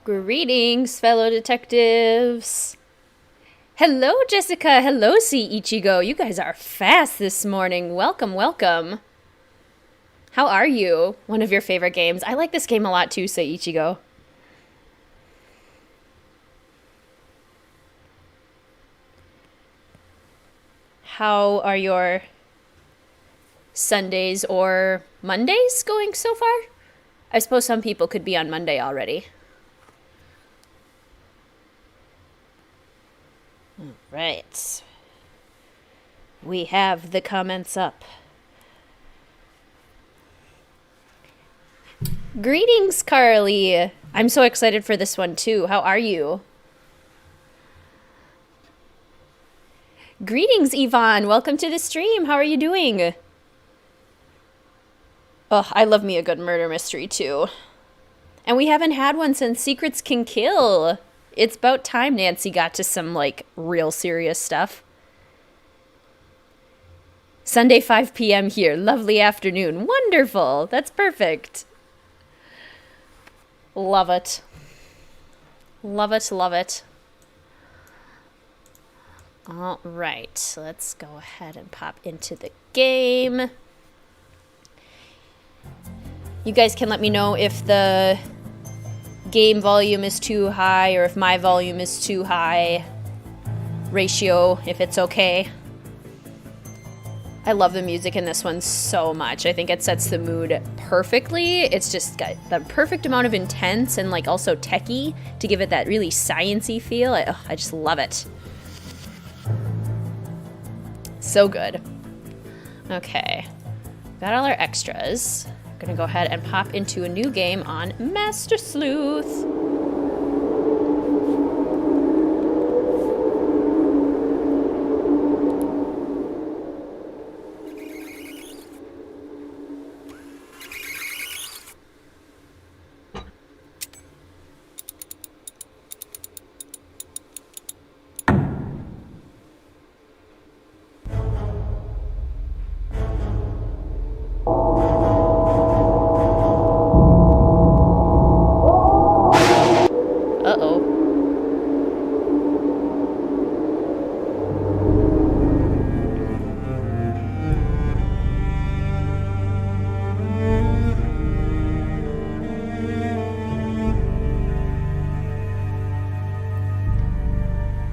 Greetings, fellow detectives. Hello, Jessica. Hello, C. Ichigo. You guys are fast this morning. Welcome, welcome. How are you? One of your favorite games. I like this game a lot too, say Ichigo. How are your Sundays or Mondays going so far? I suppose some people could be on Monday already. All right. We have the comments up. Greetings, Carly. I'm so excited for this one too. How are you? Greetings, Yvonne. Welcome to the stream. How are you doing? Oh, I love me a good murder mystery too. And we haven't had one since Secrets Can Kill. It's about time Nancy got to some, like, real serious stuff. Sunday, 5 p.m. here. Lovely afternoon. Wonderful. That's perfect. Love it. Love it, love it. All right. Let's go ahead and pop into the game. You guys can let me know if the game volume is too high or if my volume is too high. Ratio, if it's okay. I love the music in this one so much. I think it sets the mood perfectly. It's just got the perfect amount of intense and like also techy to give it that really science-y feel. I just love it. So good. Okay. Got all our extras. Gonna go ahead and pop into a new game on Master Sleuth.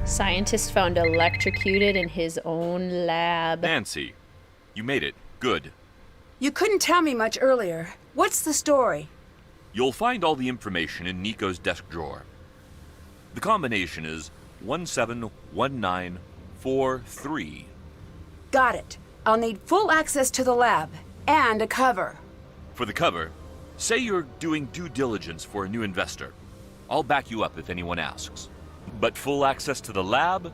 Scientist found electrocuted in his own lab. Nancy, you made it. Good. You couldn't tell me much earlier. What's the story? You'll find all the information in Nico's desk drawer. The combination is 171943. Got it. I'll need full access to the lab and a cover. For the cover, say you're doing due diligence for a new investor. I'll back you up if anyone asks. But full access to the lab?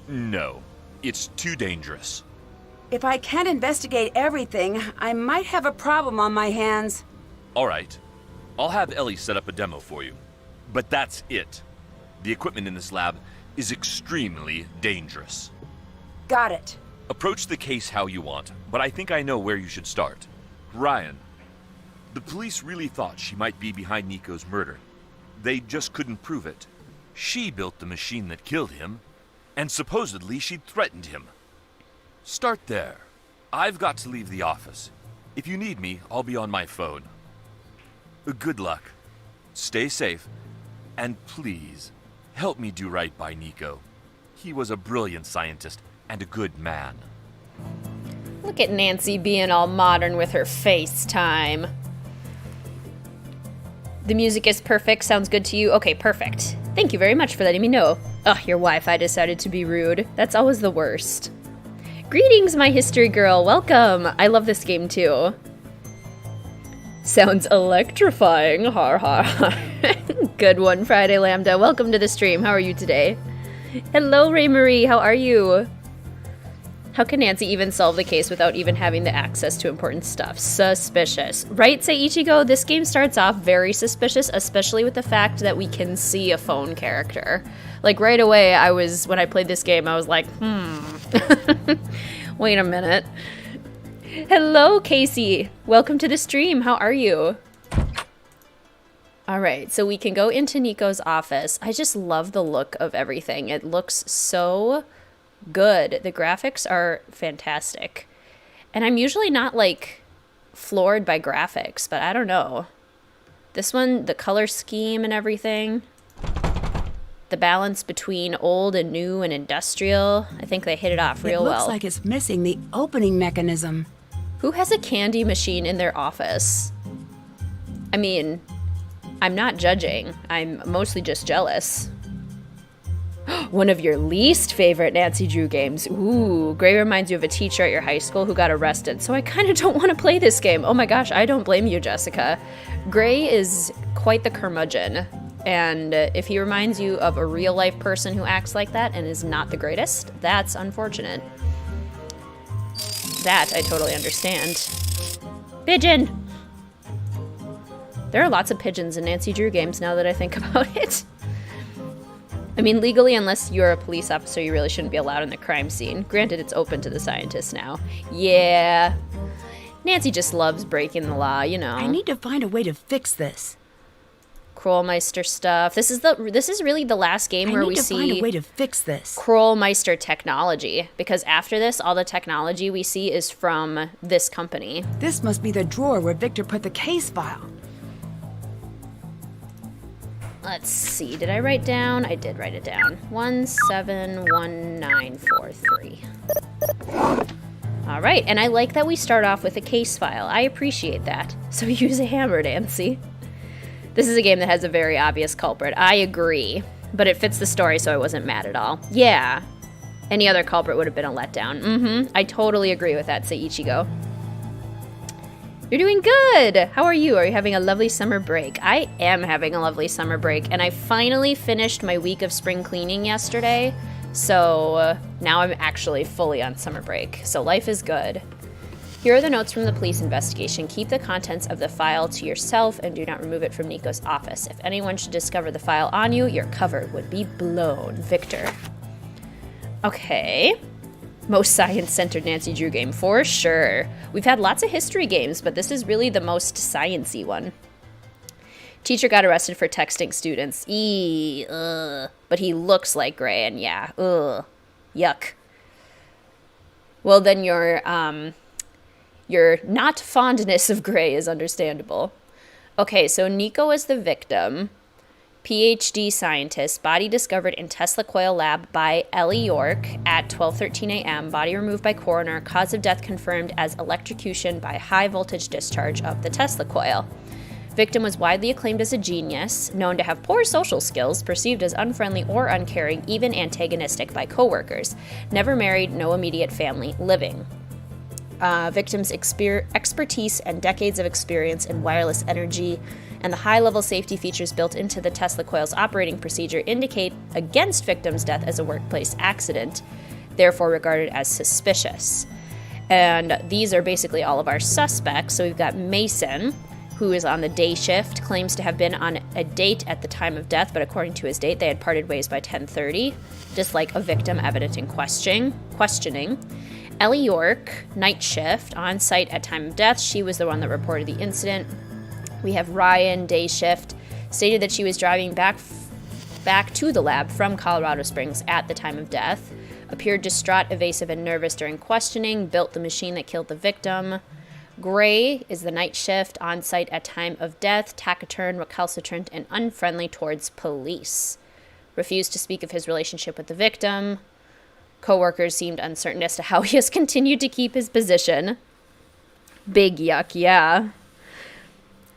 No. It's too dangerous. If I can't investigate everything, I might have a problem on my hands. All right. I'll have Ellie set up a demo for you. But that's it. The equipment in this lab is extremely dangerous. Got it. Approach the case how you want, but I think I know where you should start. Ryan. The police really thought she might be behind Nico's murder. They just couldn't prove it. She built the machine that killed him, and supposedly she'd threatened him. Start there. I've got to leave the office. If you need me, I'll be on my phone. Good luck. Stay safe, and please, help me do right by Nico. He was a brilliant scientist and a good man. Look at Nancy being all modern with her FaceTime. The music is perfect. Sounds good to you? Okay, perfect. Thank you very much for letting me know. Ugh, your Wi-Fi decided to be rude. That's always the worst. Greetings, my history girl. Welcome. I love this game too. Sounds electrifying. Har har har. Good one, Friday Lambda. Welcome to the stream. How are you today? Hello, Ray Marie. How are you? How can Nancy even solve the case without even having the access to important stuff? Suspicious. Right, say Ichigo? This game starts off very suspicious, especially with the fact that we can see a phone character. Like, right away, when I played this game, I was like, wait a minute. Hello, Casey. Welcome to the stream. How are you? All right, so we can go into Nico's office. I just love the look of everything. It looks so good. The graphics are fantastic. And I'm usually not, like, floored by graphics, but I don't know. This one, the color scheme and everything, the balance between old and new and industrial, I think they hit it off real well. It looks like it's missing the opening mechanism. Who has a candy machine in their office? I mean, I'm not judging. I'm mostly just jealous. One of your least favorite Nancy Drew games. Ooh, Gray reminds you of a teacher at your high school who got arrested, so I kind of don't want to play this game. Oh my gosh, I don't blame you, Jessica. Gray is quite the curmudgeon, and if he reminds you of a real-life person who acts like that and is not the greatest, that's unfortunate. That I totally understand. Pigeon! There are lots of pigeons in Nancy Drew games now that I think about it. I mean, legally, unless you're a police officer, you really shouldn't be allowed in the crime scene. Granted, it's open to the scientists now. Yeah. Nancy just loves breaking the law, you know. I need to find a way to fix this. Krollmeister stuff. This is really the last game where we see I need to find a way to fix this. Krollmeister technology, because after this, all the technology we see is from this company. This must be the drawer where Victor put the case file. Let's see, did I write down? I did write it down. 171943. All right, and I like that we start off with a case file. I appreciate that. So use a hammer, Nancy. This is a game that has a very obvious culprit. I agree, but it fits the story, so I wasn't mad at all. Yeah, any other culprit would have been a letdown. I totally agree with that, Seiichigo. You're doing good! How are you? Are you having a lovely summer break? I am having a lovely summer break, and I finally finished my week of spring cleaning yesterday, so now I'm actually fully on summer break, so life is good. Here are the notes from the police investigation. Keep the contents of the file to yourself and do not remove it from Nico's office. If anyone should discover the file on you, your cover would be blown. Victor. Okay. Most science-centered Nancy Drew game, for sure. We've had lots of history games, but this is really the most science-y one. Teacher got arrested for texting students. But he looks like Gray, and yeah, yuck. Well, then your not fondness of Gray is understandable. Okay, so Nico is the victim. PhD scientist, body discovered in Tesla coil lab by Ellie York at 12:13 a.m. Body removed by coroner. Cause of death confirmed as electrocution by high voltage discharge of the Tesla coil. Victim was widely acclaimed as a genius, known to have poor social skills, perceived as unfriendly or uncaring, even antagonistic by coworkers. Never married, no immediate family living. Victim's expertise and decades of experience in wireless energy and the high-level safety features built into the Tesla coil's operating procedure indicate against victim's death as a workplace accident, therefore regarded as suspicious. And these are basically all of our suspects. So we've got Mason, who is on the day shift, claims to have been on a date at the time of death, but according to his date, they had parted ways by 10:30, just like a victim evident in questioning. Ellie York, night shift, on site at time of death. She was the one that reported the incident. We have Ryan, day shift, stated that she was driving back to the lab from Colorado Springs at the time of death. Appeared distraught, evasive, and nervous during questioning. Built the machine that killed the victim. Gray is the night shift, on site at time of death, taciturn, recalcitrant, and unfriendly towards police. Refused to speak of his relationship with the victim. Coworkers seemed uncertain as to how he has continued to keep his position. Big yuck, yeah.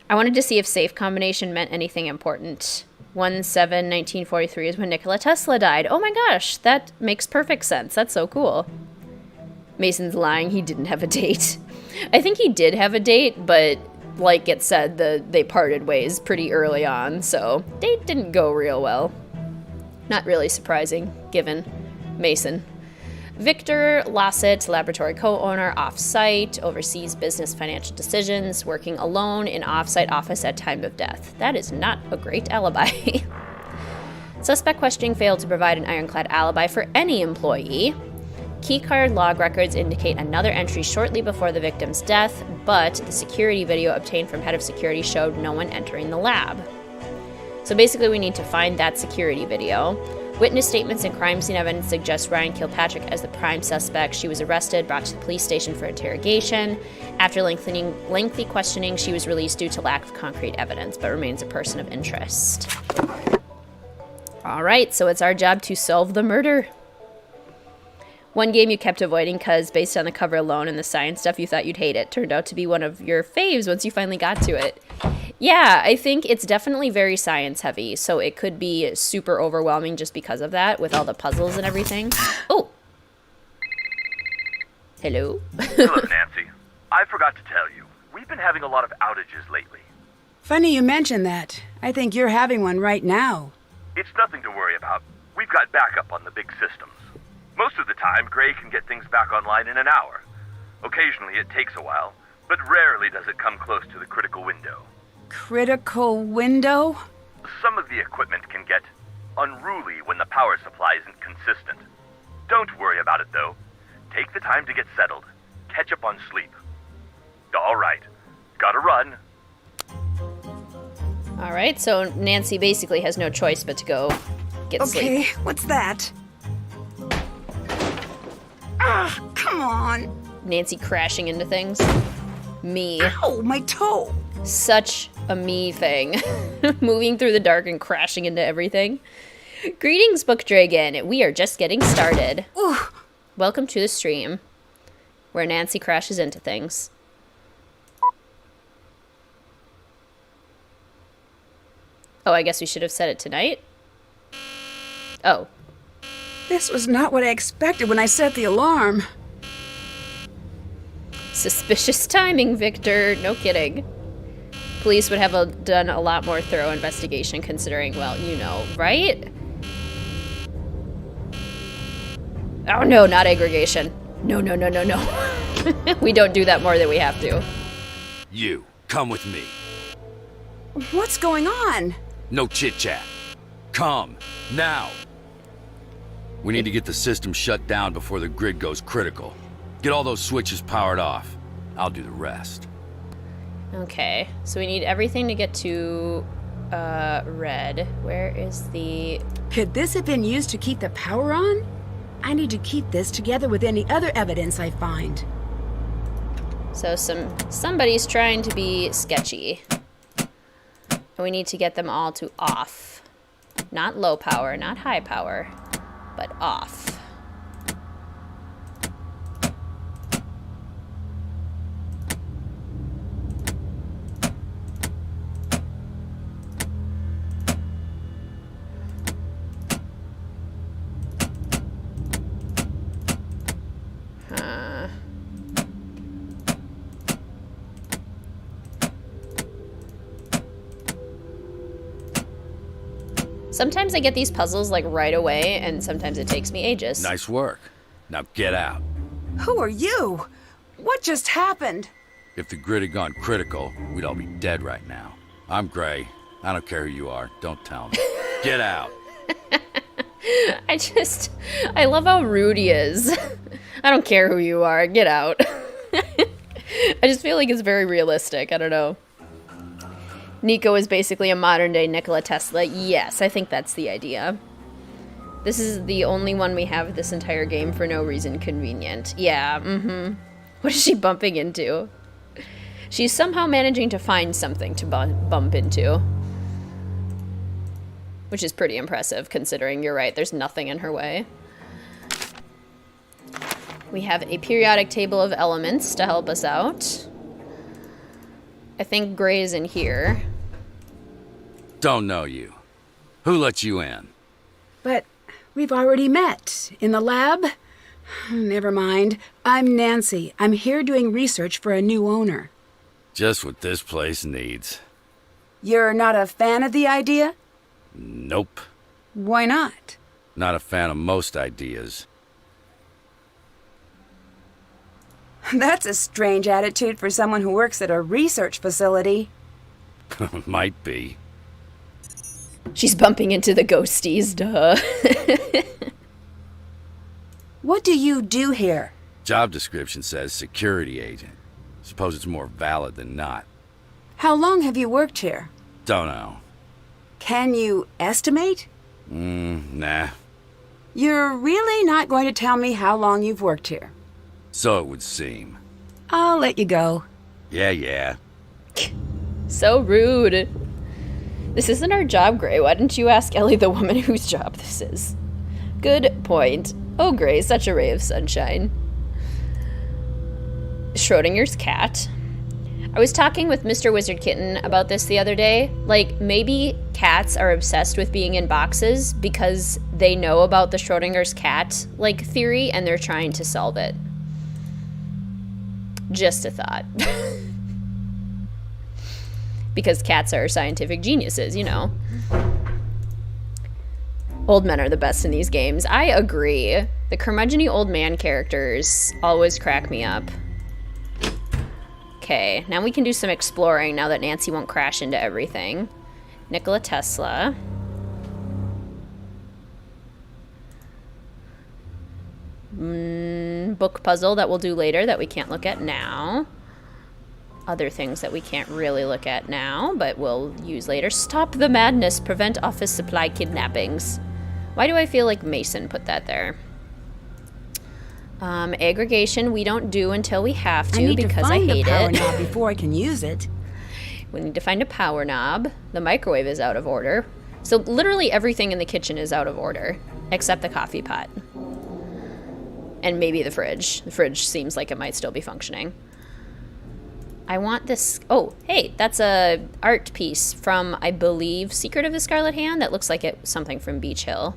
I wanted to see if safe combination meant anything important. 1/7/1943 is when Nikola Tesla died. Oh my gosh, that makes perfect sense. That's so cool. Mason's lying. He didn't have a date. I think he did have a date, but like it said, they parted ways pretty early on, so date didn't go real well. Not really surprising, given Mason. Victor Lossett, laboratory co-owner, off-site, oversees business financial decisions, working alone in off-site office at time of death. That is not a great alibi. Suspect questioning failed to provide an ironclad alibi for any employee. Keycard log records indicate another entry shortly before the victim's death, but the security video obtained from head of security showed no one entering the lab. So basically we need to find that security video. Witness statements and crime scene evidence suggest Ryan Kilpatrick as the prime suspect. She was arrested, brought to the police station for interrogation. After lengthy questioning, she was released due to lack of concrete evidence, but remains a person of interest. All right, so it's our job to solve the murder. One game you kept avoiding because, based on the cover alone and the science stuff, you thought you'd hate it. Turned out to be one of your faves once you finally got to it. Yeah, I think it's definitely very science heavy, so it could be super overwhelming just because of that, with all the puzzles and everything. Oh! Hello? Hello, Nancy. I forgot to tell you, we've been having a lot of outages lately. Funny you mention that. I think you're having one right now. It's nothing to worry about. We've got backup on the big systems. Most of the time, Gray can get things back online in an hour. Occasionally it takes a while, but rarely does it come close to the critical window. Critical window? Some of the equipment can get unruly when the power supply isn't consistent. Don't worry about it, though. Take the time to get settled. Catch up on sleep. All right. Gotta run. All right, so Nancy basically has no choice but to go get sleep. Okay, what's that? Ah, come on. Nancy crashing into things. Me. Ow, my toe. Such a me thing. Moving through the dark and crashing into everything. Greetings, Book Dragon. We are just getting started. Ooh. Welcome to the stream, where Nancy crashes into things. Oh, I guess we should have said it tonight. Oh. This was not what I expected when I set the alarm. Suspicious timing, Victor. No kidding. Police would have done a lot more thorough investigation considering, well, you know, right? Oh no, not aggregation. No, no, no, no, no. We don't do that more than we have to. You, come with me. What's going on? No chit-chat. Come, now. We need to get the system shut down before the grid goes critical. Get all those switches powered off. I'll do the rest. Okay, so we need everything to get to, red. Where is the... Could this have been used to keep the power on? I need to keep this together with any other evidence I find. So somebody's trying to be sketchy. And we need to get them all to off. Not low power, not high power, but off. Sometimes I get these puzzles like right away, and sometimes it takes me ages. Nice work. Now get out. Who are you? What just happened? If the grid had gone critical, we'd all be dead right now. I'm Gray. I don't care who you are. Don't tell me. Get out. I love how rude he is. I don't care who you are. Get out. I just feel like it's very realistic. I don't know. Nico is basically a modern-day Nikola Tesla. Yes, I think that's the idea. This is the only one we have this entire game for no reason convenient. Yeah, What is she bumping into? She's somehow managing to find something to bump into. Which is pretty impressive, considering you're right, there's nothing in her way. We have a periodic table of elements to help us out. I think Gray is in here. Don't know you. Who let you in? But we've already met. In the lab? Never mind. I'm Nancy. I'm here doing research for a new owner. Just what this place needs. You're not a fan of the idea? Nope. Why not? Not a fan of most ideas. That's a strange attitude for someone who works at a research facility. Might be. She's bumping into the ghosties, duh. What do you do here? Job description says security agent. Suppose it's more valid than not. How long have you worked here? Don't know. Can you estimate? Nah. You're really not going to tell me how long you've worked here? So it would seem. I'll let you go. Yeah. So rude. This isn't our job, Gray. Why didn't you ask Ellie, the woman whose job this is? Good point. Oh, Gray, such a ray of sunshine. Schrodinger's cat. I was talking with Mr. WizardKitten about this the other day. Like, maybe cats are obsessed with being in boxes because they know about the Schrodinger's cat, like, theory, and they're trying to solve it. Just a thought. Because cats are scientific geniuses, you know. Old men are the best in these games. I agree. The curmudgeon-y old man characters always crack me up. Okay, now we can do some exploring now that Nancy won't crash into everything. Nikola Tesla. Book puzzle that we'll do later that we can't look at now. Other things that we can't really look at now, but we'll use later. Stop the madness. Prevent office supply kidnappings. Why do I feel like Mason put that there? Aggregation we don't do until we have to because I hate it. I need to find a power knob before I can use it. We need to find a power knob. The microwave is out of order. So literally everything in the kitchen is out of order, except the coffee pot. And maybe the fridge. The fridge seems like it might still be functioning. I want this... Oh, hey, that's a art piece from, I believe, Secret of the Scarlet Hand. That looks like it's something from Beach Hill.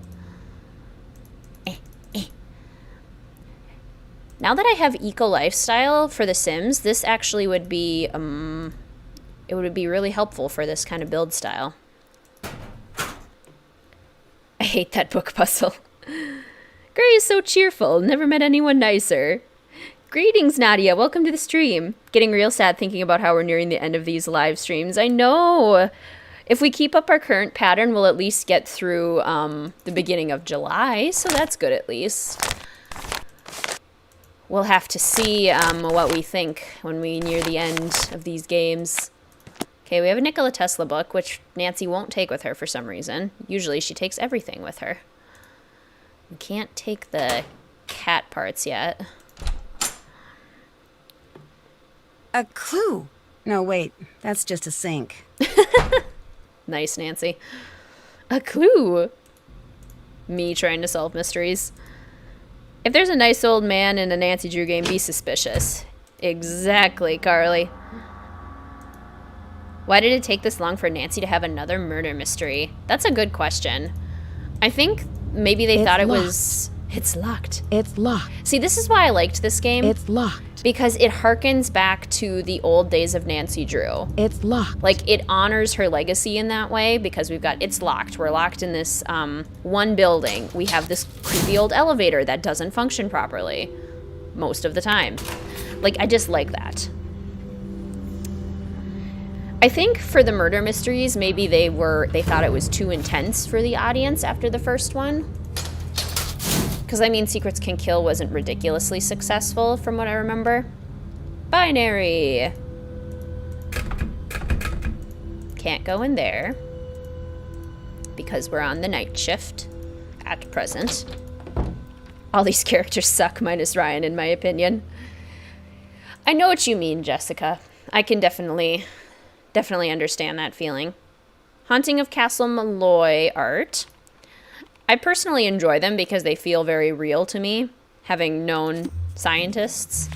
Now that I have eco lifestyle for The Sims, this actually would be, it would be really helpful for this kind of build style. I hate that book puzzle. Gray is so cheerful. Never met anyone nicer. Greetings, Nadia. Welcome to the stream. Getting real sad thinking about how we're nearing the end of these live streams. I know. If we keep up our current pattern, we'll at least get through the beginning of July, so that's good at least. We'll have to see what we think when we near the end of these games. Okay, we have a Nikola Tesla book, which Nancy won't take with her for some reason. Usually she takes everything with her. We can't take the cat parts yet. A clue. No, wait. That's just a sink. Nice, Nancy. A clue. Me trying to solve mysteries. If there's a nice old man in a Nancy Drew game, be suspicious. Exactly, Carly. Why did it take this long for Nancy to have another murder mystery? That's a good question. I think maybe they thought it was... It's locked. It's locked. See, this is why I liked this game. It's locked. Because it harkens back to the old days of Nancy Drew. It's locked. Like, it honors her legacy in that way because we've got, it's locked. We're locked in this one building. We have this creepy old elevator that doesn't function properly most of the time. Like, I just like that. I think for the murder mysteries, maybe they thought it was too intense for the audience after the first one. Because, I mean, Secrets Can Kill wasn't ridiculously successful, from what I remember. Binary! Can't go in there. Because we're on the night shift at present. All these characters suck, minus Ryan, in my opinion. I know what you mean, Jessica. I can definitely understand that feeling. Haunting of Castle Malloy art. I personally enjoy them because they feel very real to me, having known scientists.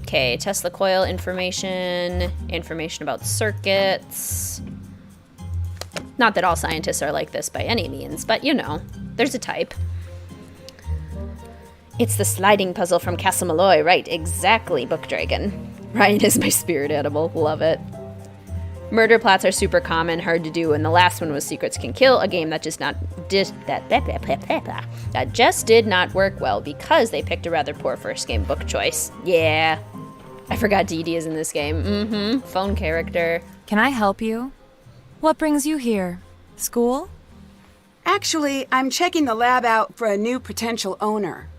Okay, Tesla coil information about circuits. Not that all scientists are like this by any means, but you know, there's a type. It's the sliding puzzle from Castle Malloy, right, exactly, Book Dragon. Ryan is my spirit animal, love it. Murder plots are super common, hard to do, and the last one was Secrets Can Kill, a game that just did not work well because they picked a rather poor first game book choice. Yeah. I forgot Dee Dee is in this game. Phone character. Can I help you? What brings you here? School? Actually, I'm checking the lab out for a new potential owner.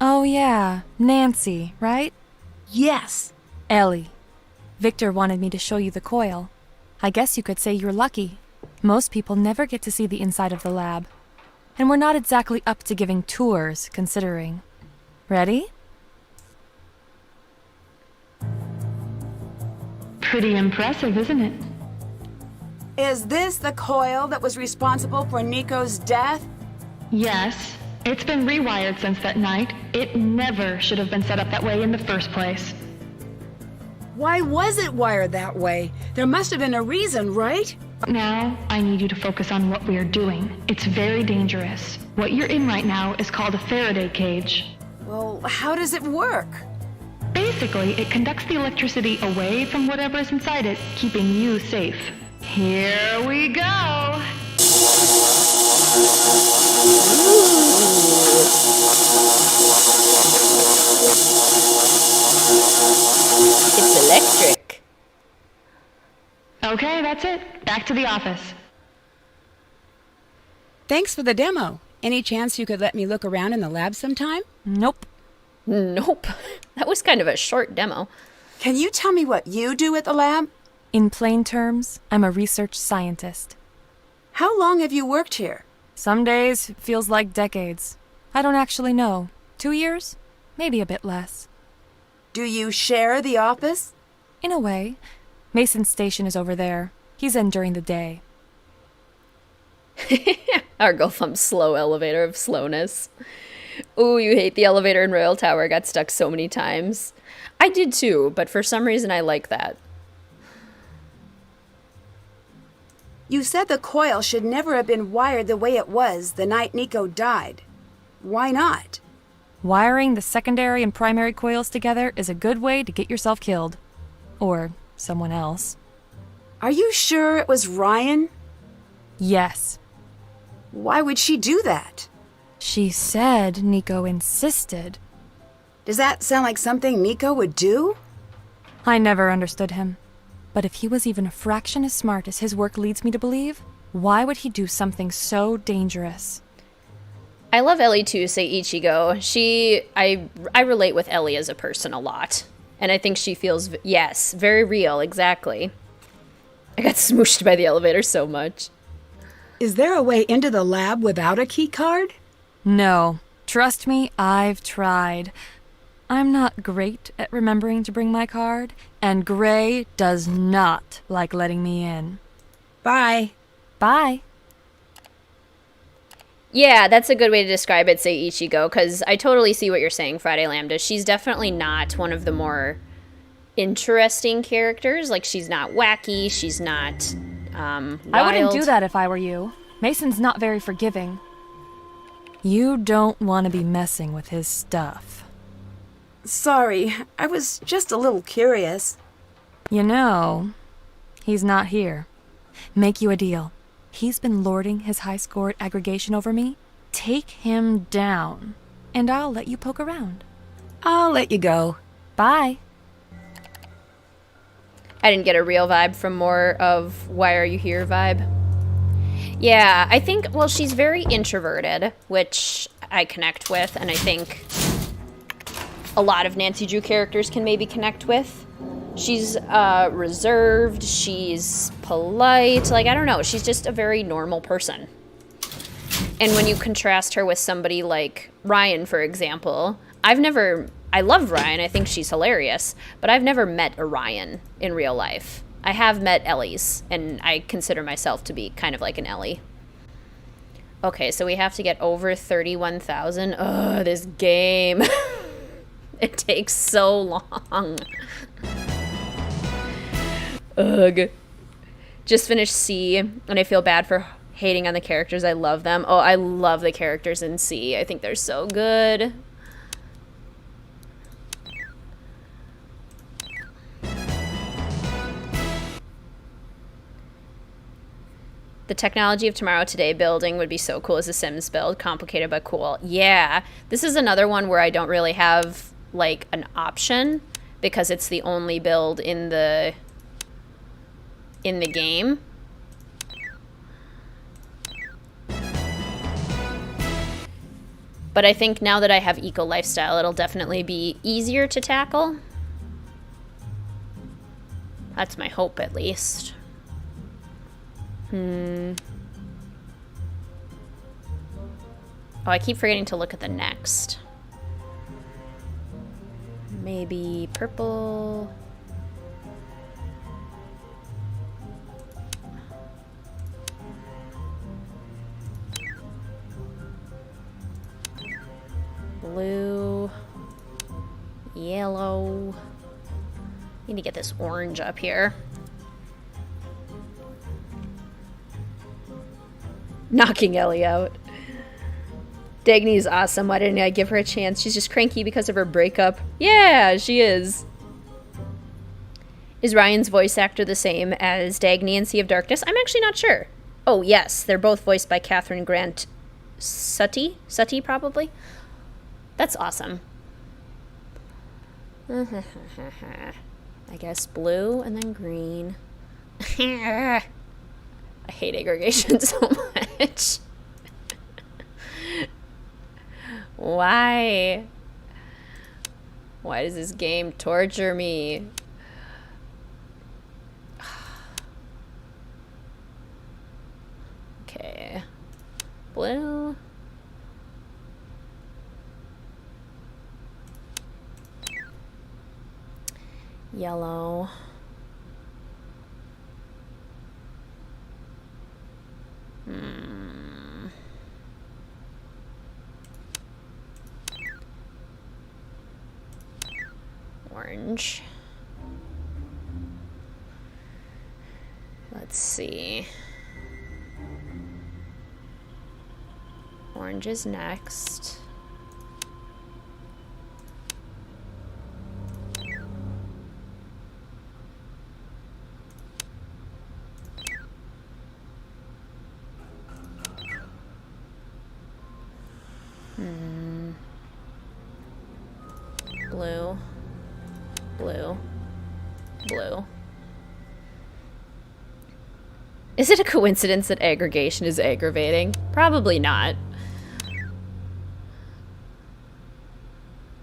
Oh yeah, Nancy, right? Yes. Ellie. Victor wanted me to show you the coil. I guess you could say you're lucky. Most people never get to see the inside of the lab. And we're not exactly up to giving tours, considering. Ready? Pretty impressive, isn't it? Is this the coil that was responsible for Nico's death? Yes. It's been rewired since that night. It never should have been set up that way in the first place. Why was it wired that way? There must have been a reason, right? Now, I need you to focus on what we are doing. It's very dangerous. What you're in right now is called a Faraday cage. Well, how does it work? Basically, it conducts the electricity away from whatever is inside it, keeping you safe. Here we go! It's electric. Okay, that's it. Back to the office. Thanks for the demo. Any chance you could let me look around in the lab sometime? Nope. Nope. That was kind of a short demo. Can you tell me what you do at the lab? In plain terms, I'm a research scientist. How long have you worked here? Some days, it feels like decades. I don't actually know. 2 years? Maybe a bit less. Do you share the office? In a way. Mason's station is over there. He's in during the day. Our Gotham's slow elevator of slowness. Ooh, you hate the elevator in Royal Tower. Got stuck so many times. I did too, but for some reason I like that. You said the coil should never have been wired the way it was the night Nico died. Why not? Wiring the secondary and primary coils together is a good way to get yourself killed. Or someone else. Are you sure it was Ryan? Yes. Why would she do that? She said Nico insisted. Does that sound like something Nico would do? I never understood him. But if he was even a fraction as smart as his work leads me to believe, why would he do something so dangerous? I love Ellie too, say Ichigo. I relate with Ellie as a person a lot. And I think she feels, yes, very real, exactly. I got smooshed by the elevator so much. Is there a way into the lab without a key card? No. Trust me, I've tried. I'm not great at remembering to bring my card, and Gray does not like letting me in. Bye. Bye. Yeah, that's a good way to describe it, say Ichigo, because I totally see what you're saying, Friday Lambda. She's definitely not one of the more interesting characters. Like, she's not wacky, she's not wild. I wouldn't do that if I were you. Mason's not very forgiving. You don't want to be messing with his stuff. Sorry, I was just a little curious. You know, he's not here. Make you a deal. He's been lording his high score at aggregation over me. Take him down, and I'll let you poke around. I'll let you go. Bye. I didn't get a real vibe from more of why are you here vibe. Yeah, I think, well, she's very introverted, which I connect with, and I think a lot of Nancy Drew characters can maybe connect with. She's reserved, she's polite, like, I don't know, she's just a very normal person. And when you contrast her with somebody like Ryan, for example, I love Ryan, I think she's hilarious, but I've never met a Ryan in real life. I have met Ellies, and I consider myself to be kind of like an Ellie. Okay, so we have to get over 31,000. Ugh, this game. It takes so long. Ugh. Just finished C, and I feel bad for hating on the characters. I love them. Oh, I love the characters in C. I think they're so good. The technology of tomorrow today building would be so cool as a Sims build. Complicated but cool. Yeah. This is another one where I don't really have, like, an option because it's the only build in the game. But I think now that I have eco lifestyle, it'll definitely be easier to tackle. That's my hope, at least. Oh, I keep forgetting to look at the next. Maybe purple. Blue. Yellow. Need to get this orange up here. Knocking Ellie out. Dagny's awesome. Why didn't I give her a chance? She's just cranky because of her breakup. Yeah, she is. Is Ryan's voice actor the same as Dagny in Sea of Darkness? I'm actually not sure. Oh, yes. They're both voiced by Catherine Grant Sutty? Sutty, probably? That's awesome. I guess blue and then green. I hate aggregation so much. Why? Why does this game torture me? Okay. Blue. Yellow. Orange. Let's see. Orange is next. Blue. Blue. Blue. Is it a coincidence that aggregation is aggravating? Probably not.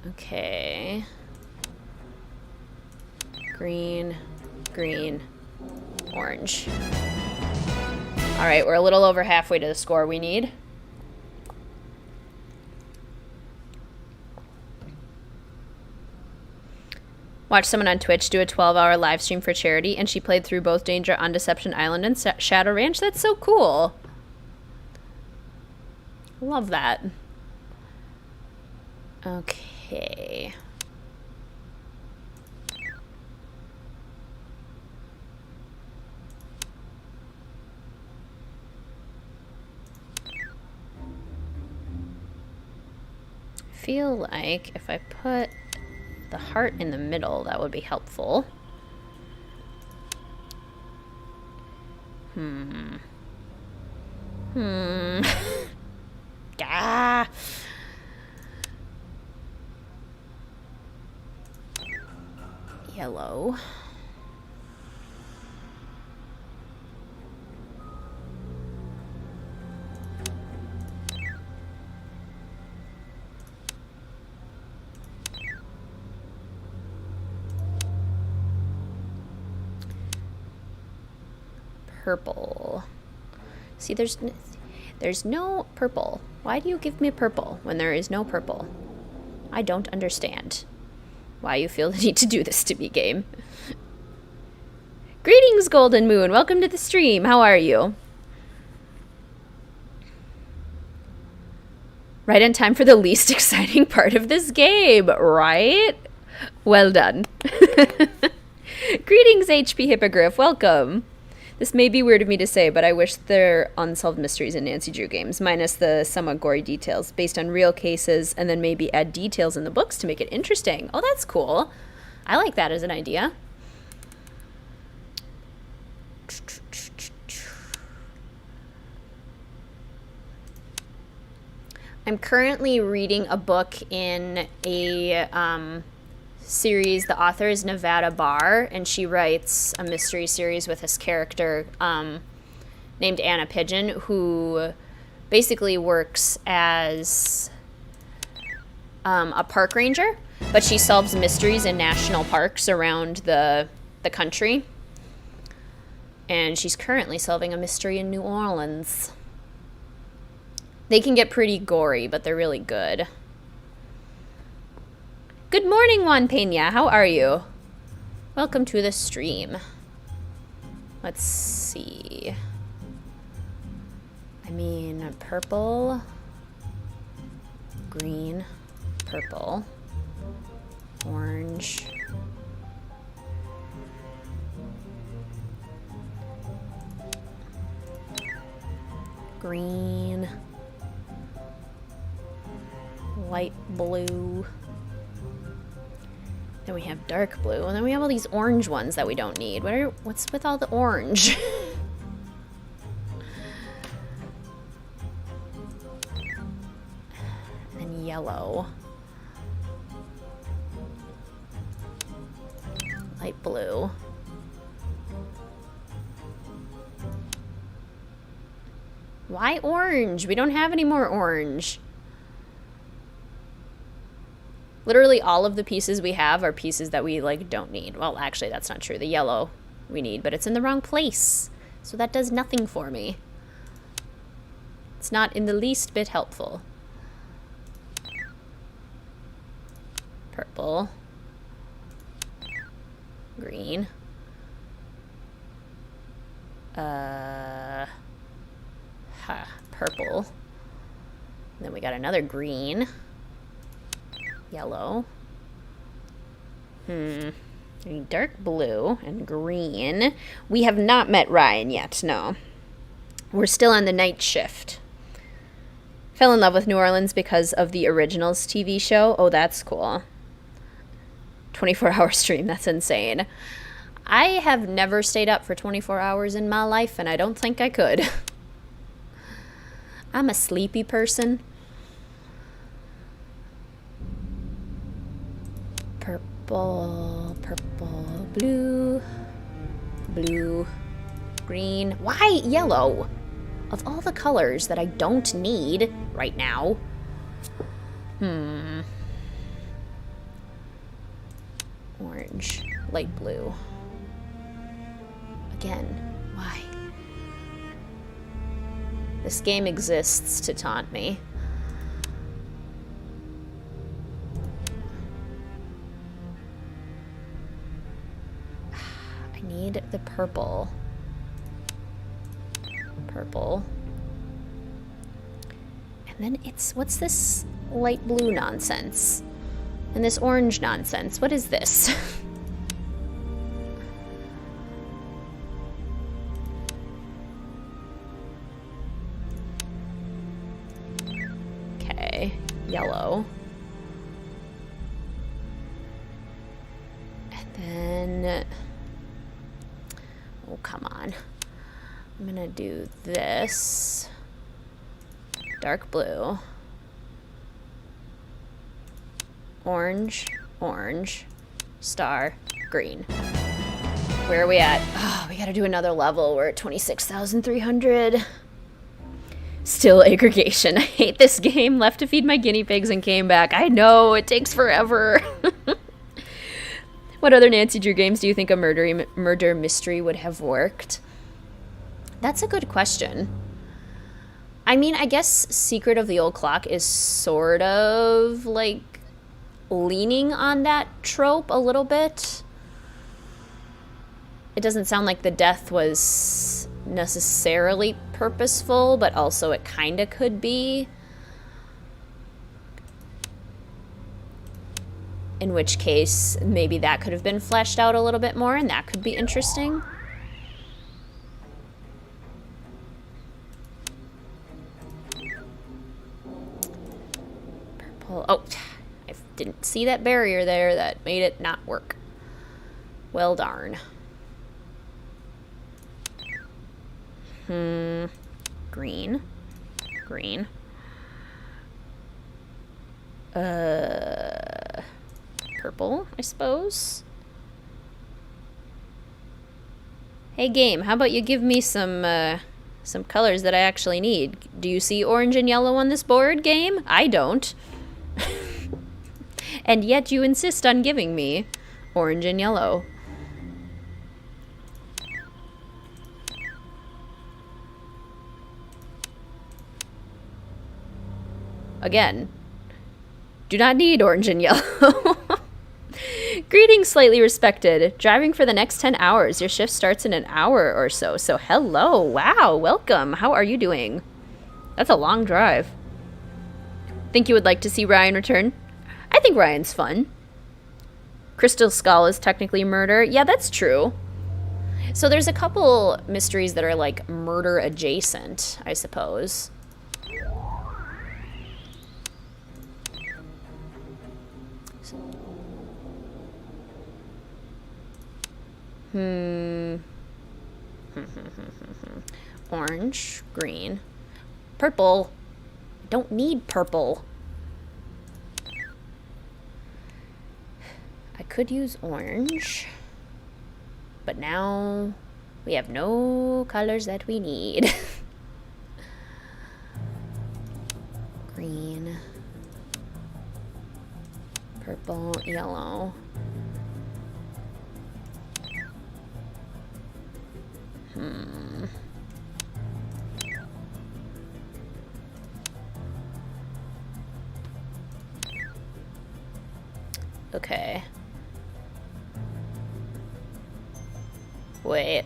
Okay. Green, green, orange. All right, we're a little over halfway to the score we need. Watched someone on Twitch do a 12-hour live stream for charity, and she played through both Danger on Deception Island and Shadow Ranch. That's so cool. Love that. Okay. Feel like if I put the heart in the middle, that would be helpful. Ah. Yellow. Purple. See, there's no purple. Why do you give me purple when there is no purple? I don't understand why you feel the need to do this to me, game. Greetings, Golden Moon. Welcome to the stream. How are you? Right on time for the least exciting part of this game, right? Well done. Greetings, HP Hippogriff. Welcome. This may be weird of me to say, but I wish there are unsolved mysteries in Nancy Drew games, minus the somewhat gory details, based on real cases, and then maybe add details in the books to make it interesting. Oh, that's cool. I like that as an idea. I'm currently reading a book in a series. The author is Nevada Barr, and she writes a mystery series with this character named Anna Pigeon, who basically works as a park ranger, but she solves mysteries in national parks around the country. And she's currently solving a mystery in New Orleans. They can get pretty gory, but they're really good. Good morning, Juan Peña. How are you? Welcome to the stream. Let's see. I mean, purple, green, purple, orange. Green, light blue, then we have dark blue, and then we have all these orange ones that we don't need. What's with all the orange? And then yellow, light blue. Why orange? We don't have any more orange. Literally all of the pieces we have are pieces that we, like, don't need. Well, actually, that's not true. The yellow we need, but it's in the wrong place. So that does nothing for me. It's not in the least bit helpful. Purple. Green. Purple. And then we got another green. Yellow. Dark blue and green. We have not met Ryan yet, no. We're still on the night shift. Fell in love with New Orleans because of the Originals TV show. Oh, that's cool. 24-hour stream, that's insane. I have never stayed up for 24 hours in my life, and I don't think I could. I'm a sleepy person. Purple, purple, blue, blue, green. Why yellow? Of all the colors that I don't need right now. Orange, light blue. Again, why? This game exists to taunt me. I need the purple. Purple. And then what's this light blue nonsense? And this orange nonsense? What is this? Okay, yellow. And then, oh, come on. I'm gonna do this. Dark blue. Orange, orange, star, green. Where are we at? Oh, we gotta do another level. We're at 26,300. Still aggregation. I hate this game. Left to feed my guinea pigs and came back. I know, it takes forever. What other Nancy Drew games do you think a murder mystery would have worked? That's a good question. I mean, I guess Secret of the Old Clock is sort of, like, leaning on that trope a little bit. It doesn't sound like the death was necessarily purposeful, but also it kind of could be. In which case, maybe that could have been fleshed out a little bit more, and that could be interesting. Purple. Oh, I didn't see that barrier there. That made it not work. Well, darn. Green. Green. Purple, I suppose. Hey, game, how about you give me some colors that I actually need? Do you see orange and yellow on this board, game? I don't. And yet you insist on giving me orange and yellow. Again, do not need orange and yellow. Greetings, slightly respected. Driving for the next 10 hours. Your shift starts in an hour or so. So hello. Wow. Welcome. How are you doing? That's a long drive. Think you would like to see Ryan return? I think Ryan's fun. Crystal Skull is technically murder. Yeah, that's true. So there's a couple mysteries that are like murder adjacent, I suppose. Orange, green, purple. I don't need purple. I could use orange, but now we have no colors that we need. Green, purple, yellow. Okay. Wait.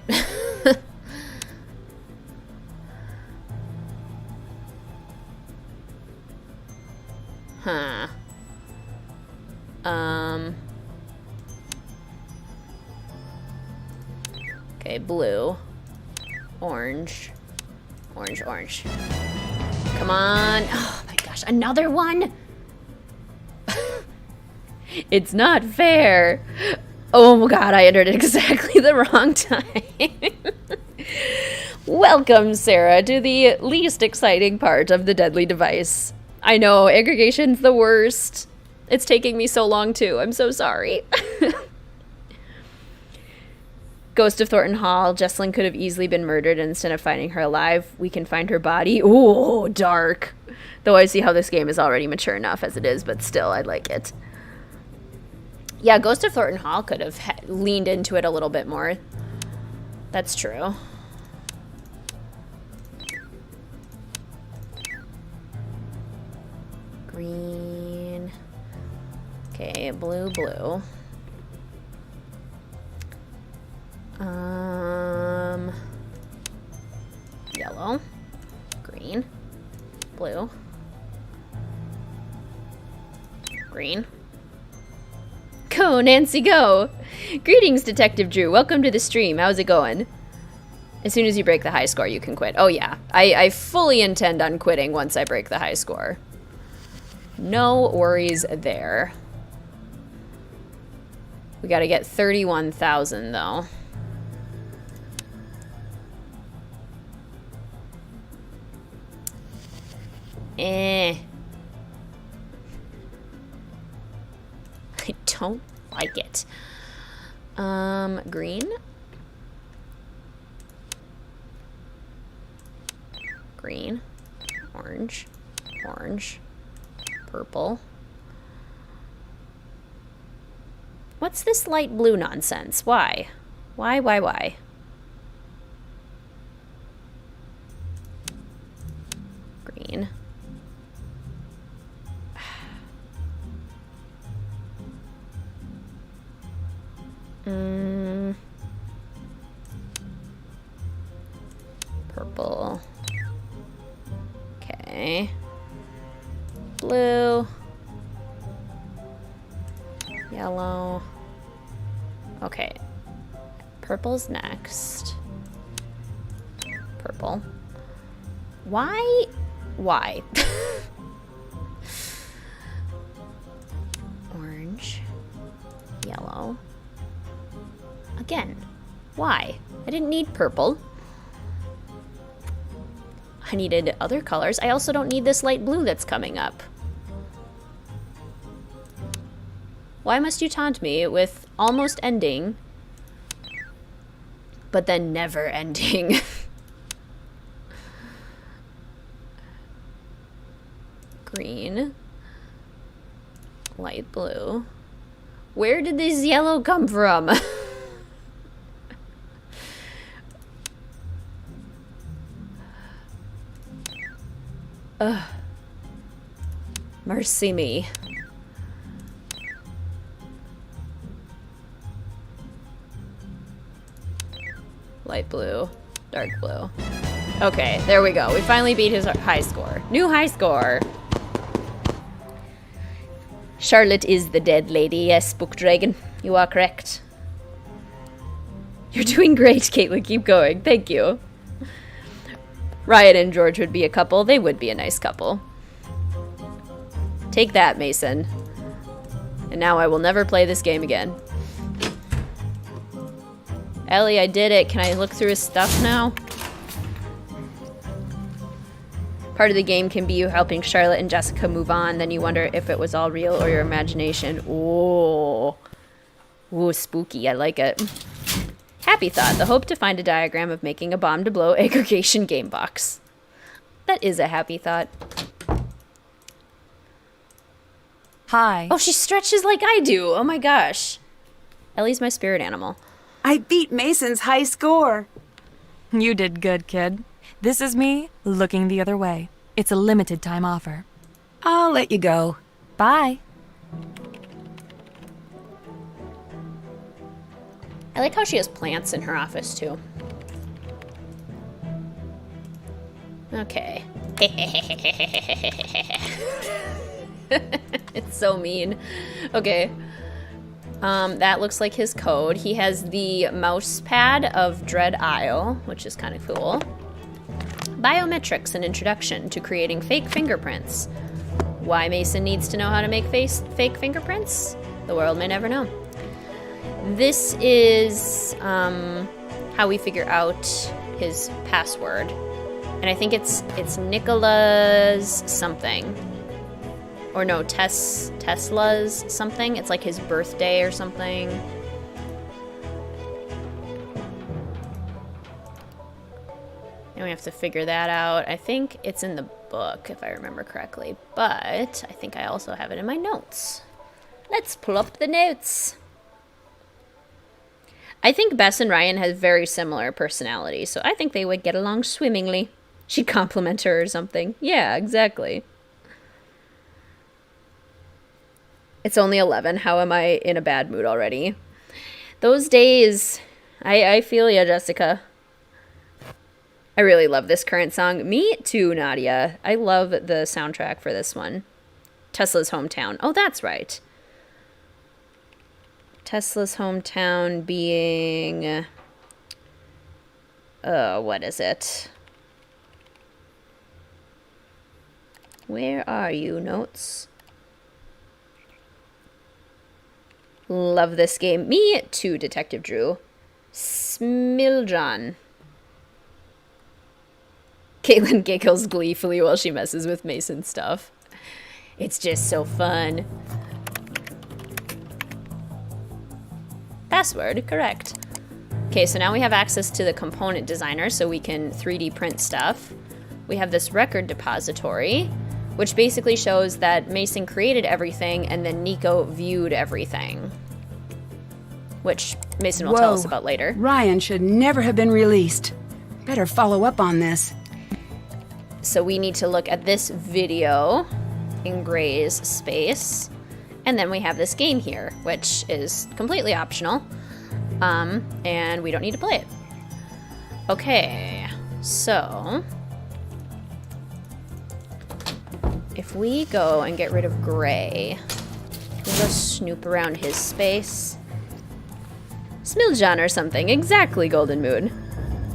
Huh. Okay, blue. Orange. Orange, orange. Come on. Oh my gosh, another one? It's not fair. Oh my god, I entered it exactly the wrong time. Welcome, Sarah, to the least exciting part of the deadly device. I know, aggregation's the worst. It's taking me so long, too. I'm so sorry. Ghost of Thornton Hall. Jesselyn could have easily been murdered, and instead of finding her alive, we can find her body. Ooh, dark. Though I see how this game is already mature enough as it is, but still, I like it. Yeah, Ghost of Thornton Hall could have leaned into it a little bit more. That's true. Green. Okay, blue, blue. Yellow. Green. Blue. Green. Go, Nancy, go! Greetings, Detective Drew. Welcome to the stream. How's it going? As soon as you break the high score, you can quit. Oh, yeah. I fully intend on quitting once I break the high score. No worries there. We gotta get 31,000, though. I don't like it. Green. Green. Orange. Orange. Purple. What's this light blue nonsense? Why? Why? Green. Purple. Okay. Blue. Yellow. Okay. Purple's next. Purple. Why? Orange. Yellow. Again. Why? I didn't need purple. I needed other colors. I also don't need this light blue that's coming up. Why must you taunt me with almost ending, but then never ending? Green. Light blue. Where did this yellow come from? Ugh. Mercy me. Light blue, dark blue. Okay, there we go. We finally beat his high score. New high score. Charlotte is the dead lady. Yes, Book Dragon. You are correct. You're doing great, Caitlin. Keep going. Thank you. Ryan and George would be a couple. They would be a nice couple. Take that, Mason. And now I will never play this game again. Ellie, I did it. Can I look through his stuff now? Part of the game can be you helping Charlotte and Jessica move on. Then you wonder if it was all real or your imagination. Ooh. Ooh, spooky. I like it. Happy thought. The hope to find a diagram of making a bomb-to-blow aggregation game box. That is a happy thought. Hi. Oh, she stretches like I do. Oh my gosh. Ellie's my spirit animal. I beat Mason's high score. You did good, kid. This is me looking the other way. It's a limited time offer. I'll let you go. Bye. I like how she has plants in her office, too. Okay. It's so mean. Okay. That looks like his code. He has the mouse pad of Dread Isle, which is kind of cool. Biometrics, an introduction to creating fake fingerprints. Why Mason needs to know how to make fake fingerprints? The world may never know. This is how we figure out his password. And I think it's Nicola's something. Or no, Tesla's something. It's like his birthday or something. And we have to figure that out. I think it's in the book, if I remember correctly. But I think I also have it in my notes. Let's pull up the notes. I think Bess and Ryan have very similar personalities, so I think they would get along swimmingly. She'd compliment her or something. Yeah, exactly. It's only 11. How am I in a bad mood already? Those days, I feel ya, Jessica. I really love this current song. Me too, Nadia. I love the soundtrack for this one. Tesla's Hometown. Oh, that's right. Tesla's Hometown being... what is it? Where are you, notes? Love this game. Me too, Detective Drew. Smildron. Caitlin giggles gleefully while she messes with Mason's stuff. It's just so fun. Password, correct. Okay, so now we have access to the component designer so we can 3D print stuff. We have this record depository, which basically shows that Mason created everything and then Nico viewed everything. Which Mason will tell us about later. Ryan should never have been released. Better follow up on this. So we need to look at this video in Gray's space. And then we have this game here, which is completely optional. And we don't need to play it. Okay, so... if we go and get rid of Gray, we'll go snoop around his space. Smiljan or something. Exactly, Golden Moon.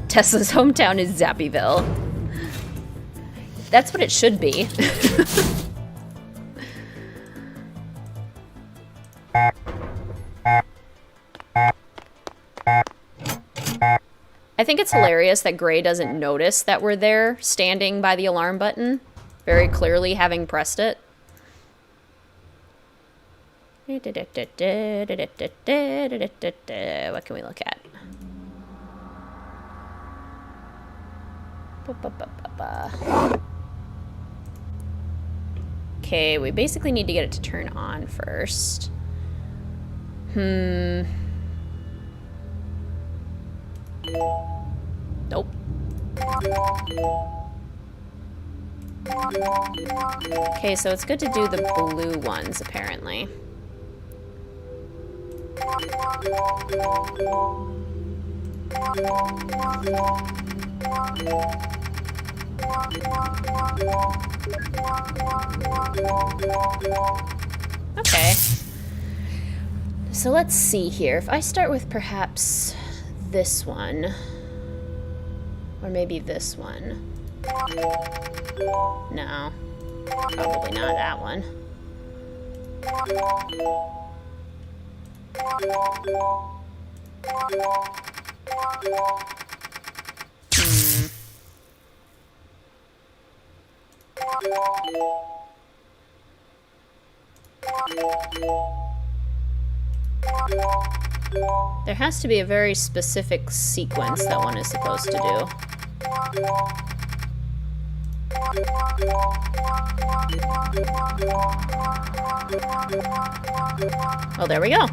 Tesla's hometown is Zappyville. That's what it should be. I think it's hilarious that Gray doesn't notice that we're there, standing by the alarm button, very clearly having pressed it. What can we look at? Okay, we basically need to get it to turn on first. Nope. Okay, so it's good to do the blue ones, apparently. Okay. So let's see here. If I start with perhaps this one, or maybe this one. No, probably not that one. There has to be a very specific sequence that one is supposed to do. Oh, there we go.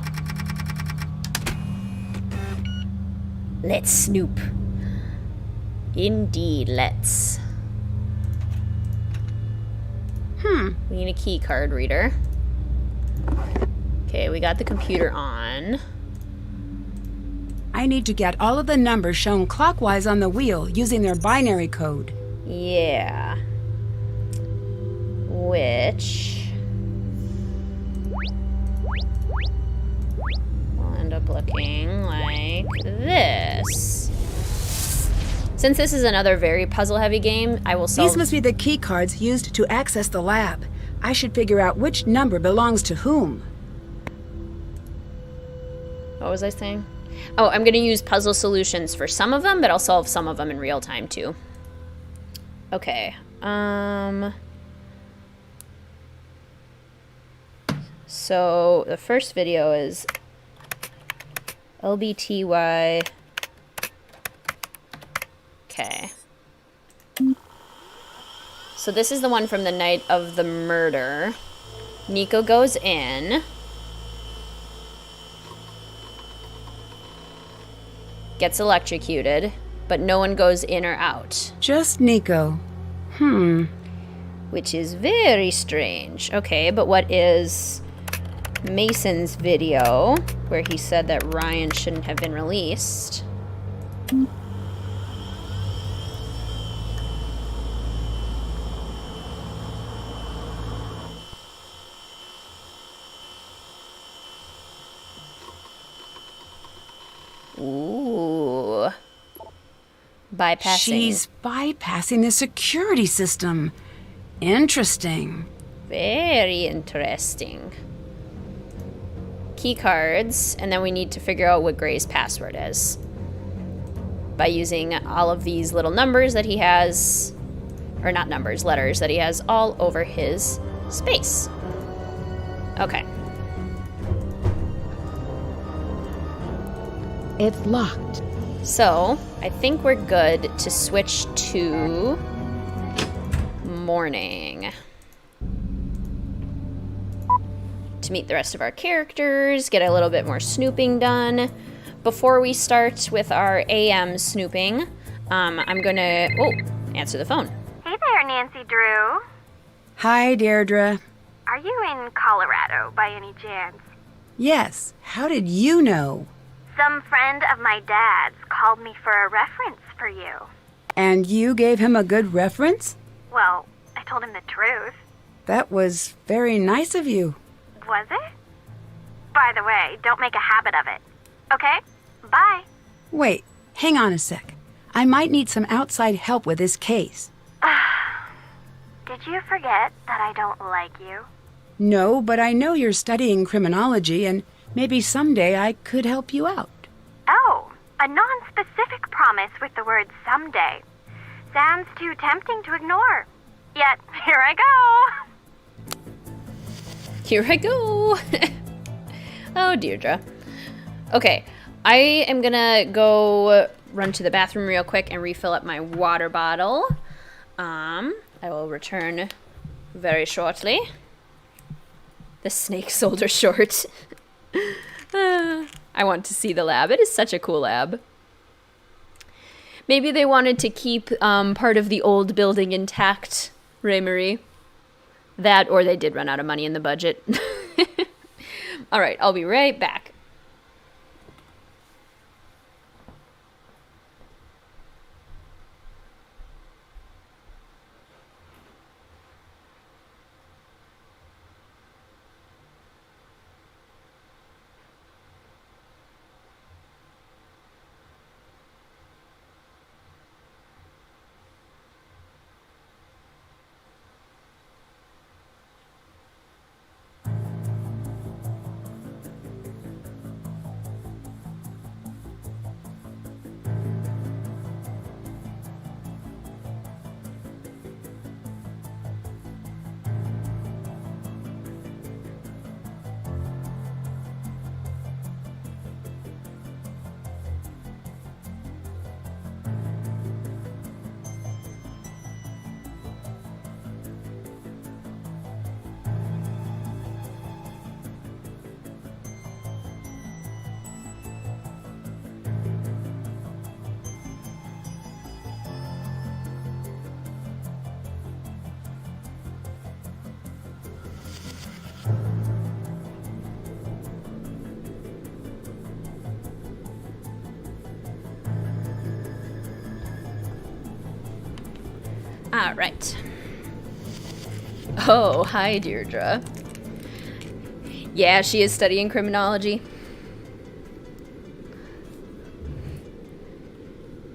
Let's snoop. Indeed, let's. We need a key card reader. Okay, we got the computer on. I need to get all of the numbers shown clockwise on the wheel using their binary code. Yeah. Which will end up looking like this. Since this is another very puzzle-heavy game, I will solve... These must be the key cards used to access the lab. I should figure out which number belongs to whom. What was I saying? Oh, I'm going to use puzzle solutions for some of them, but I'll solve some of them in real time, too. Okay. So, the first video is LBTY. Okay. So this is the one from the night of the murder. Nico goes in. Gets electrocuted, but no one goes in or out. Just Nico. Which is very strange. Okay, but what is Mason's video, where he said that Ryan shouldn't have been released? Ooh. Bypassing. She's bypassing the security system. Interesting. Very interesting. Key cards, and then we need to figure out what Gray's password is by using all of these little numbers that he has, or not numbers, letters that he has all over his space. Okay. It's locked. So, I think we're good to switch to morning. To meet the rest of our characters, get a little bit more snooping done. Before we start with our AM snooping, I'm gonna, answer the phone. Hey there, Nancy Drew. Hi, Deirdre. Are you in Colorado by any chance? Yes. How did you know? Some friend of my dad's called me for a reference for you. And you gave him a good reference? Well, I told him the truth. That was very nice of you. Was it? By the way, don't make a habit of it. Okay? Bye. Wait, hang on a sec. I might need some outside help with this case. Did you forget that I don't like you? No, but I know you're studying criminology, and maybe someday I could help you out. Oh, a non-specific promise with the word someday. Sounds too tempting to ignore. Yet, here I go. Here I go. Oh, Deirdre. Okay, I am gonna go run to the bathroom real quick and refill up my water bottle. I will return very shortly. The snake soldier short. I want to see the lab. It is such a cool lab. Maybe they wanted to keep part of the old building intact Ray Marie. That, or they did run out of money in the budget. All right, I'll be right back. All right. Oh, hi, Deirdre. Yeah, she is studying criminology.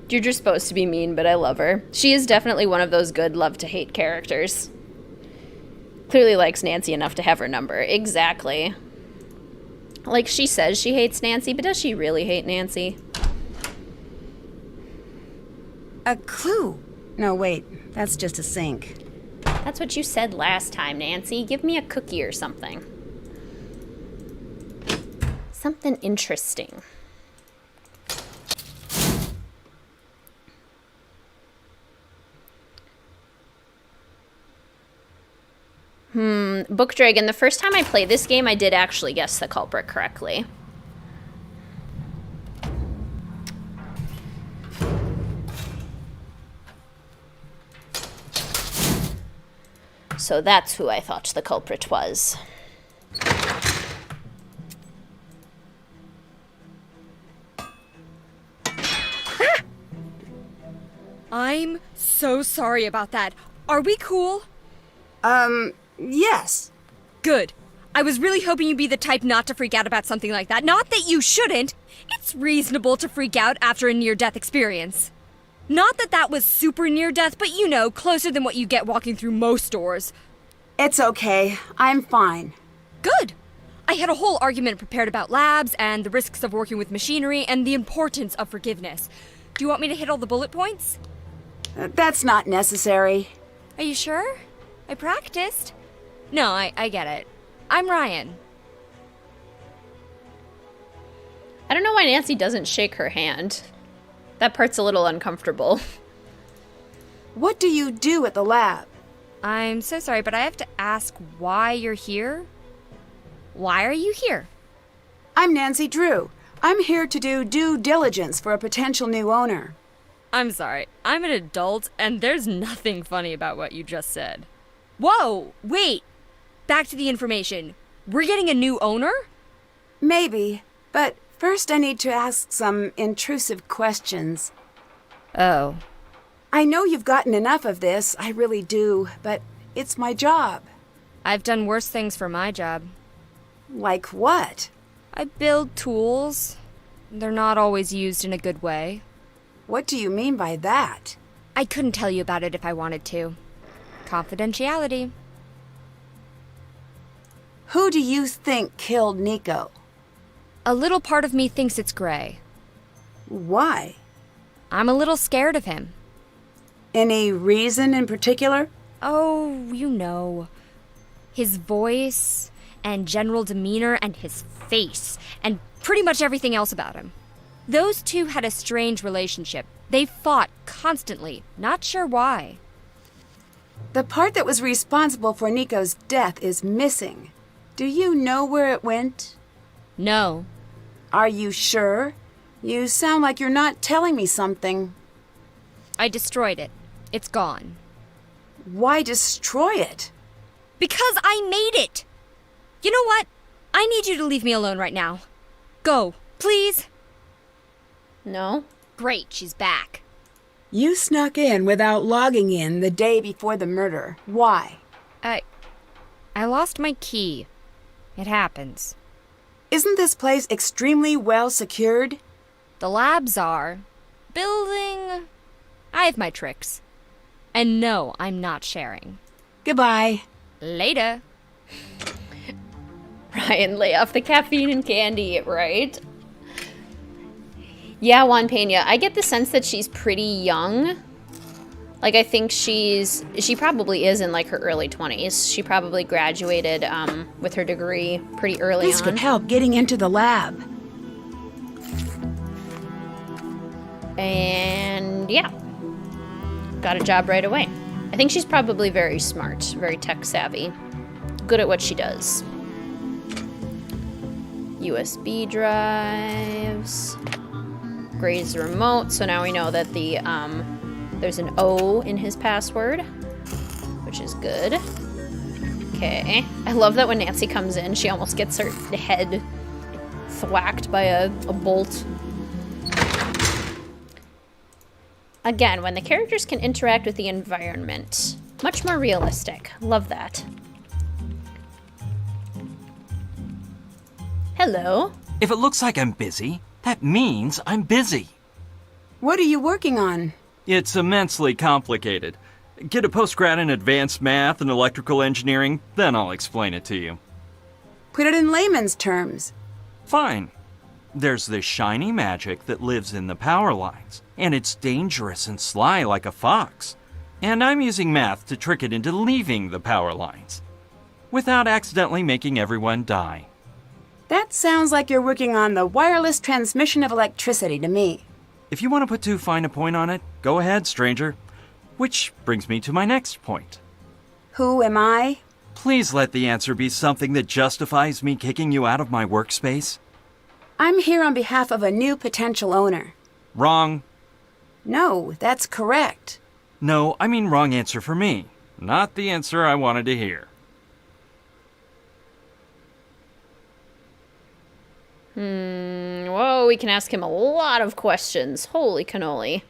Deirdre's supposed to be mean, but I love her. She is definitely one of those good love-to-hate characters. Clearly likes Nancy enough to have her number. Exactly. Like, she says she hates Nancy, but does she really hate Nancy? A clue. No, wait. That's just a sink. That's what you said last time, Nancy. Give me a cookie or something. Something interesting. Book Dragon, the first time I played this game, I did actually guess the culprit correctly. So that's who I thought the culprit was. I'm so sorry about that. Are we cool? Yes. Good. I was really hoping you'd be the type not to freak out about something like that. Not that you shouldn't. It's reasonable to freak out after a near-death experience. Not that that was super near-death, but you know, closer than what you get walking through most doors. It's okay. I'm fine. Good. I had a whole argument prepared about labs and the risks of working with machinery and the importance of forgiveness. Do you want me to hit all the bullet points? That's not necessary. Are you sure? I practiced. No, I get it. I'm Ryan. I don't know why Nancy doesn't shake her hand. That part's a little uncomfortable. What do you do at the lab? I'm so sorry, but I have to ask why you're here. Why are you here? I'm Nancy Drew. I'm here to do due diligence for a potential new owner. I'm sorry. I'm an adult, and there's nothing funny about what you just said. Whoa! Wait! Back to the information. We're getting a new owner? Maybe, but first I need to ask some intrusive questions. Oh. I know you've gotten enough of this, I really do, but it's my job. I've done worse things for my job. Like what? I build tools. They're not always used in a good way. What do you mean by that? I couldn't tell you about it if I wanted to. Confidentiality. Who do you think killed Nico? A little part of me thinks it's Gray. Why? I'm a little scared of him. Any reason in particular? Oh, you know. His voice, and general demeanor, and his face, and pretty much everything else about him. Those two had a strange relationship. They fought constantly, not sure why. The part that was responsible for Nico's death is missing. Do you know where it went? No. Are you sure? You sound like you're not telling me something. I destroyed it. It's gone. Why destroy it? Because I made it! You know what? I need you to leave me alone right now. Go, please. No? Great, she's back. You snuck in without logging in the day before the murder. Why? I lost my key. It happens. Isn't this place extremely well secured? The labs are. Building... I have my tricks. And no, I'm not sharing. Goodbye. Later. Ryan, lay off the caffeine and candy, right? Yeah, Juan Pena, I get the sense that she's pretty young. Like, I think she probably is in, like, her early 20s. She probably graduated with her degree pretty early This on. could help getting into the lab. And, yeah. Got a job right away. I think she's probably very smart, very tech-savvy. Good at what she does. USB drives. Gray's remote, so now we know that the, there's an O in his password, which is good. Okay. I love that when Nancy comes in, she almost gets her head thwacked by a bolt. Again, when the characters can interact with the environment. Much more realistic. Love that. Hello. If it looks like I'm busy, that means I'm busy. What are you working on? It's immensely complicated. Get a postgrad in advanced math and electrical engineering, then I'll explain it to you. Put it in layman's terms. Fine. There's this shiny magic that lives in the power lines, and it's dangerous and sly like a fox. And I'm using math to trick it into leaving the power lines, without accidentally making everyone die. That sounds like you're working on the wireless transmission of electricity to me. If you want to put too fine a point on it, go ahead, stranger. Which brings me to my next point. Who am I? Please let the answer be something that justifies me kicking you out of my workspace. I'm here on behalf of a new potential owner. Wrong. No, that's correct. No, I mean wrong answer for me. Not the answer I wanted to hear. Whoa, we can ask him a lot of questions. Holy cannoli.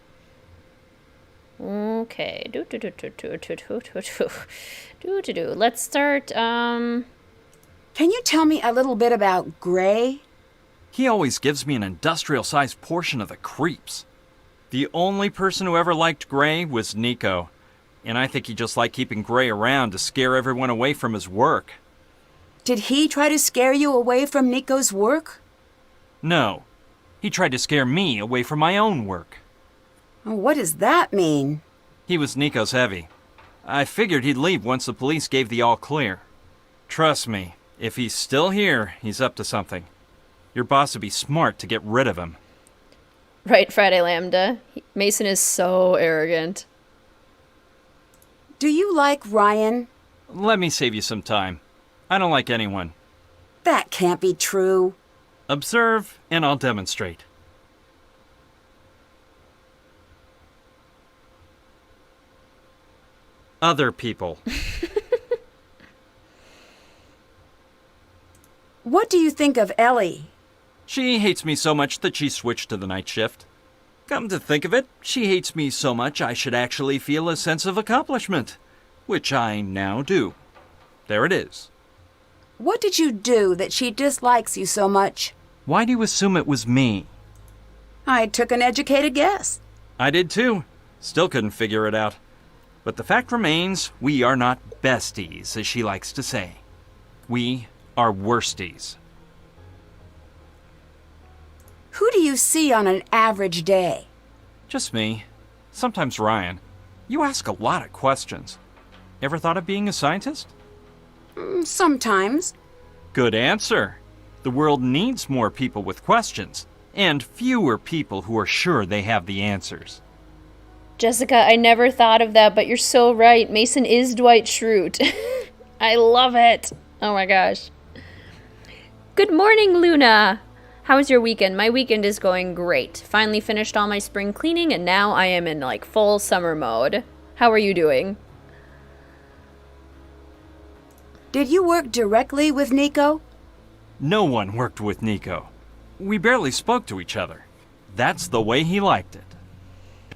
Okay. Let's start, Can you tell me a little bit about Gray? He always gives me an industrial-sized portion of the creeps. The only person who ever liked Gray was Nico, and I think he just liked keeping Gray around to scare everyone away from his work. Did he try to scare you away from Nico's work? No. He tried to scare me away from my own work. What does that mean? He was Nico's heavy. I figured he'd leave once the police gave the all clear. Trust me, if he's still here, he's up to something. Your boss would be smart to get rid of him. right, Friday Lambda. Mason is so arrogant. Do you like Ryan? Let me save you some time. I don't like anyone. That can't be true. Observe, and I'll demonstrate. Other people. What do you think of Ellie? She hates me so much that she switched to the night shift. Come to think of it, she hates me so much I should actually feel a sense of accomplishment, which I now do. There it is. What did you do that she dislikes you so much? Why do you assume it was me? I took an educated guess. I did too. Still couldn't figure it out. But the fact remains, we are not besties, as she likes to say. We are worsties. Who do you see on an average day? Just me. Sometimes Ryan. You ask a lot of questions. Ever thought of being a scientist? Sometimes. Good answer. The world needs more people with questions, and fewer people who are sure they have the answers. Jessica, I never thought of that, but you're so right. Mason is Dwight Schrute. I love it. Oh my gosh. Good morning, Luna. How was your weekend? My weekend is going great. Finally finished all my spring cleaning, and now I am in like full summer mode. How are you doing? Did you work directly with Nico? No one worked with Nico. We barely spoke to each other. That's the way he liked it.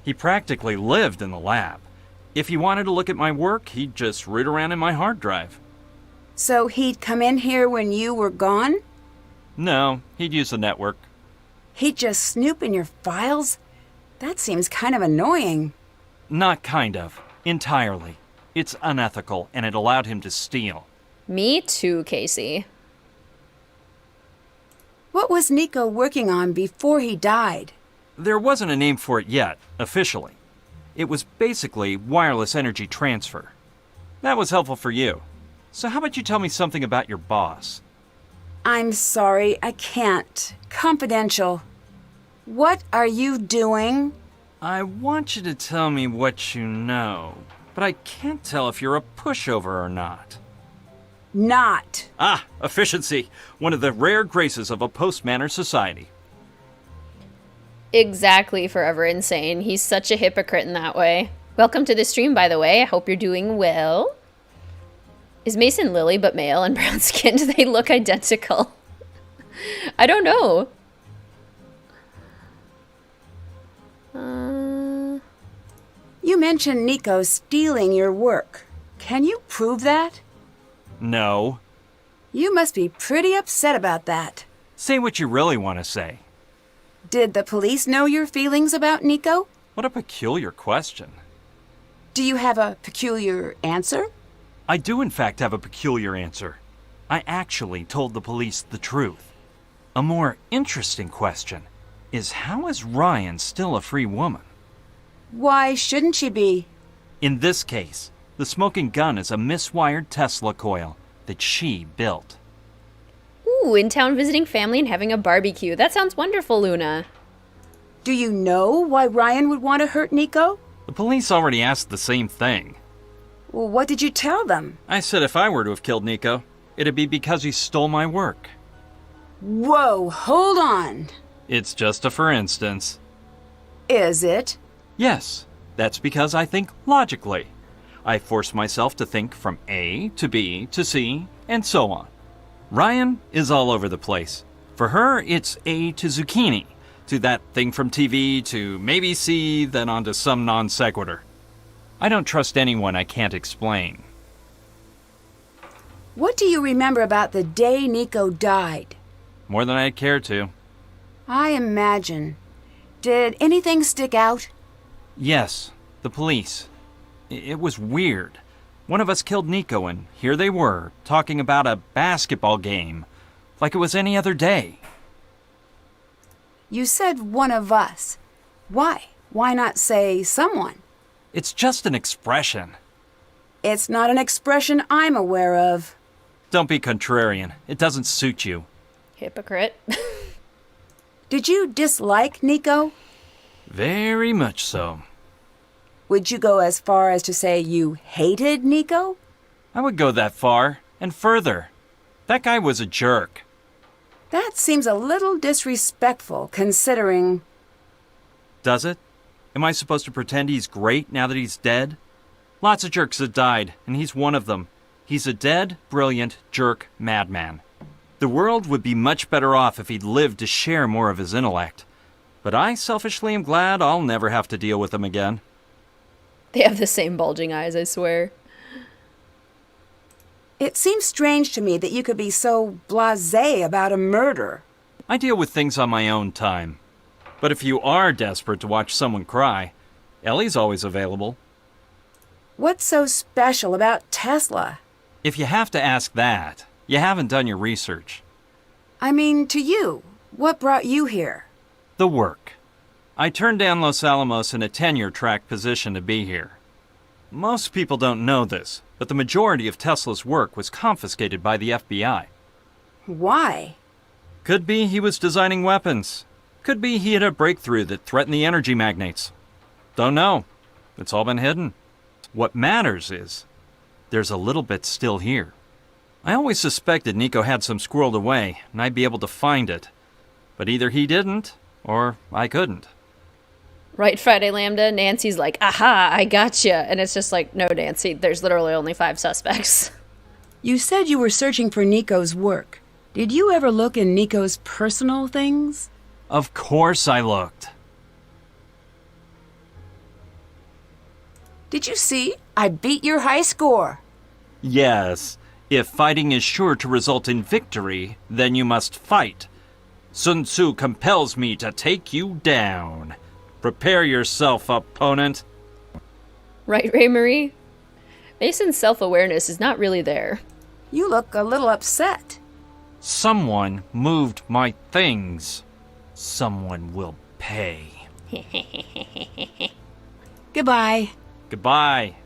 He practically lived in the lab. If he wanted to look at my work, he'd just root around in my hard drive. So he'd come in here when you were gone? No, he'd use the network. He'd just snoop in your files? That seems kind of annoying. Not kind of. Entirely. It's unethical, and it allowed him to steal. Me too, Casey. What was Nico working on before he died? There wasn't a name for it yet, officially. It was basically wireless energy transfer. That was helpful for you. So how about you tell me something about your boss? I'm sorry, I can't. Confidential. What are you doing? I want you to tell me what you know, but I can't tell if you're a pushover or not. Not. Ah, efficiency. One of the rare graces of a post-manner society. Exactly, Forever Insane. He's such a hypocrite in that way. Welcome to the stream, by the way. I hope you're doing well. Is Mason Lily but male and brown skinned? They look identical. I don't know. You mentioned Nico stealing your work. Can you prove that? No. You must be pretty upset about that. Say what you really want to say. Did the police know your feelings about Nico? What a peculiar question. Do you have a peculiar answer? I do in fact have a peculiar answer. I actually told the police the truth. A more interesting question is, how is Ryan still a free woman? Why shouldn't she be? In this case, the smoking gun is a miswired Tesla coil that she built. Ooh, in town visiting family and having a barbecue. That sounds wonderful, Luna. Do you know why Ryan would want to hurt Nico? The police already asked the same thing. Well, what did you tell them? I said if I were to have killed Nico, it'd be because he stole my work. Whoa, hold on. It's just a for instance. Is it? Yes, that's because I think logically. I force myself to think from A to B to C, and so on. Ryan is all over the place. For her, it's A to zucchini, to that thing from TV, to maybe C, then on to some non sequitur. I don't trust anyone I can't explain. What do you remember about the day Nico died? More than I'd care to. I imagine. Did anything stick out? Yes, the police. It was weird. One of us killed Nico, and here they were, talking about a basketball game, like it was any other day. You said one of us. Why? Why not say someone? It's just an expression. It's not an expression I'm aware of. Don't be contrarian. It doesn't suit you. Hypocrite. Did you dislike Nico? Very much so. Would you go as far as to say you hated Nico? I would go that far, and further. That guy was a jerk. That seems a little disrespectful, considering... Does it? Am I supposed to pretend he's great now that he's dead? Lots of jerks have died, and he's one of them. He's a dead, brilliant, jerk madman. The world would be much better off if he'd lived to share more of his intellect. But I selfishly am glad I'll never have to deal with him again. They have the same bulging eyes, I swear. It seems strange to me that you could be so blasé about a murder. I deal with things on my own time. But if you are desperate to watch someone cry, Ellie's always available. What's so special about Tesla? If you have to ask that, you haven't done your research. I mean, to you, what brought you here? The work. I turned down Los Alamos in a tenure-track position to be here. Most people don't know this, but the majority of Tesla's work was confiscated by the FBI. Why? Could be he was designing weapons. Could be he had a breakthrough that threatened the energy magnates. Don't know. It's all been hidden. What matters is, there's a little bit still here. I always suspected Nico had some squirreled away, and I'd be able to find it. But either he didn't, or I couldn't. Right, Friday Lambda? Nancy's like, aha, I gotcha. And it's just like, no, Nancy, there's literally only 5 suspects. You said you were searching for Nico's work. Did you ever look in Nico's personal things? Of course I looked. Did you see? I beat your high score. Yes, if fighting is sure to result in victory, then you must fight. Sun Tzu compels me to take you down. Prepare yourself, opponent. Right, Ray Marie? Mason's self-awareness is not really there. You look a little upset. Someone moved my things. Someone will pay. Goodbye. Goodbye.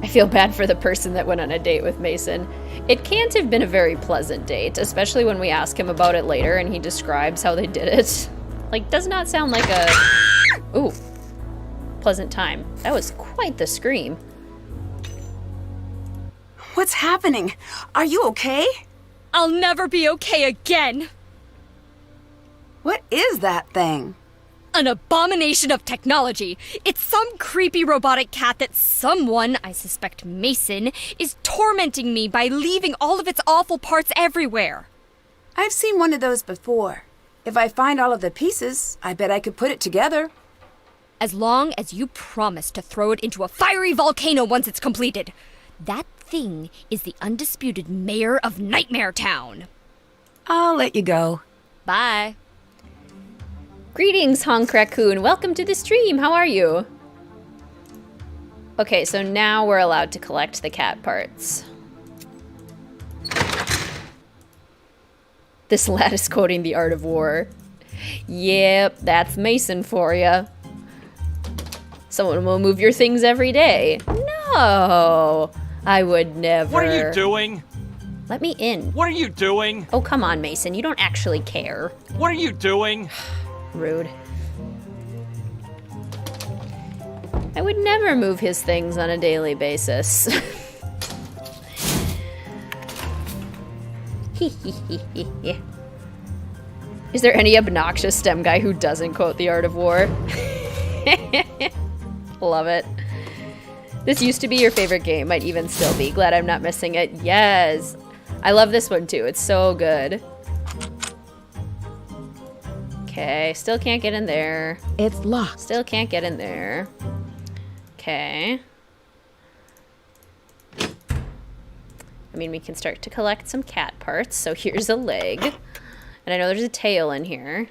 I feel bad for the person that went on a date with Mason. It can't have been a very pleasant date, especially when we ask him about it later and he describes how they did it. Like, does not sound like a... Ooh. Pleasant time. That was quite the scream. What's happening? Are you okay? I'll never be okay again! What is that thing? An abomination of technology. It's some creepy robotic cat that someone, I suspect Mason, is tormenting me by leaving all of its awful parts everywhere. I've seen one of those before. If I find all of the pieces, I bet I could put it together. As long as you promise to throw it into a fiery volcano once it's completed. That thing is the undisputed mayor of Nightmare Town. I'll let you go. Bye. Greetings, Honk Raccoon. Welcome to the stream. How are you? Okay, so now we're allowed to collect the cat parts. This lad is quoting The Art of War. Yep, that's Mason for ya. Someone will move your things every day. No, I would never. What are you doing? Let me in. What are you doing? Oh, come on, Mason. You don't actually care. What are you doing? Rude. I would never move his things on a daily basis. Is there any obnoxious STEM guy who doesn't quote The Art of War? Love it. This used to be your favorite game, might even still be. Glad I'm not missing it. Yes. I love this one too. It's so good. Okay, still can't get in there. It's locked. Still can't get in there. Okay. I mean, we can start to collect some cat parts. So here's a leg. And I know there's a tail in here.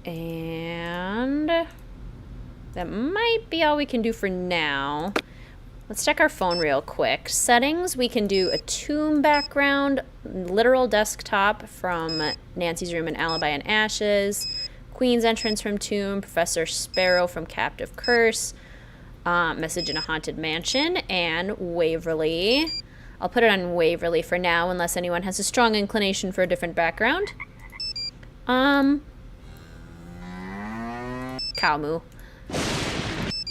And that might be all we can do for now. Let's check our phone real quick. Settings, we can do a tomb background, literal desktop from Nancy's room in Alibi and Ashes, Queen's entrance from Tomb, Professor Sparrow from Captive Curse, Message in a Haunted Mansion, and Waverly. I'll put it on Waverly for now, unless anyone has a strong inclination for a different background. Cow moo.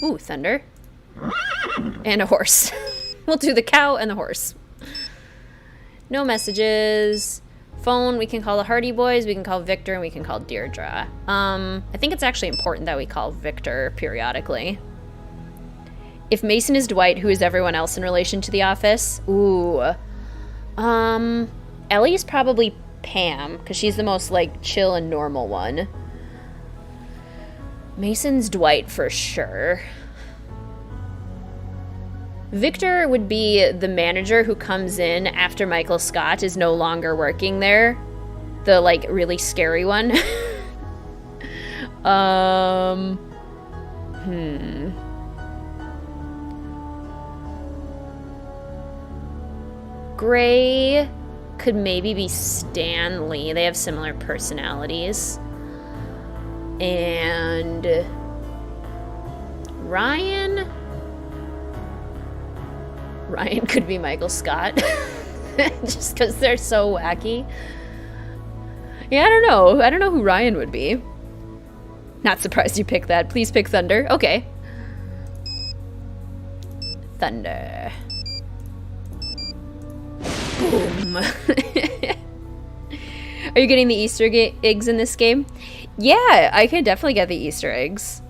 Ooh, thunder. And a horse. We'll do the cow and the horse. No messages. Phone, we can call the Hardy Boys, we can call Victor, and we can call Deirdre. I think it's actually important that we call Victor periodically. If Mason is Dwight, who is everyone else in relation to the office? Ooh. Ellie's probably Pam, because she's the most, like, chill and normal one. Mason's Dwight for sure. Victor would be the manager who comes in after Michael Scott is no longer working there. The, like, really scary one. Gray could maybe be Stan Lee. They have similar personalities. And Ryan could be Michael Scott. Just because they're so wacky. Yeah, I don't know. I don't know who Ryan would be. Not surprised you picked that. Please pick Thunder. Okay. Thunder. Boom. Are you getting the Easter eggs in this game? Yeah, I could definitely get the Easter eggs.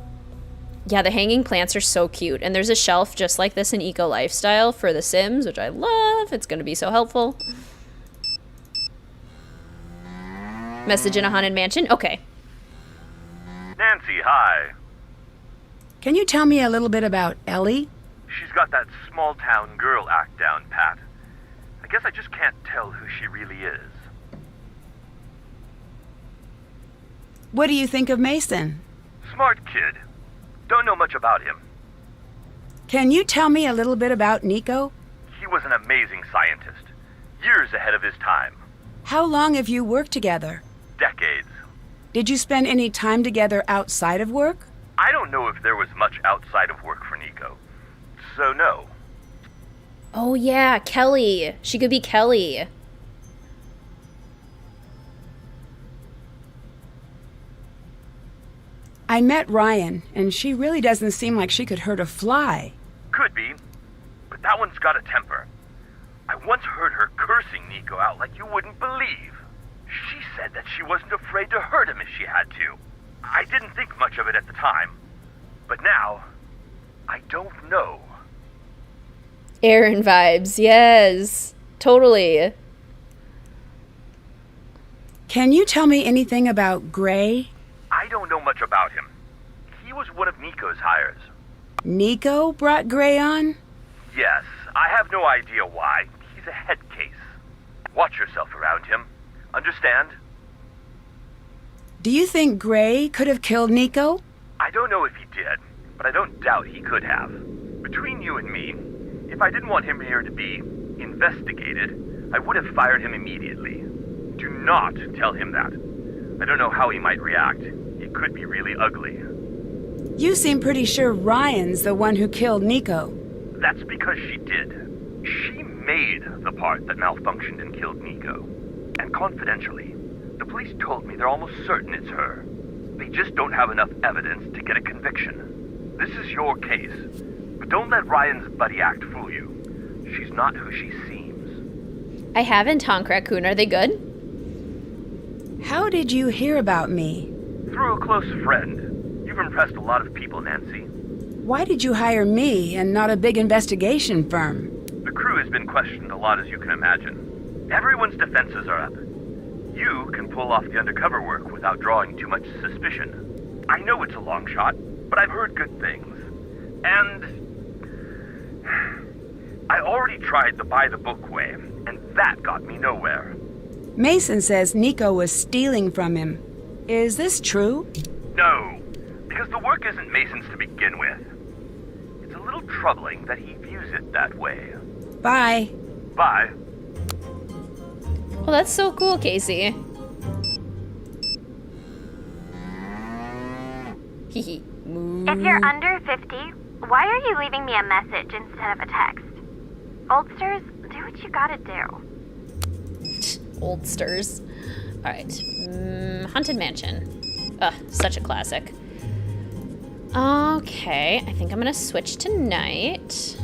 Yeah, the hanging plants are so cute. And there's a shelf just like this in Eco Lifestyle for The Sims, which I love. It's going to be so helpful. Message in a haunted mansion? Okay. Nancy, hi. Can you tell me a little bit about Ellie? She's got that small-town girl act down, Pat. I guess I just can't tell who she really is. What do you think of Mason? Smart kid. Don't know much about him. Can you tell me a little bit about Nico? He was an amazing scientist. Years ahead of his time. How long have you worked together? Decades. Did you spend any time together outside of work? I don't know if there was much outside of work for Nico. So no. Oh yeah, Kelly. She could be Kelly. I met Ryan, and she really doesn't seem like she could hurt a fly. Could be. But that one's got a temper. I once heard her cursing Nico out like you wouldn't believe. She said that she wasn't afraid to hurt him if she had to. I didn't think much of it at the time. But now, I don't know. Aaron vibes, yes. Totally. Can you tell me anything about Gray? I don't know much about him. He was one of Nico's hires. Nico brought Gray on? Yes, I have no idea why. He's a head case. Watch yourself around him. Understand? Do you think Gray could have killed Nico? I don't know if he did, but I don't doubt he could have. Between you and me, if I didn't want him here to be investigated, I would have fired him immediately. Do not tell him that. I don't know how he might react. It could be really ugly. You seem pretty sure Ryan's the one who killed Nico. That's because she did. She made the part that malfunctioned and killed Nico. And confidentially, the police told me they're almost certain it's her. They just don't have enough evidence to get a conviction. This is your case, but don't let Ryan's buddy act fool you. She's not who she seems. I haven't, Honk Raccoon. Are they good? How did you hear about me? Through a close friend. You've impressed a lot of people, Nancy. Why did you hire me and not a big investigation firm? The crew has been questioned a lot, as you can imagine. Everyone's defenses are up. You can pull off the undercover work without drawing too much suspicion. I know it's a long shot, but I've heard good things. And I already tried the by-the-book way, and that got me nowhere. Mason says Nico was stealing from him. Is this true? No, because the work isn't Mason's to begin with. It's a little troubling that he views it that way. Bye. Bye. Well, that's so cool, Casey. Hehe. If you're under 50, why are you leaving me a message instead of a text? Oldsters, do what you gotta do. Oldsters. Alright. Haunted Mansion. Ugh, such a classic. Okay, I think I'm gonna switch to night.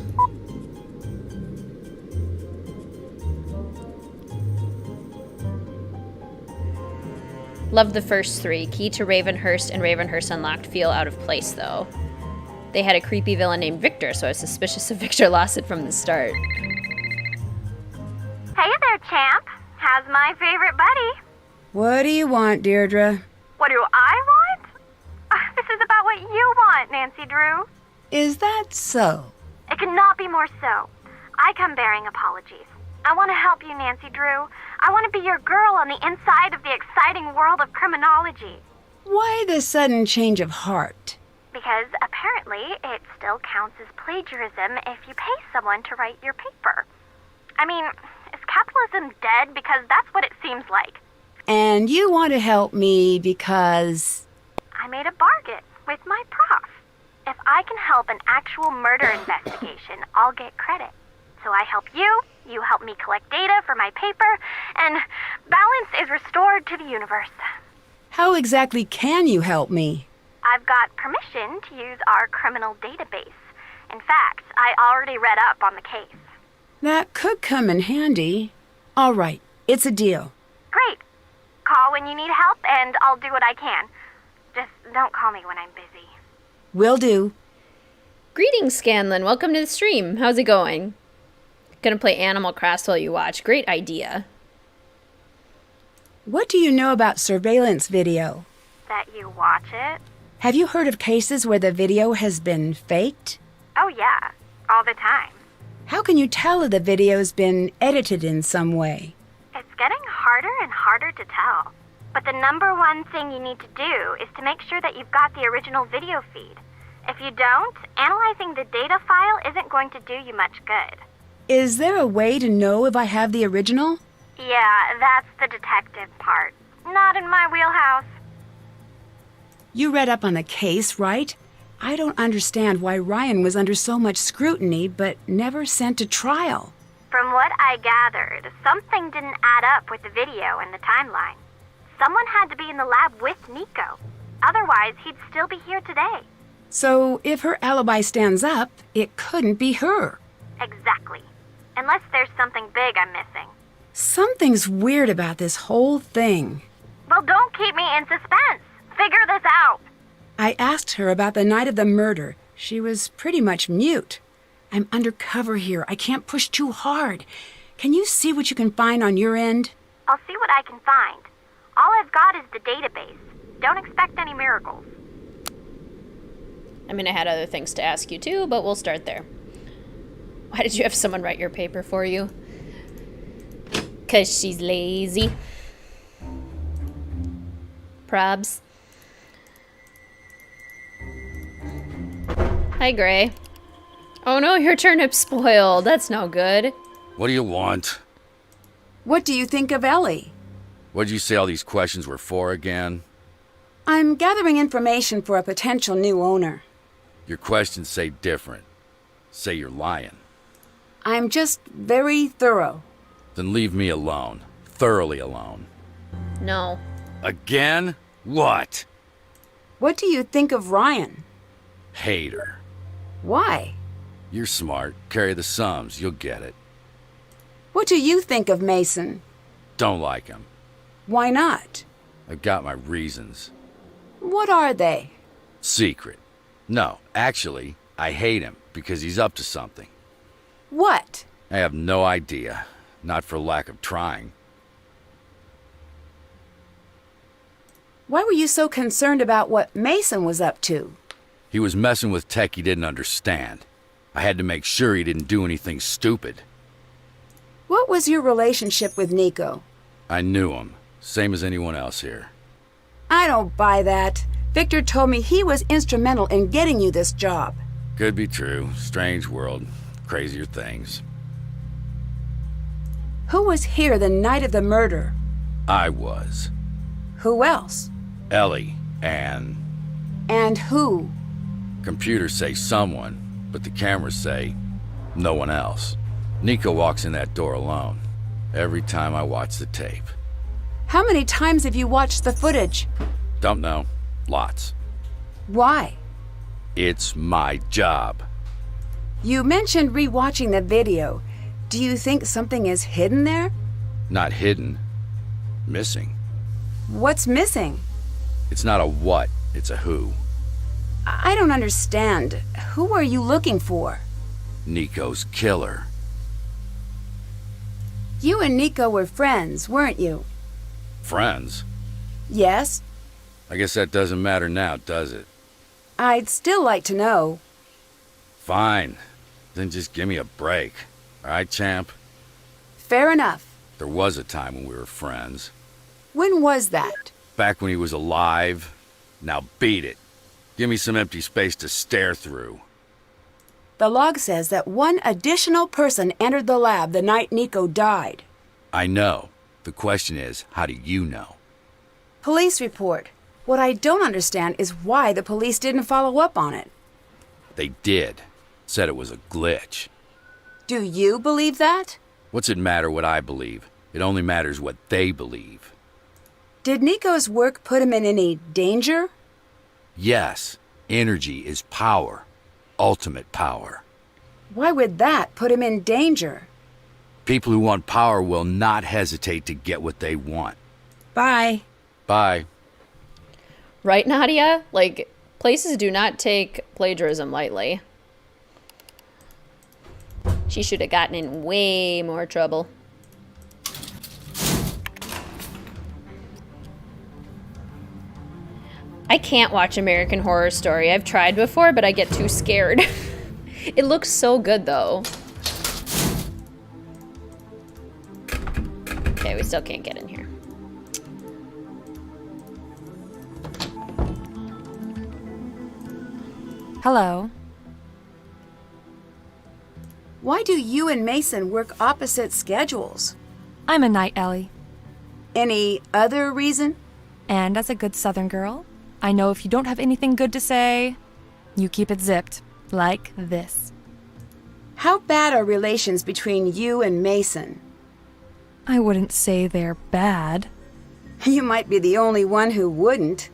Love the first three. Key to Ravenhurst and Ravenhurst Unlocked feel out of place, though. They had a creepy villain named Victor, so I was suspicious of Victor Lawson from the start. Hey there, champ. How's my favorite buddy? What do you want, Deirdre? What do I want? This is about what you want, Nancy Drew. Is that so? It cannot be more so. I come bearing apologies. I want to help you, Nancy Drew. I want to be your girl on the inside of the exciting world of criminology. Why the sudden change of heart? Because apparently it still counts as plagiarism if you pay someone to write your paper. I mean, is capitalism dead? Because that's what it seems like. And you want to help me because... I made a bargain with my prof. If I can help an actual murder investigation, I'll get credit. So I help you, you help me collect data for my paper, and balance is restored to the universe. How exactly can you help me? I've got permission to use our criminal database. In fact, I already read up on the case. That could come in handy. All right, it's a deal. Great. Call when you need help, and I'll do what I can. Just don't call me when I'm busy. Will do. Greetings, Scanlan. Welcome to the stream. How's it going? Gonna play Animal Crossing while you watch. Great idea. What do you know about surveillance video? That you watch it? Have you heard of cases where the video has been faked? Oh, yeah. All the time. How can you tell if the video's been edited in some way? It's getting harder and harder to tell. But the number one thing you need to do is to make sure that you've got the original video feed. If you don't, analyzing the data file isn't going to do you much good. Is there a way to know if I have the original? Yeah, that's the detective part. Not in my wheelhouse. You read up on the case, right? I don't understand why Ryan was under so much scrutiny but never sent to trial. From what I gathered, something didn't add up with the video and the timeline. Someone had to be in the lab with Nico. Otherwise, he'd still be here today. So if her alibi stands up, it couldn't be her. Exactly. Unless there's something big I'm missing. Something's weird about this whole thing. Well, don't keep me in suspense. Figure this out. I asked her about the night of the murder. She was pretty much mute. I'm undercover here. I can't push too hard. Can you see what you can find on your end? I'll see what I can find. All I've got is the database. Don't expect any miracles. I mean, I had other things to ask you too, but we'll start there. Why did you have someone write your paper for you? 'Cause she's lazy. Probs. Hi, Gray. Oh no, your turnip's spoiled. That's no good. What do you want? What do you think of Ellie? What'd you say all these questions were for again? I'm gathering information for a potential new owner. Your questions say different. Say you're lying. I'm just very thorough. Then leave me alone. Thoroughly alone. No. Again? What? What do you think of Ryan? Hate her. Why? You're smart. Carry the sums. You'll get it. What do you think of Mason? Don't like him. Why not? I've got my reasons. What are they? Secret. No, actually, I hate him because he's up to something. What? I have no idea. Not for lack of trying. Why were you so concerned about what Mason was up to? He was messing with tech he didn't understand. I had to make sure he didn't do anything stupid. What was your relationship with Nico? I knew him, same as anyone else here. I don't buy that. Victor told me he was instrumental in getting you this job. Could be true. Strange world. Crazier things. Who was here the night of the murder? I was. Who else? Ellie and... And who? Computers say someone, but the cameras say no one else. Nico walks in that door alone. Every time I watch the tape. How many times have you watched the footage? Don't know. Lots. Why? It's my job. You mentioned rewatching the video. Do you think something is hidden there? Not hidden. Missing. What's missing? It's not a what, it's a who. I don't understand. Who are you looking for? Nico's killer. You and Nico were friends, weren't you? Friends? Yes? I guess that doesn't matter now, does it? I'd still like to know. Fine. Then just give me a break. All right, champ? Fair enough. There was a time when we were friends. When was that? Back when he was alive. Now beat it. Give me some empty space to stare through. The log says that one additional person entered the lab the night Nico died. I know. The question is, how do you know? Police report. What I don't understand is why the police didn't follow up on it. They did. Said it was a glitch. Do you believe that? What's it matter what I believe? It only matters what they believe. Did Nico's work put him in any danger? Yes, energy is power. Ultimate power. Why would that put him in danger? People who want power will not hesitate to get what they want. Bye. Bye. Right, Nadia? Like, Places do not take plagiarism lightly. She should have gotten in way more trouble. I can't watch American Horror Story. I've tried before, but I get too scared. It looks so good, though. Okay, we still can't get in here. Hello. Why do you and Mason work opposite schedules? I'm a night Ellie. Any other reason? And as a good Southern girl, I know if you don't have anything good to say, you keep it zipped. Like this. How bad are relations between you and Mason? I wouldn't say they're bad. You might be the only one who wouldn't.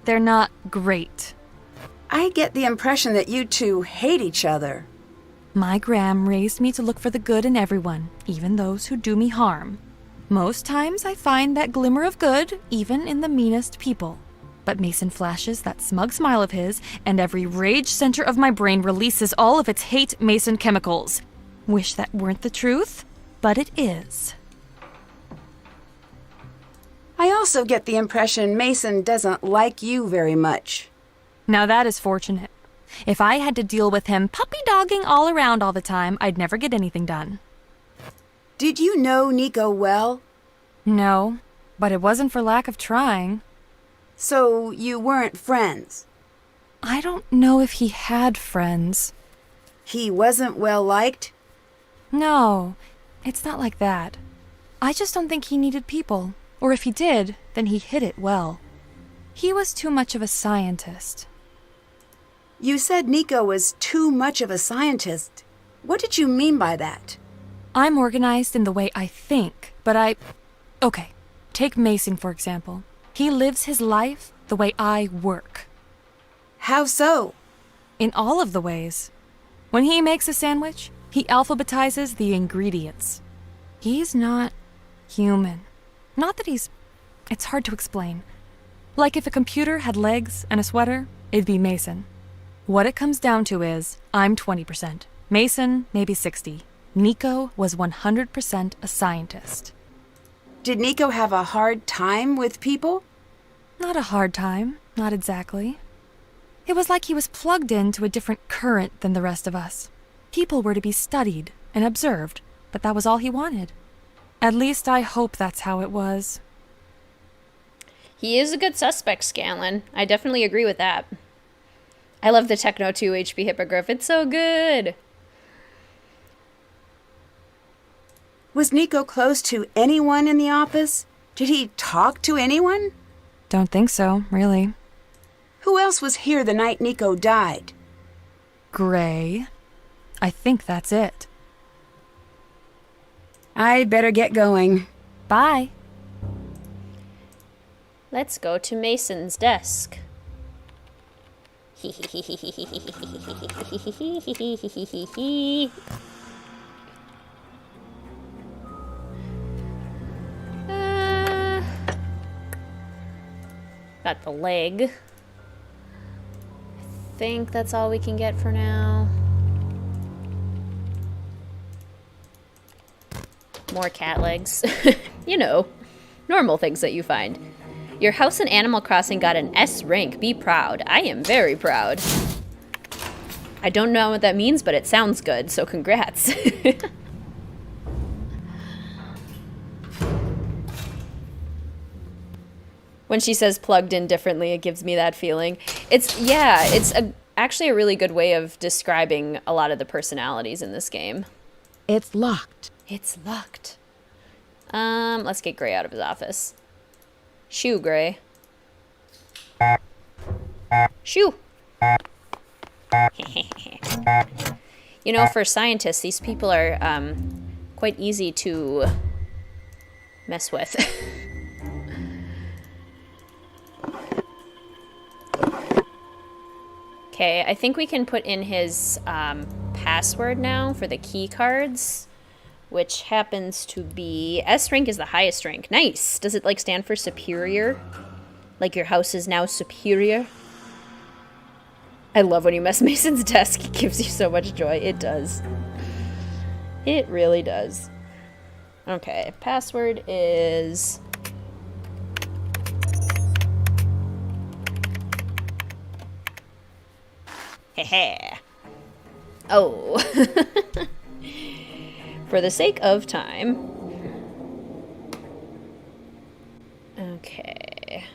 They're not great. I get the impression that you two hate each other. My Gram raised me to look for the good in everyone, even those who do me harm. Most times I find that glimmer of good, even in the meanest people. But Mason flashes that smug smile of his, and every rage center of my brain releases all of its hate Mason chemicals. Wish that weren't the truth, but it is. I also get the impression Mason doesn't like you very much. Now that is fortunate. If I had to deal with him puppy-dogging all around all the time, I'd never get anything done. Did you know Nico well? No, but it wasn't for lack of trying. So you weren't friends? I don't know if he had friends. He wasn't well liked? No, it's not like that. I just don't think he needed people. Or if he did, then he hid it well. He was too much of a scientist. You said Nico was too much of a scientist. What did you mean by that? I'm organized in the way I think, but Okay, take Mason, for example. He lives his life the way I work. How so? In all of the ways. When he makes a sandwich, he alphabetizes the ingredients. He's not human. Not that it's hard to explain. Like if a computer had legs and a sweater, it'd be Mason. What it comes down to is, I'm 20%. Mason, maybe 60. Nico was 100% a scientist. Did Nico have a hard time with people? Not a hard time, not exactly. It was like he was plugged into a different current than the rest of us. People were to be studied and observed, but that was all he wanted. At least I hope that's how it was. He is a good suspect, Scanlan. I definitely agree with that. I love the Techno 2 HP Hippogriff. It's so good. Was Nico close to anyone in the office? Did he talk to anyone? Don't think so, really. Who else was here the night Nico died? Gray. I think that's it. I'd better get going. Bye. Let's go to Mason's desk. Got the leg. I think that's all we can get for now. More cat legs. You know, normal things that you find. Your house in Animal Crossing got an S rank. Be proud. I am very proud. I don't know what that means, but it sounds good, so congrats. When she says plugged in differently, it gives me that feeling. It's actually a really good way of describing a lot of the personalities in this game. It's locked. It's locked. Let's get Gray out of his office. Shoo, Gray. Shoo! You know, for scientists, these people are quite easy to mess with. Okay, I think we can put in his password now for the key cards, which happens to be S rank is the highest rank. Nice. Does it like stand for superior? Like your house is now superior? I love when you mess Mason's desk. It gives you so much joy. It does. It really does. Okay, password is... Heh. Oh. For the sake of time. Okay.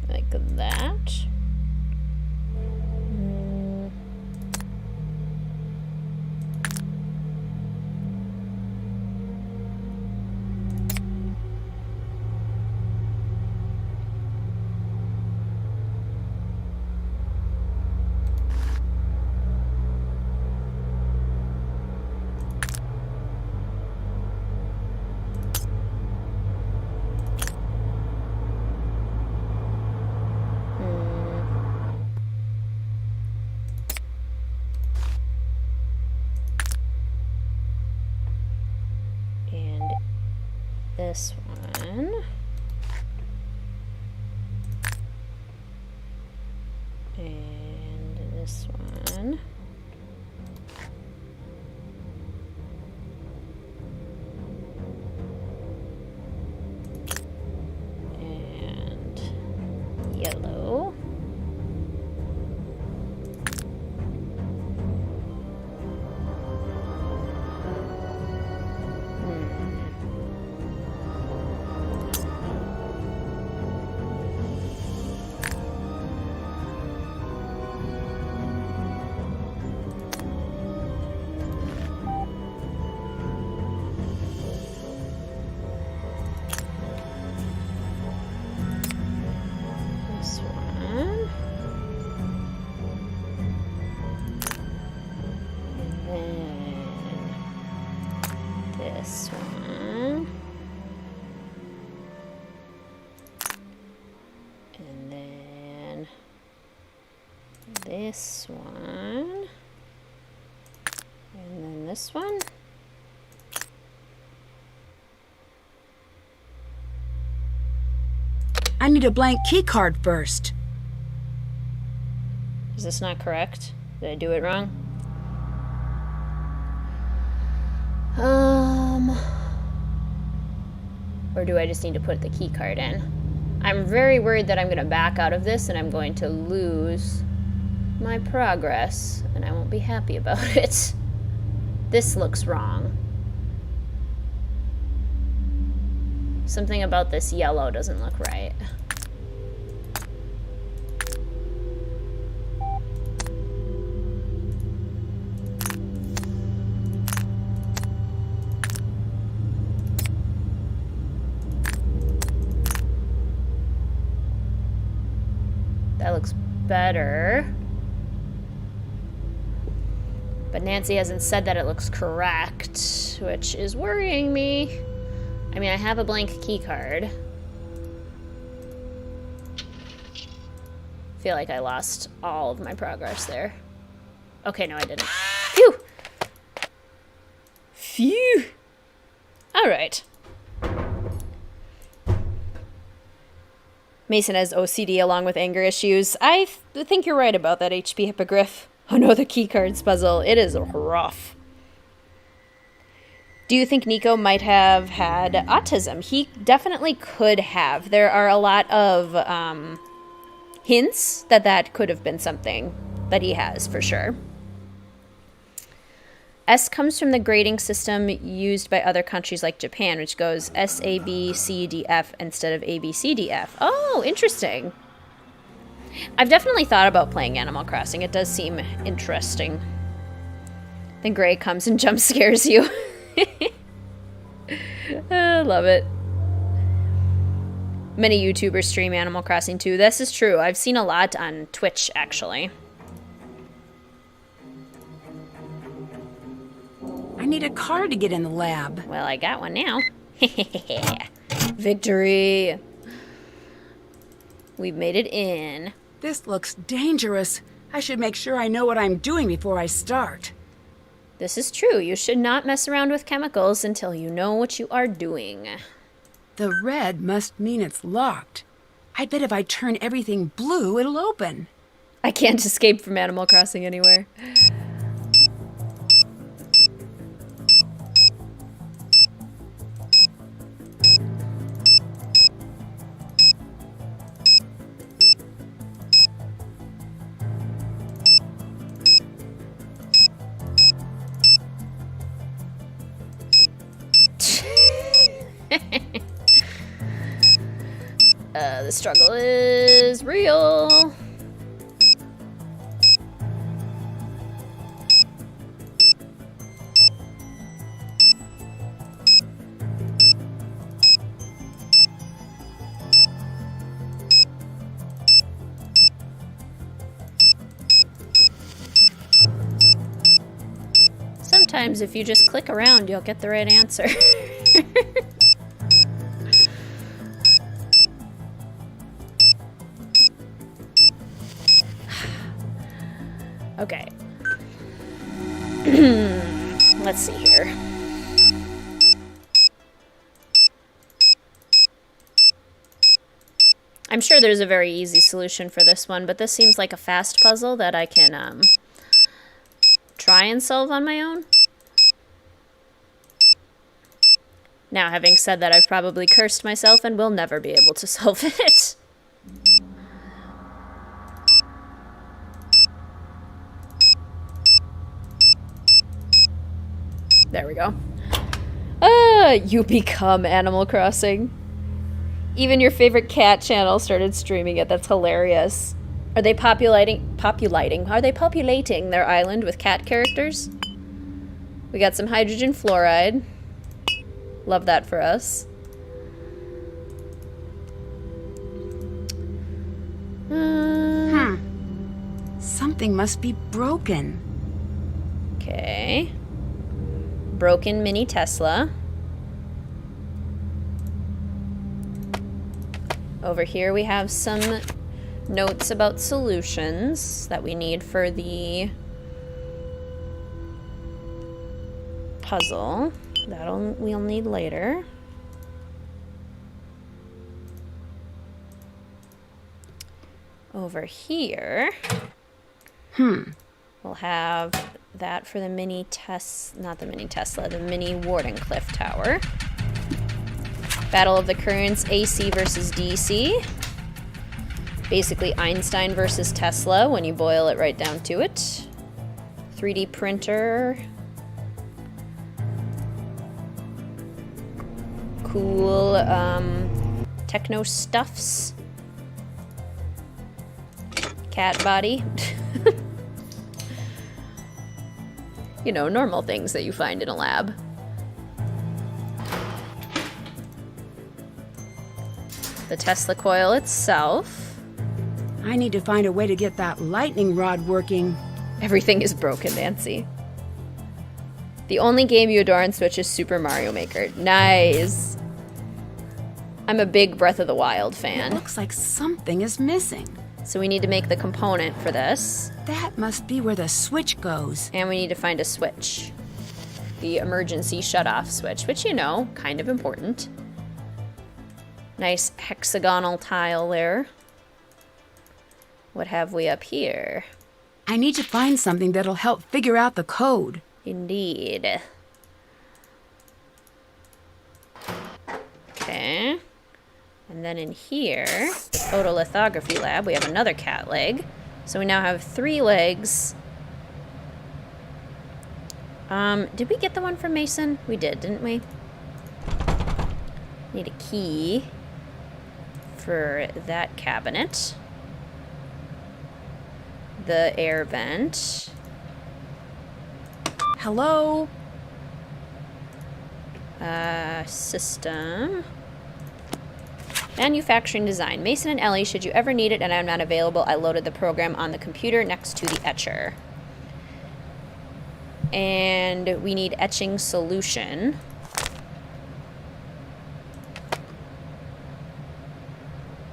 Like that. This one. And this one. And yellow. This one. And then this one. And then this one. I need a blank key card first. Is this not correct? Did I do it wrong? Or do I just need to put the key card in? I'm very worried that I'm going to back out of this and I'm going to lose my progress, and I won't be happy about it. This looks wrong. Something about this yellow doesn't look right. That looks better. But Nancy hasn't said that it looks correct, which is worrying me. I mean, I have a blank key card. I feel like I lost all of my progress there. Okay, no, I didn't. Phew! Phew! Alright. Mason has OCD along with anger issues. I think you're right about that, HP Hippogriff. Oh no, the key cards puzzle. It is rough. Do you think Nico might have had autism? He definitely could have. There are a lot of hints that that could have been something that he has, for sure. S comes from the grading system used by other countries like Japan, which goes S, A, B, C, D, F instead of A, B, C, D, F. Oh, interesting. I've definitely thought about playing Animal Crossing. It does seem interesting. Then Gray comes and jump scares you. I love it. Many YouTubers stream Animal Crossing too. This is true. I've seen a lot on Twitch, actually. I need a car to get in the lab. Well, I got one now. Victory! We've made it in. This looks dangerous. I should make sure I know what I'm doing before I start. This is true. You should not mess around with chemicals until you know what you are doing. The red must mean it's locked. I bet if I turn everything blue, it'll open. I can't escape from Animal Crossing anywhere. The struggle is real. Sometimes if you just click around, you'll get the right answer. Okay. Let's see here. I'm sure there's a very easy solution for this one, but this seems like a fast puzzle that I can try and solve on my own. Now, having said that, I've probably cursed myself and will never be able to solve it. There we go. You become Animal Crossing. Even your favorite cat channel started streaming it. That's hilarious. Are they populating their island with cat characters? We got some hydrogen fluoride. Love that for us. Something must be broken. Okay. Broken mini Tesla. Over here we have some notes about solutions that we need for the puzzle. We'll need later. Over here, we'll have that for the mini the mini Wardenclyffe Tower. Battle of the Currents, AC versus DC. Basically Einstein versus Tesla when you boil it right down to it. 3D printer. Cool techno stuffs. Cat body. You know, normal things that you find in a lab. The Tesla coil itself. I need to find a way to get that lightning rod working. Everything is broken, Nancy. The only game you adore on Switch is Super Mario Maker. Nice. I'm a big Breath of the Wild fan. It looks like something is missing. So we need to make the component for this. That must be where the switch goes. And we need to find a switch. The emergency shut-off switch, which, you know, kind of important. Nice hexagonal tile there. What have we up here? I need to find something that'll help figure out the code. Indeed. Okay. And then in here, the photolithography lab, we have another cat leg. So we now have 3 legs. Did we get the one from Mason? We did, didn't we? Need a key for that cabinet. The air vent. Hello? System. Manufacturing design. Mason and Ellie, should you ever need it and I'm not available, I loaded the program on the computer next to the etcher. And we need etching solution.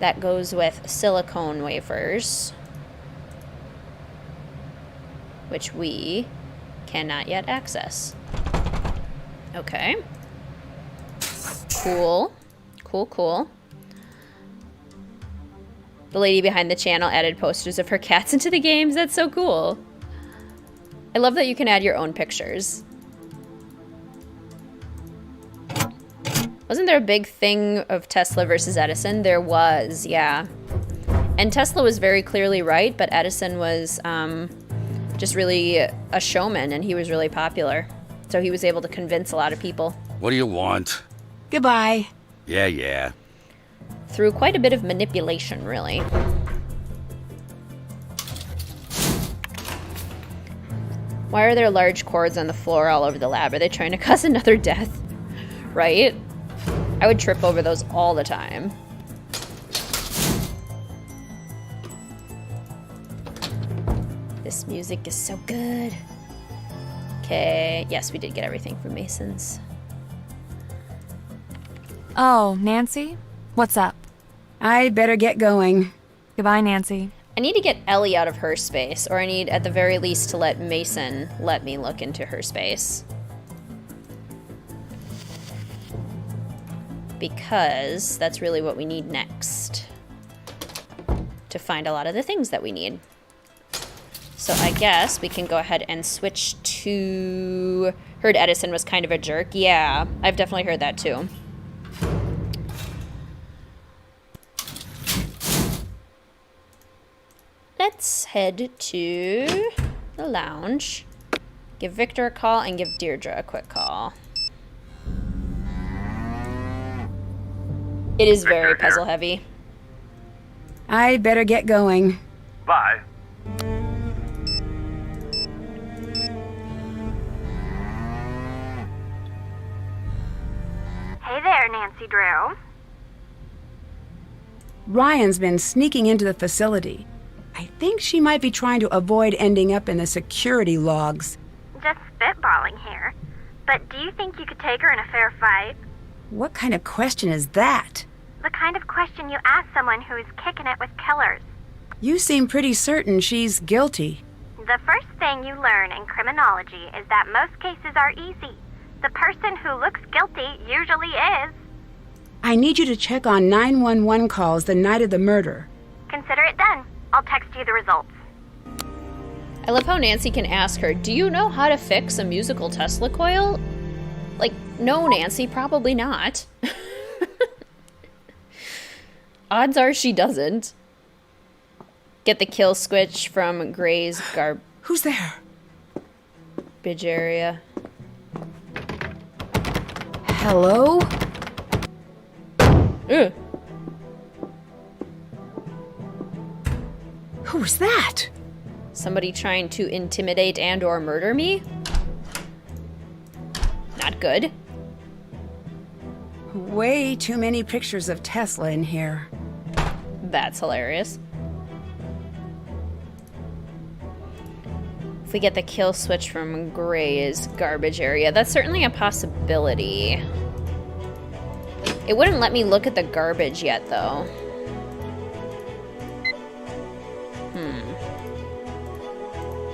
That goes with silicone wafers, which we cannot yet access. Okay. Cool. Cool, cool. The lady behind the channel added posters of her cats into the games. That's so cool. I love that you can add your own pictures. Wasn't there a big thing of Tesla versus Edison? There was, yeah. And Tesla was very clearly right, but Edison was just really a showman, and he was really popular. So he was able to convince a lot of people. What do you want? Goodbye. Yeah. Through quite a bit of manipulation, really. Why are there large cords on the floor all over the lab? Are they trying to cause another death? Right? I would trip over those all the time. This music is so good. Okay, yes, we did get everything from Mason's. Oh, Nancy? What's up? I better get going. Goodbye, Nancy. I need to get Ellie out of her space, or I need, at the very least, to let Mason let me look into her space. Because that's really what we need next to find a lot of the things that we need. So I guess we can go ahead and switch to... Heard Edison was kind of a jerk. Yeah, I've definitely heard that too. Let's head to the lounge. Give Victor a call and give Deirdre a quick call. It is very Victor here. puzzle heavy. I better get going. Bye. Hey there, Nancy Drew. Ryan's been sneaking into the facility. I think she might be trying to avoid ending up in the security logs. Just spitballing here. But do you think you could take her in a fair fight? What kind of question is that? The kind of question you ask someone who is kicking it with killers. You seem pretty certain she's guilty. The first thing you learn in criminology is that most cases are easy. The person who looks guilty usually is. I need you to check on 911 calls the night of the murder. Consider it done. I'll text you the results. I love how Nancy can ask her, do you know how to fix a musical Tesla coil? Like, no, Nancy, probably not. Odds are she doesn't. Get the kill switch from Gray's Who's there? garbage area. Hello? Ugh. Who was that? Somebody trying to intimidate and or murder me? Not good. Way too many pictures of Tesla in here. That's hilarious. If we get the kill switch from Gray's garbage area, that's certainly a possibility. It wouldn't let me look at the garbage yet, though.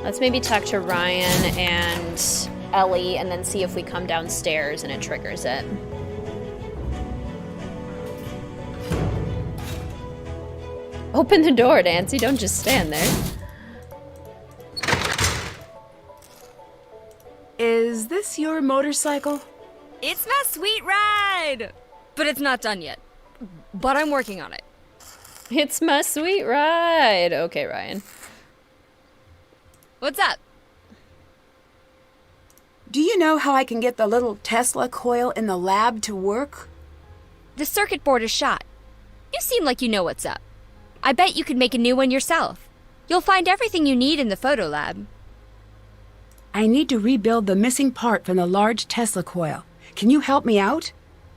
Let's maybe talk to Ryan and Ellie and then see if we come downstairs and it triggers it. Open the door, Nancy. Don't just stand there. Is this your motorcycle? It's my sweet ride! But it's not done yet. But I'm working on it. It's my sweet ride. Okay, Ryan. What's up? Do you know how I can get the little Tesla coil in the lab to work? The circuit board is shot. You seem like you know what's up. I bet you could make a new one yourself. You'll find everything you need in the photo lab. I need to rebuild the missing part from the large Tesla coil. Can you help me out?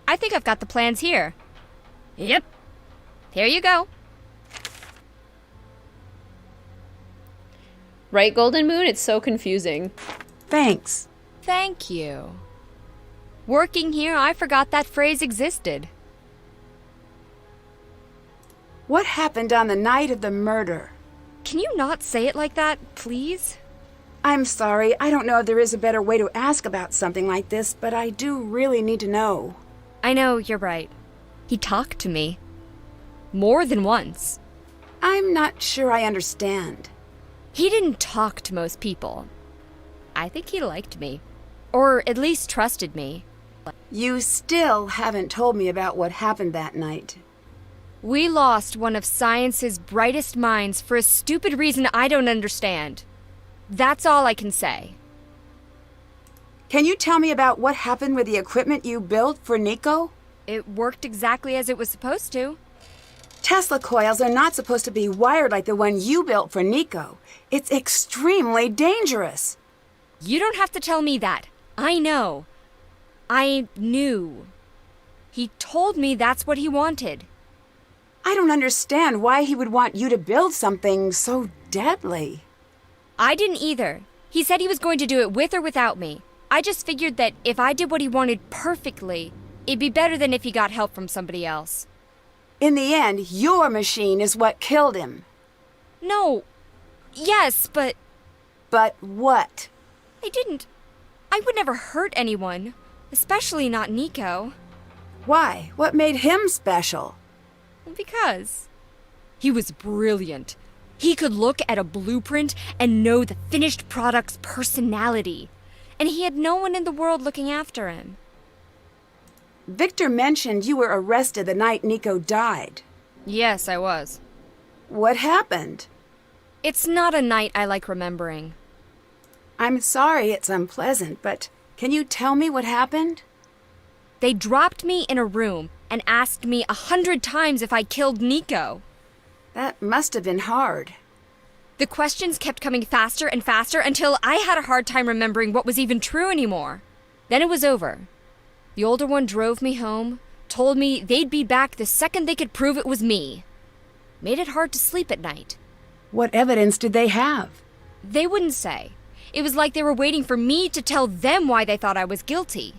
I think I've got the plans here. Yep. Here you go. Right, Golden Moon? It's so confusing. Thanks. Thank you. Working here, I forgot that phrase existed. What happened on the night of the murder? Can you not say it like that, please? I'm sorry, I don't know if there is a better way to ask about something like this, but I do really need to know. I know, you're right. He talked to me. More than once. I'm not sure I understand. He didn't talk to most people. I think he liked me. Or at least trusted me. You still haven't told me about what happened that night. We lost one of science's brightest minds for a stupid reason I don't understand. That's all I can say. Can you tell me about what happened with the equipment you built for Nico? It worked exactly as it was supposed to. Tesla coils are not supposed to be wired like the one you built for Nico. It's extremely dangerous. You don't have to tell me that. I know. I knew. He told me that's what he wanted. I don't understand why he would want you to build something so deadly. I didn't either. He said he was going to do it with or without me. I just figured that if I did what he wanted perfectly, it'd be better than if he got help from somebody else. In the end, your machine is what killed him. No. Yes, but... But what? I would never hurt anyone. Especially not Nico. Why? What made him special? Because he was brilliant. He could look at a blueprint and know the finished product's personality. And he had no one in the world looking after him. Victor mentioned you were arrested the night Nico died. Yes, I was. What happened? It's not a night I like remembering. I'm sorry it's unpleasant, but can you tell me what happened? They dropped me in a room and asked me 100 times if I killed Nico. That must have been hard. The questions kept coming faster and faster until I had a hard time remembering what was even true anymore. Then it was over. The older one drove me home, told me they'd be back the second they could prove it was me. Made it hard to sleep at night. What evidence did they have? They wouldn't say. It was like they were waiting for me to tell them why they thought I was guilty.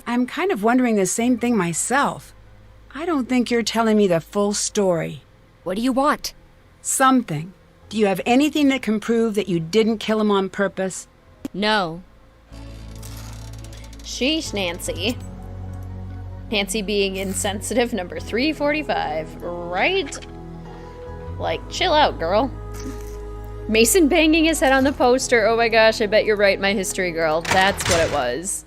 I'm kind of wondering the same thing myself. I don't think you're telling me the full story. What do you want? Something. Do you have anything that can prove that you didn't kill him on purpose? No. Sheesh, Nancy. Nancy being insensitive, number 345. Right? Like, chill out, girl. Mason banging his head on the poster. Oh my gosh, I bet you're right, my history girl. That's what it was.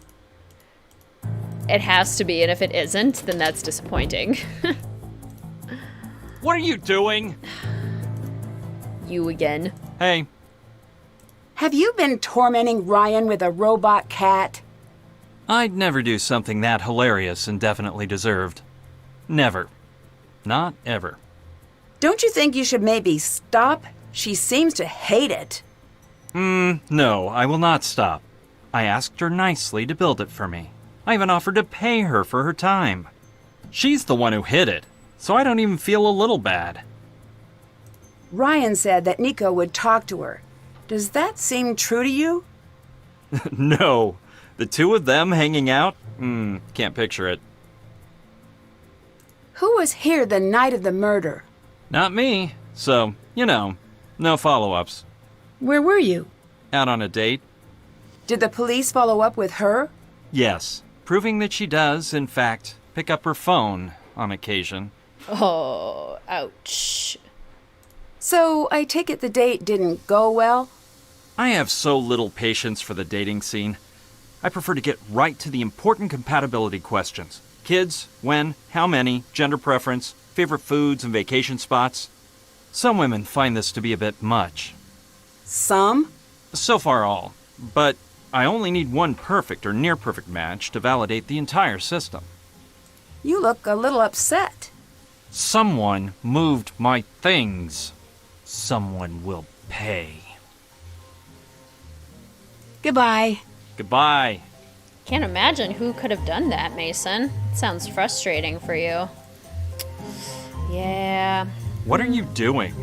It has to be, and if it isn't, then that's disappointing. What are you doing? You again. Hey. Have you been tormenting Ryan with a robot cat? I'd never do something that hilarious and definitely deserved. Never. Not ever. Don't you think you should maybe stop? She seems to hate it. No, I will not stop. I asked her nicely to build it for me. I even offered to pay her for her time. She's the one who hid it, so I don't even feel a little bad. Ryan said that Nico would talk to her. Does that seem true to you? No. The two of them hanging out? Can't picture it. Who was here the night of the murder? Not me. So, no follow-ups. Where were you? Out on a date? Did the police follow up with her? Yes. Proving that she does, in fact, pick up her phone on occasion. Oh, ouch. So, I take it the date didn't go well? I have so little patience for the dating scene. I prefer to get right to the important compatibility questions. Kids, when, how many, gender preference, favorite foods and vacation spots. Some women find this to be a bit much. Some? So far all. But I only need one perfect or near-perfect match to validate the entire system. You look a little upset. Someone moved my things. Someone will pay. Goodbye. Goodbye. Can't imagine who could have done that, Mason. Sounds frustrating for you. Yeah. What are you doing?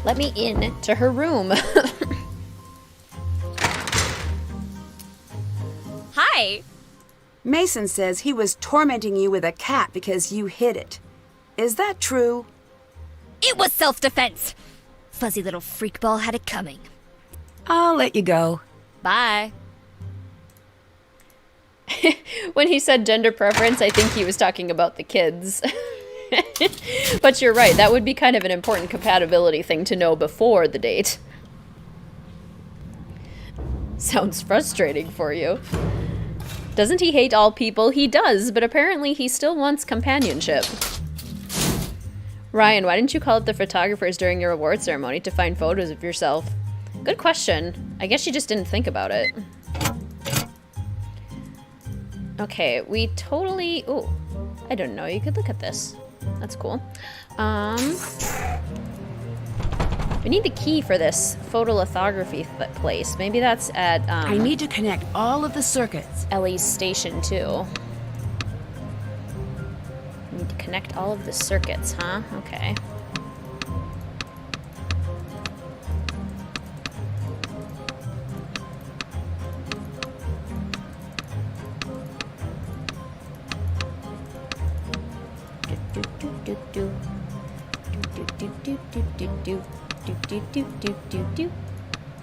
Let me in to her room. Hi. Mason says he was tormenting you with a cat because you hid it. Is that true? It was self-defense. Fuzzy little freakball had it coming. I'll let you go. Bye. When he said gender preference, I think he was talking about the kids. But you're right, that would be kind of an important compatibility thing to know before the date. Sounds frustrating for you. Doesn't he hate all people? He does, but apparently he still wants companionship. Ryan, why didn't you call up the photographers during your award ceremony to find photos of yourself? Good question. I guess you just didn't think about it. Okay, we totally... Ooh, I didn't know you could look at this. That's cool. We need the key for this photolithography place. Maybe that's at, I need to connect all of the circuits. Ellie's station, too. Need to connect all of the circuits, huh? Okay.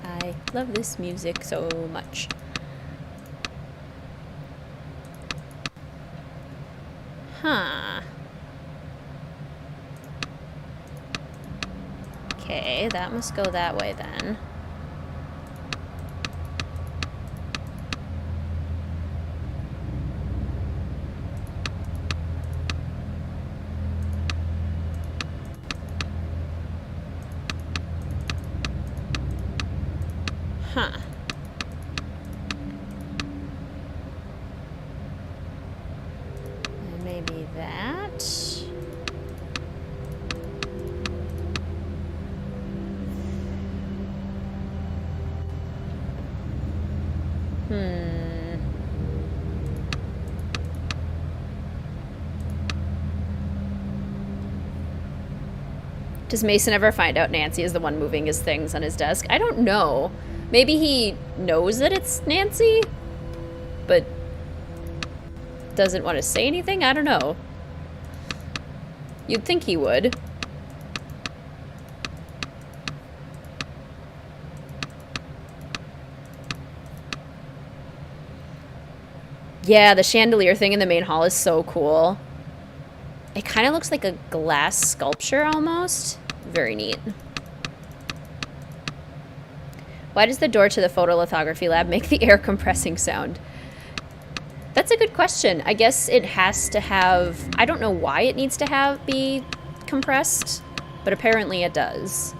I love this music so much. Huh. Okay, that must go that way then. Huh. And maybe that. Does Mason ever find out Nancy is the one moving his things on his desk? I don't know. Maybe he knows that it's Nancy, but doesn't want to say anything? I don't know. You'd think he would. Yeah, the chandelier thing in the main hall is so cool. It kind of looks like a glass sculpture almost. Very neat. Why does the door to the photolithography lab make the air compressing sound? That's a good question. I guess it has to have... I don't know why it needs to be compressed, but apparently it does.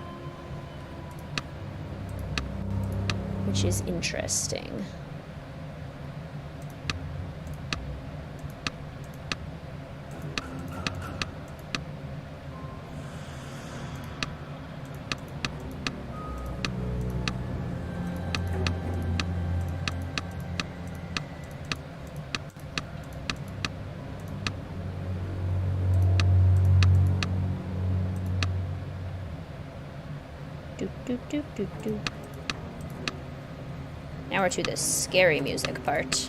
Which is interesting. Now we're to the scary music part.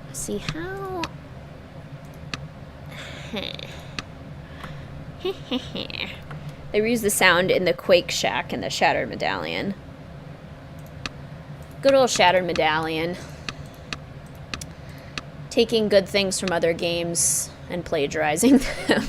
Let's see how... They reuse the sound in the Quake Shack and the Shattered Medallion. Good old Shattered Medallion. Taking good things from other games and plagiarizing them.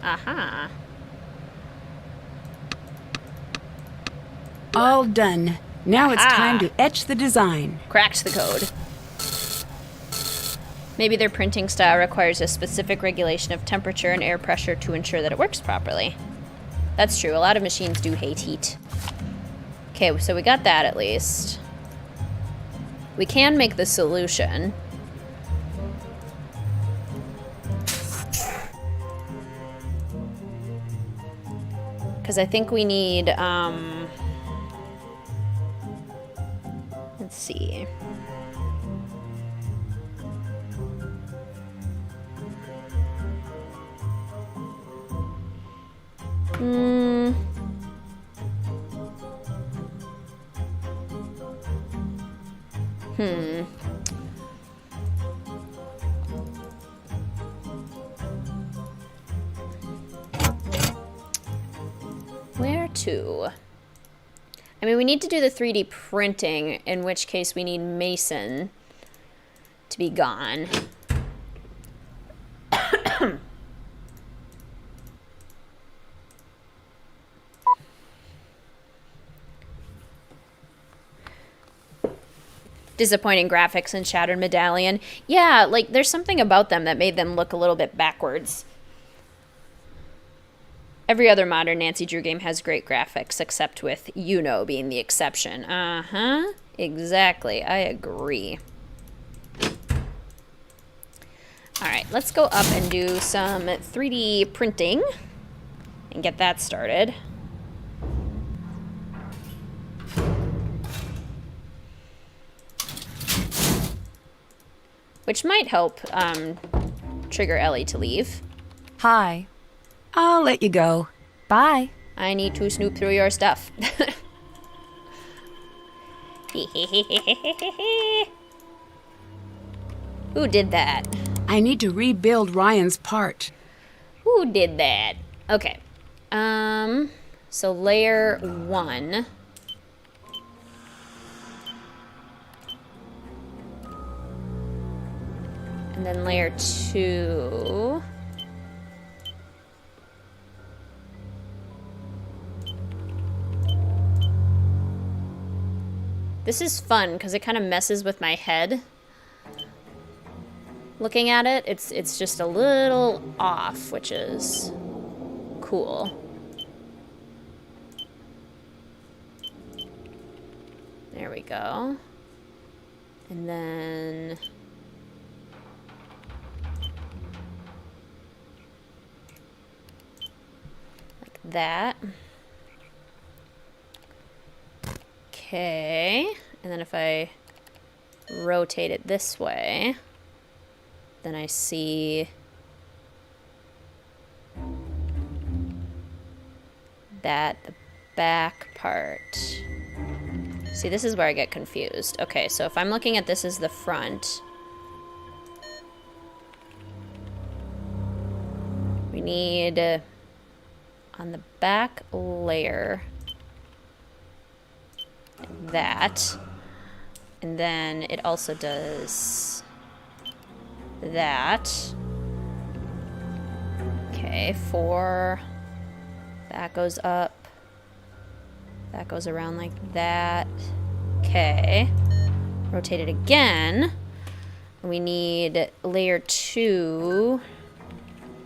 Aha. All done. Now it's Aha. time to etch the design. Cracked the code. Maybe their printing style requires a specific regulation of temperature and air pressure to ensure that it works properly. That's true. A lot of machines do hate heat. Okay, so we got that at least. We can make the solution. Because I think we need, let's see. Where to? I mean, we need to do the 3D printing, in which case we need Mason to be gone. Disappointing graphics in Shattered Medallion. Yeah, like, there's something about them that made them look a little bit backwards. Every other modern Nancy Drew game has great graphics, except with Uno being the exception. Uh-huh. Exactly. I agree. Alright, let's go up and do some 3D printing and get that started. Which might help trigger Ellie to leave. Hi. I'll let you go. Bye. I need to snoop through your stuff. Who did that? I need to rebuild Ryan's part. Who did that? Okay. So layer 1. And then layer 2. This is fun because it kind of messes with my head. Looking at it, it's just a little off, which is cool. There we go. And then like that. Okay, and then if I rotate it this way, then I see that the back part. See, this is where I get confused. Okay, so if I'm looking at this as the front, we need on the back layer that, and then it also does that. Okay, 4, that goes up, that goes around like that. Okay, rotate it again. We need layer 2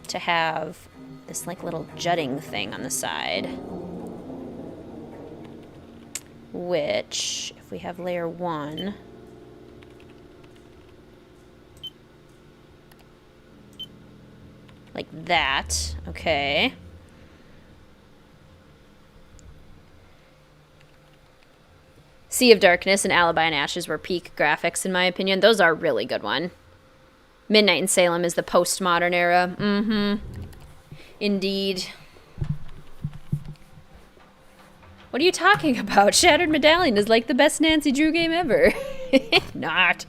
to have this like little jutting thing on the side. Which, if we have layer 1, like that, okay. Sea of Darkness and Alibi and Ashes were peak graphics, in my opinion. Those are a really good one. Midnight in Salem is the postmodern era. Mm-hmm. Indeed. What are you talking about? Shattered Medallion is like the best Nancy Drew game ever. Not.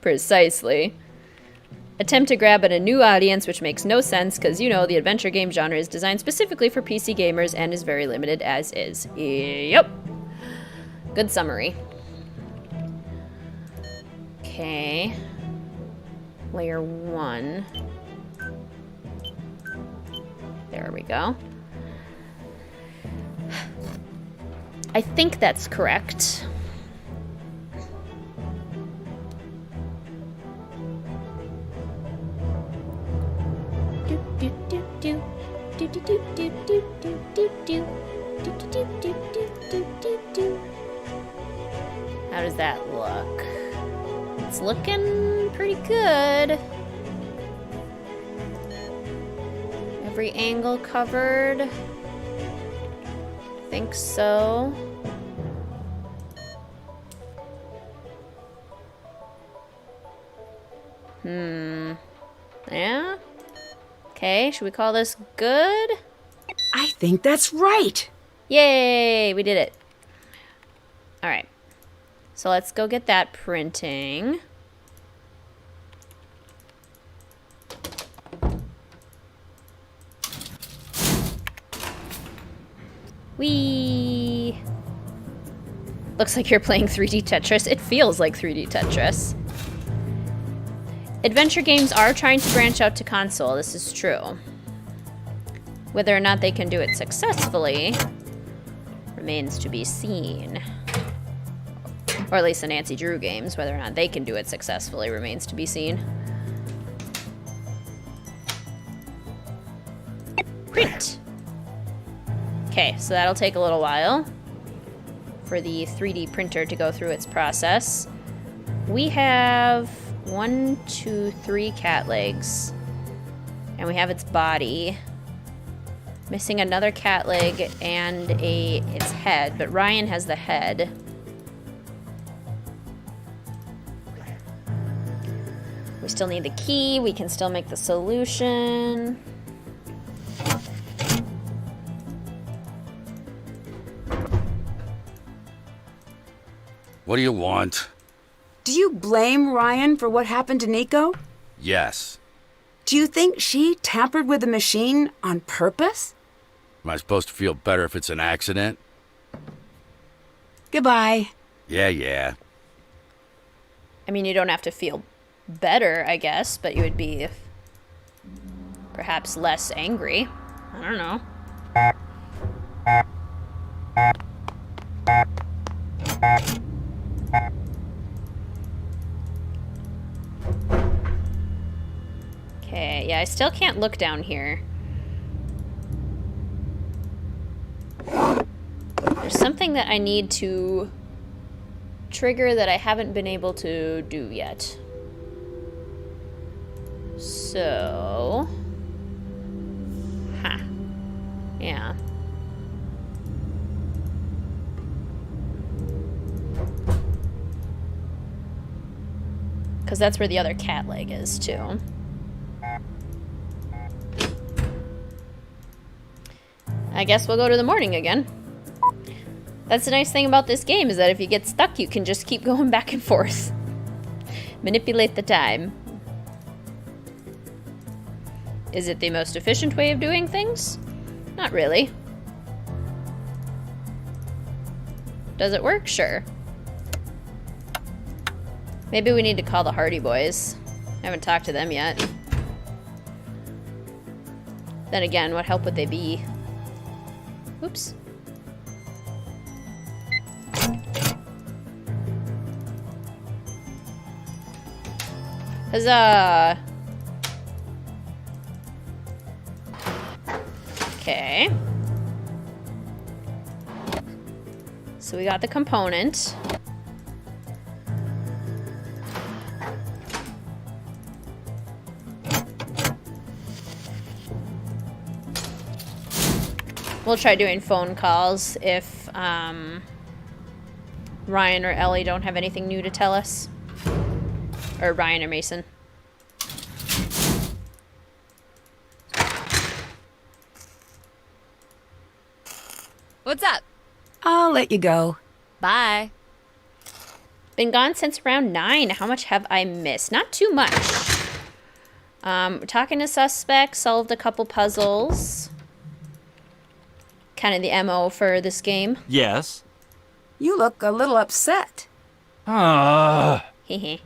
Precisely. Attempt to grab at a new audience, which makes no sense because, you know, the adventure game genre is designed specifically for PC gamers and is very limited as is. Yep. Good summary. Okay. Layer 1. There we go. I think that's correct. How does that look? It's looking pretty good. Every angle covered. Think so. Yeah? Okay, should we call this good? I think that's right. Yay, we did it. All right. So let's go get that printing. Whee! Looks like you're playing 3D Tetris. It feels like 3D Tetris. Adventure games are trying to branch out to console, this is true. Whether or not they can do it successfully remains to be seen. Or at least the Nancy Drew games, whether or not they can do it successfully remains to be seen. Print! Okay, so that'll take a little while for the 3D printer to go through its process. We have 1, 2, 3 cat legs. And we have its body. Missing another cat leg and its head, but Ryan has the head. We still need the key. We can still make the solution. What do you want? Do you blame Ryan for what happened to Nico? Yes. Do you think she tampered with the machine on purpose? Am I supposed to feel better if it's an accident? Goodbye. Yeah. I mean, you don't have to feel better, I guess, but you would be perhaps less angry. I don't know. Okay, yeah, I still can't look down here. There's something that I need to trigger that I haven't been able to do yet. So... Huh. Yeah. Because that's where the other cat leg is, too. I guess we'll go to the morning again. That's the nice thing about this game, is that if you get stuck, you can just keep going back and forth. Manipulate the time. Is it the most efficient way of doing things? Not really. Does it work? Sure. Maybe we need to call the Hardy Boys. I haven't talked to them yet. Then again, what help would they be? Oops. Huzzah! Okay. So we got the component. We'll try doing phone calls if Ryan or Ellie don't have anything new to tell us. Or Ryan or Mason. What's up? I'll let you go. Bye. Been gone since around 9. How much have I missed? Not too much. Talking to suspects, solved a couple puzzles. Kind of the MO for this game. Yes. You look a little upset. Hehe.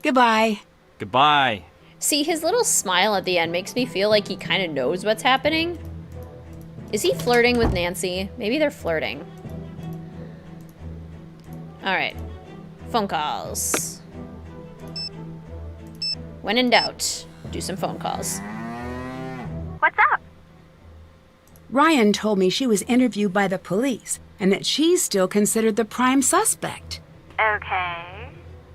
Goodbye. Goodbye. See, his little smile at the end makes me feel like he kind of knows what's happening. Is he flirting with Nancy? Maybe they're flirting. Alright. Phone calls. When in doubt. do some phone calls. What's up? Ryan told me she was interviewed by the police and that she's still considered the prime suspect. Okay.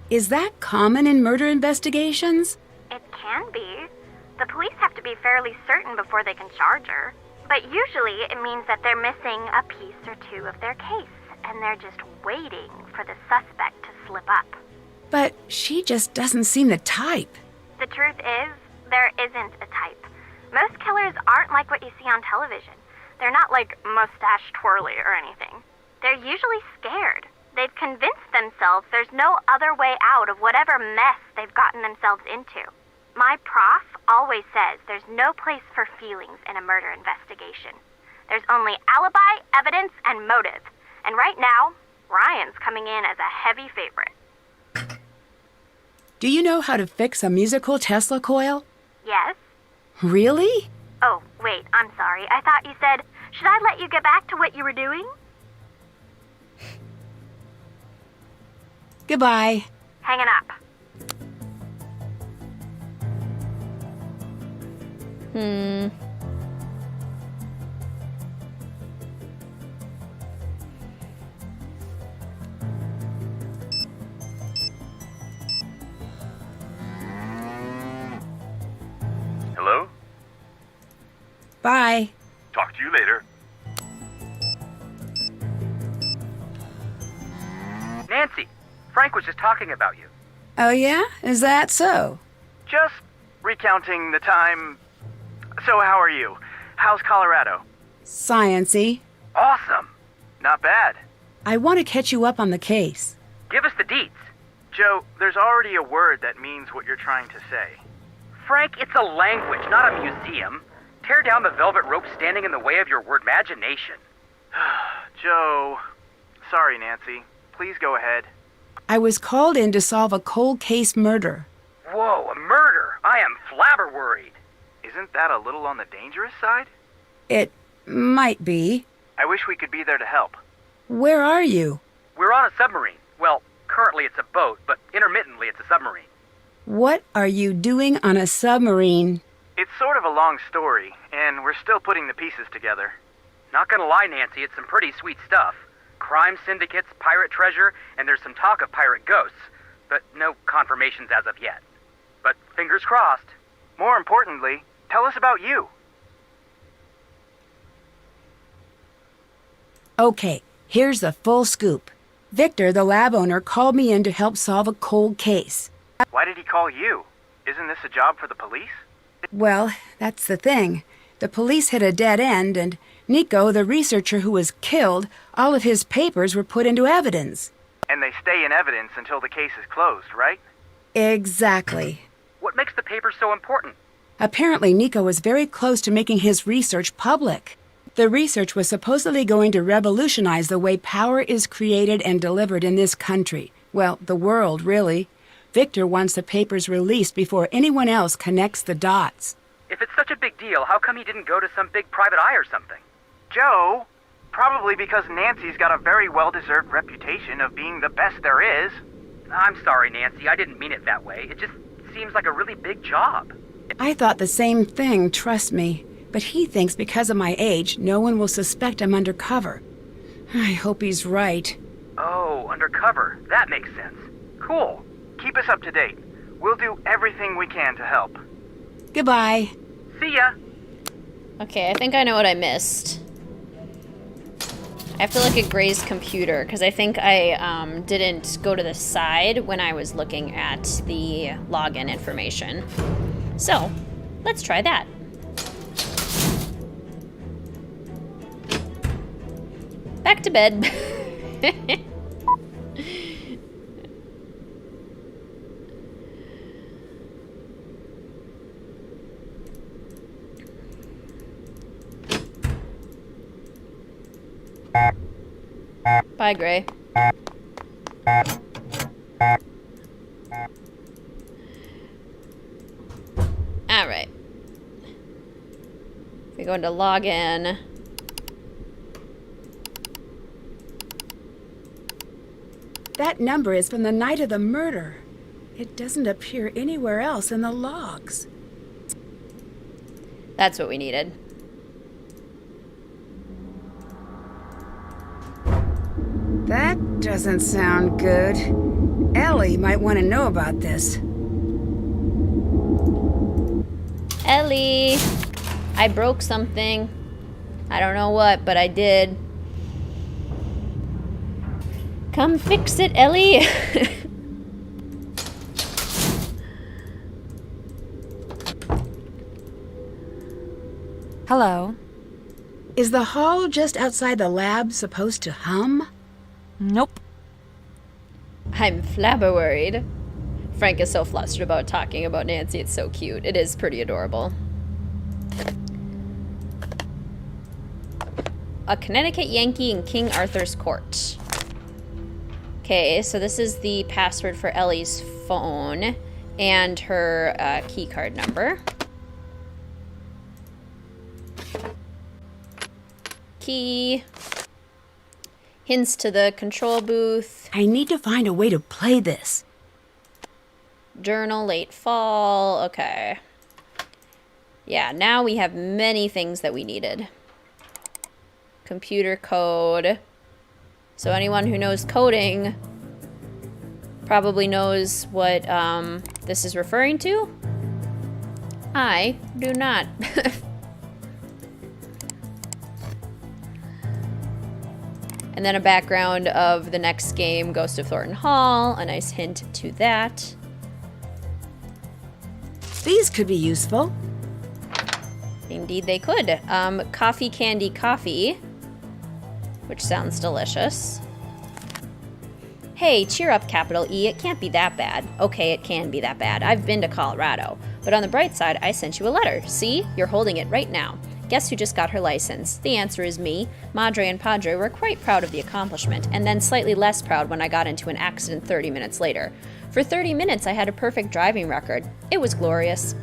Is that common in murder investigations? It can be. The police have to be fairly certain before they can charge her. But usually it means that they're missing a piece or two of their case, and they're just waiting for the suspect to slip up. But she just doesn't seem the type. The truth is, there isn't a type. Most killers aren't like what you see on television. They're not like mustache twirly or anything. They're usually scared. They've convinced themselves there's no other way out of whatever mess they've gotten themselves into. My prof always says there's no place for feelings in a murder investigation. There's only alibi, evidence, and motive. And right now, Ryan's coming in as a heavy favorite. Do you know how to fix a musical Tesla coil? Yes? Really? Oh, wait, I'm sorry. I thought you said, should I let you get back to what you were doing? Goodbye. Hanging up. Hello? Bye. Talk to you later. Nancy, Frank was just talking about you. Oh yeah? Is that so? Just recounting the time. So how are you? How's Colorado? Science-y. Awesome. Not bad. I want to catch you up on the case. Give us the deets. Joe, there's already a word that means what you're trying to say. Frank, it's a language, not a museum. Tear down the velvet rope standing in the way of your word imagination. Joe. Sorry, Nancy. Please go ahead. I was called in to solve a cold case murder. Whoa, a murder. I am flabber worried. Isn't that a little on the dangerous side? It might be. I wish we could be there to help. Where are you? We're on a submarine. Well, currently it's a boat, but intermittently it's a submarine. What are you doing on a submarine? It's sort of a long story, and we're still putting the pieces together. Not gonna lie, Nancy, it's some pretty sweet stuff. Crime syndicates, pirate treasure, and there's some talk of pirate ghosts, but no confirmations as of yet. But fingers crossed. More importantly, tell us about you. Okay, here's the full scoop. Victor, the lab owner, called me in to help solve a cold case. Why did he call you? Isn't this a job for the police? Well, that's the thing. The police hit a dead end, and Nico, the researcher who was killed, all of his papers were put into evidence. And they stay in evidence until the case is closed, right? Exactly. What makes the paper so important? Apparently, Nico was very close to making his research public. The research was supposedly going to revolutionize the way power is created and delivered in this country. Well, the world, really. Victor wants the papers released before anyone else connects the dots. If it's such a big deal, how come he didn't go to some big private eye or something? Joe, probably because Nancy's got a very well-deserved reputation of being the best there is. I'm sorry, Nancy. I didn't mean it that way. It just seems like a really big job. I thought the same thing, trust me. But he thinks because of my age, no one will suspect I'm undercover. I hope he's right. Oh, undercover. That makes sense. Cool. Keep us up to date. We'll do everything we can to help. Goodbye. See ya. Okay, I think I know what I missed. I have to look at Gray's computer, because I think I didn't go to the side when I was looking at the login information. So, let's try that. Back to bed. Bye, Gray. Alright. We go into login. That number is from the night of the murder. It doesn't appear anywhere else in the logs. That's what we needed. That doesn't sound good. Ellie might want to know about this. Ellie! I broke something. I don't know what, but I did. Come fix it, Ellie! Hello. Is the hall just outside the lab supposed to hum? Nope. I'm flabber worried. Frank is so flustered about talking about Nancy. It's so cute. It is pretty adorable. A Connecticut Yankee in King Arthur's Court. Okay, so this is the password for Ellie's phone and her key card number. Key. Hints to the control booth. I need to find a way to play this. Journal, late fall. Okay. Yeah, now we have many things that we needed. Computer code. So anyone who knows coding probably knows what this is referring to. I do not. And then a background of the next game, Ghost of Thornton Hall. A nice hint to that. These could be useful. Indeed they could. Coffee Candy Coffee, which sounds delicious. Hey, cheer up, capital E. It can't be that bad. Okay, it can be that bad. I've been to Colorado. But on the bright side, I sent you a letter. See? You're holding it right now. Guess who just got her license? The answer is me. Madre and Padre were quite proud of the accomplishment, and then slightly less proud when I got into an accident 30 minutes later. For 30 minutes, I had a perfect driving record. It was glorious.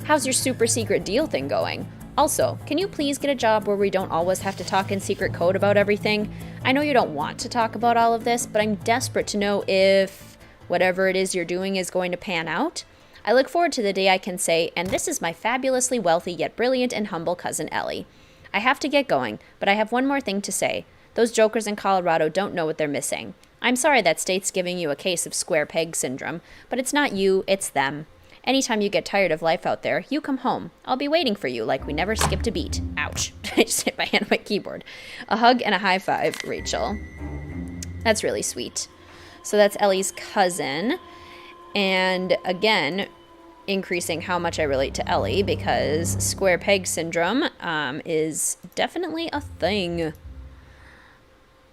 How's your super secret deal thing going? Also, can you please get a job where we don't always have to talk in secret code about everything? I know you don't want to talk about all of this, but I'm desperate to know if whatever it is you're doing is going to pan out. I look forward to the day I can say, and this is my fabulously wealthy yet brilliant and humble cousin Ellie. I have to get going, but I have one more thing to say. Those jokers in Colorado don't know what they're missing. I'm sorry that state's giving you a case of square peg syndrome, but it's not you, it's them. Anytime you get tired of life out there, you come home. I'll be waiting for you like we never skipped a beat. Ouch. I just hit my hand on my keyboard. A hug and a high five, Rachel. That's really sweet. So that's Ellie's cousin. And again, increasing how much I relate to Ellie because square peg syndrome is definitely a thing.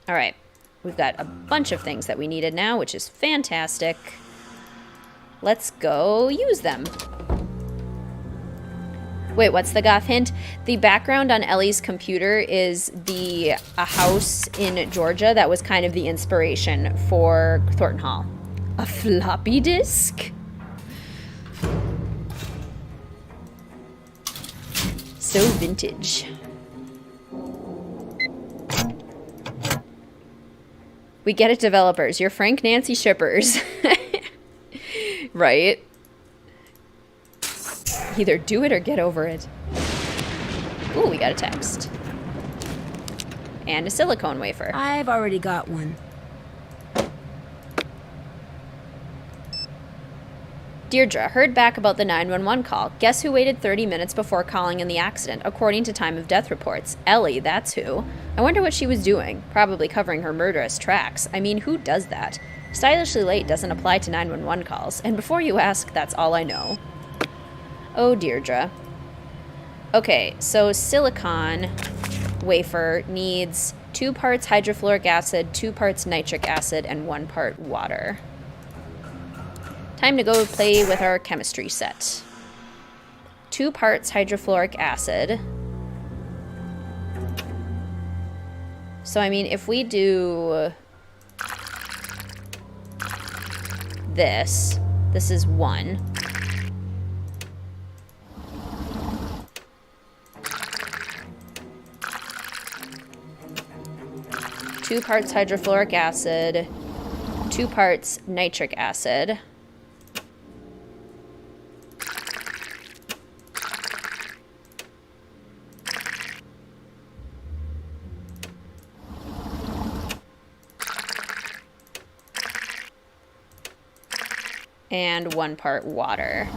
All right. We've got a bunch of things that we needed now, which is fantastic. Let's go use them. Wait, what's the goth hint? The background on Ellie's computer is a house in Georgia that was kind of the inspiration for Thornton Hall. A floppy disk? So vintage. We get it, developers. You're Frank Nancy shippers. Right? Either do it or get over it. Ooh, we got a text. And a silicone wafer. I've already got one. Deirdre, heard back about the 911 call. Guess who waited 30 minutes before calling in the accident, according to time of death reports? Ellie, that's who. I wonder what she was doing. Probably covering her murderous tracks. I mean, who does that? Stylishly late doesn't apply to 911 calls. And before you ask, that's all I know. Oh, Deirdre. Okay, so silicon wafer needs 2 parts hydrofluoric acid, 2 parts nitric acid, and 1 part water. Time to go play with our chemistry set. 2 parts hydrofluoric acid. So, I mean, if we do this is 1. Two parts hydrofluoric acid, 2 parts nitric acid. And 1 part water.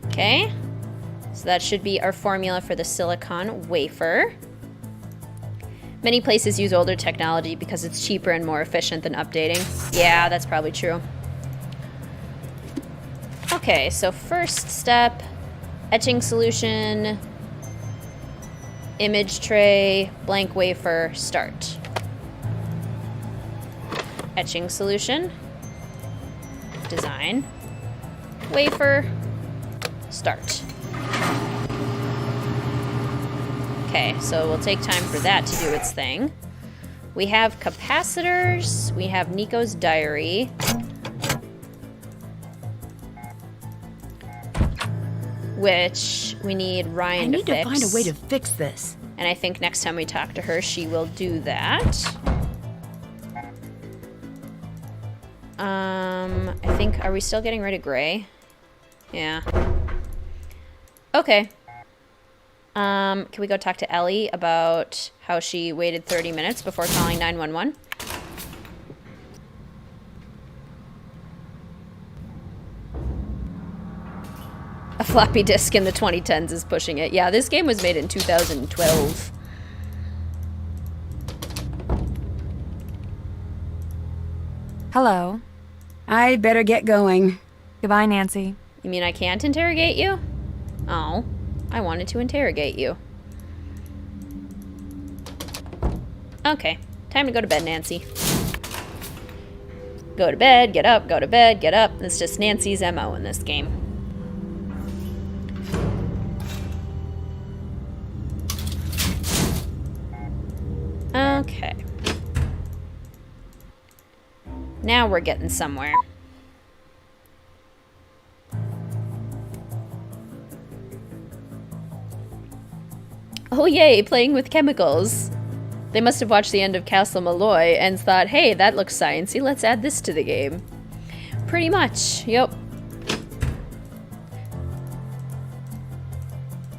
Okay, so that should be our formula for the silicon wafer. Many places use older technology because it's cheaper and more efficient than updating. Yeah, that's probably true. Okay, so first step, etching solution, image tray, blank wafer, start. Etching solution, design, wafer, start. Okay, so we'll take time for that to do its thing. We have capacitors, we have Nico's diary. Which we need Ryan to fix. I need to find a way to fix this. And I think next time we talk to her, she will do that. I think, are we still getting rid of gray? Yeah. Okay. Can we go talk to Ellie about how she waited 30 minutes before calling 911? A floppy disk in the 2010s is pushing it. Yeah, this game was made in 2012. Hello. I better get going. Goodbye, Nancy. You mean I can't interrogate you? Oh, I wanted to interrogate you. Okay, time to go to bed, Nancy. Go to bed, get up, go to bed, get up. It's just Nancy's MO in this game. Okay. Now we're getting somewhere. Oh yay, playing with chemicals. They must have watched the end of Castle Malloy and thought, hey, that looks sciencey, let's add this to the game. Pretty much, yep.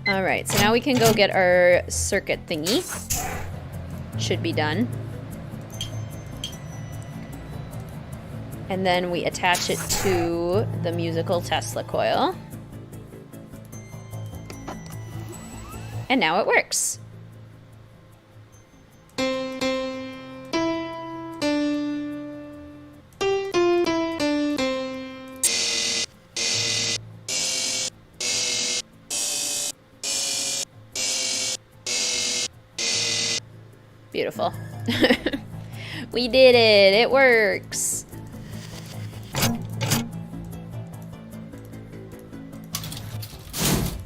Alright, so now we can go get our circuit thingy. Should be done. And then we attach it to the musical Tesla coil. And now it works. Beautiful. We did it! It works!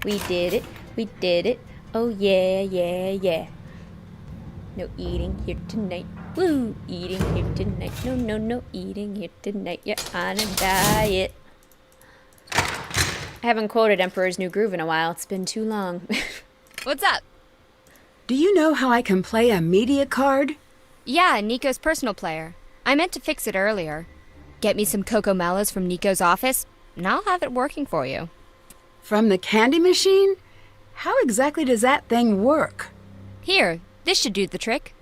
We did it! We did it! Oh yeah, yeah, yeah. No eating here tonight. Woo! Eating here tonight. No, no, no eating here tonight. You're on a diet. I haven't quoted Emperor's New Groove in a while. It's been too long. What's up? Do you know how I can play a media card? Yeah, Nico's personal player. I meant to fix it earlier. Get me some Coco Mellows from Nico's office, and I'll have it working for you. From the candy machine? How exactly does that thing work? Here, this should do the trick.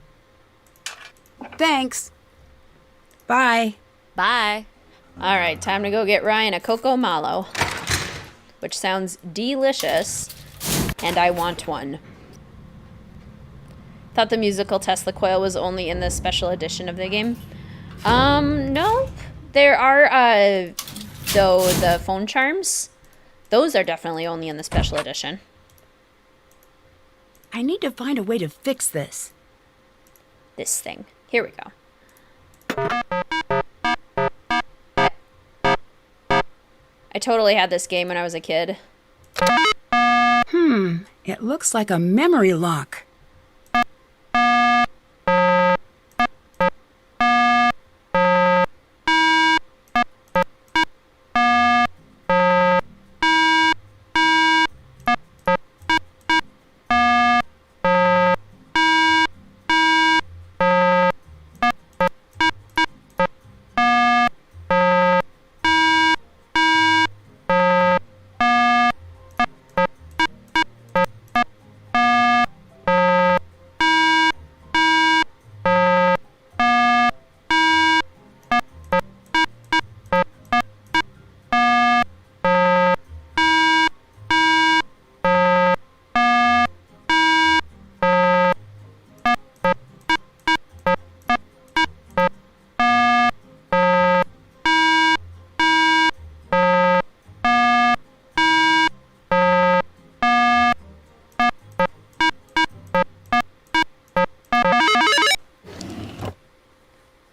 Thanks. Bye. Bye. Alright, time to go get Ryan a Coco Malo. Which sounds delicious, and I want one. Thought the musical Tesla coil was only in the special edition of the game. No. There are, though, the phone charms. Those are definitely only in the special edition. I need to find a way to fix this. This thing. Here we go. I totally had this game when I was a kid. It looks like a memory lock.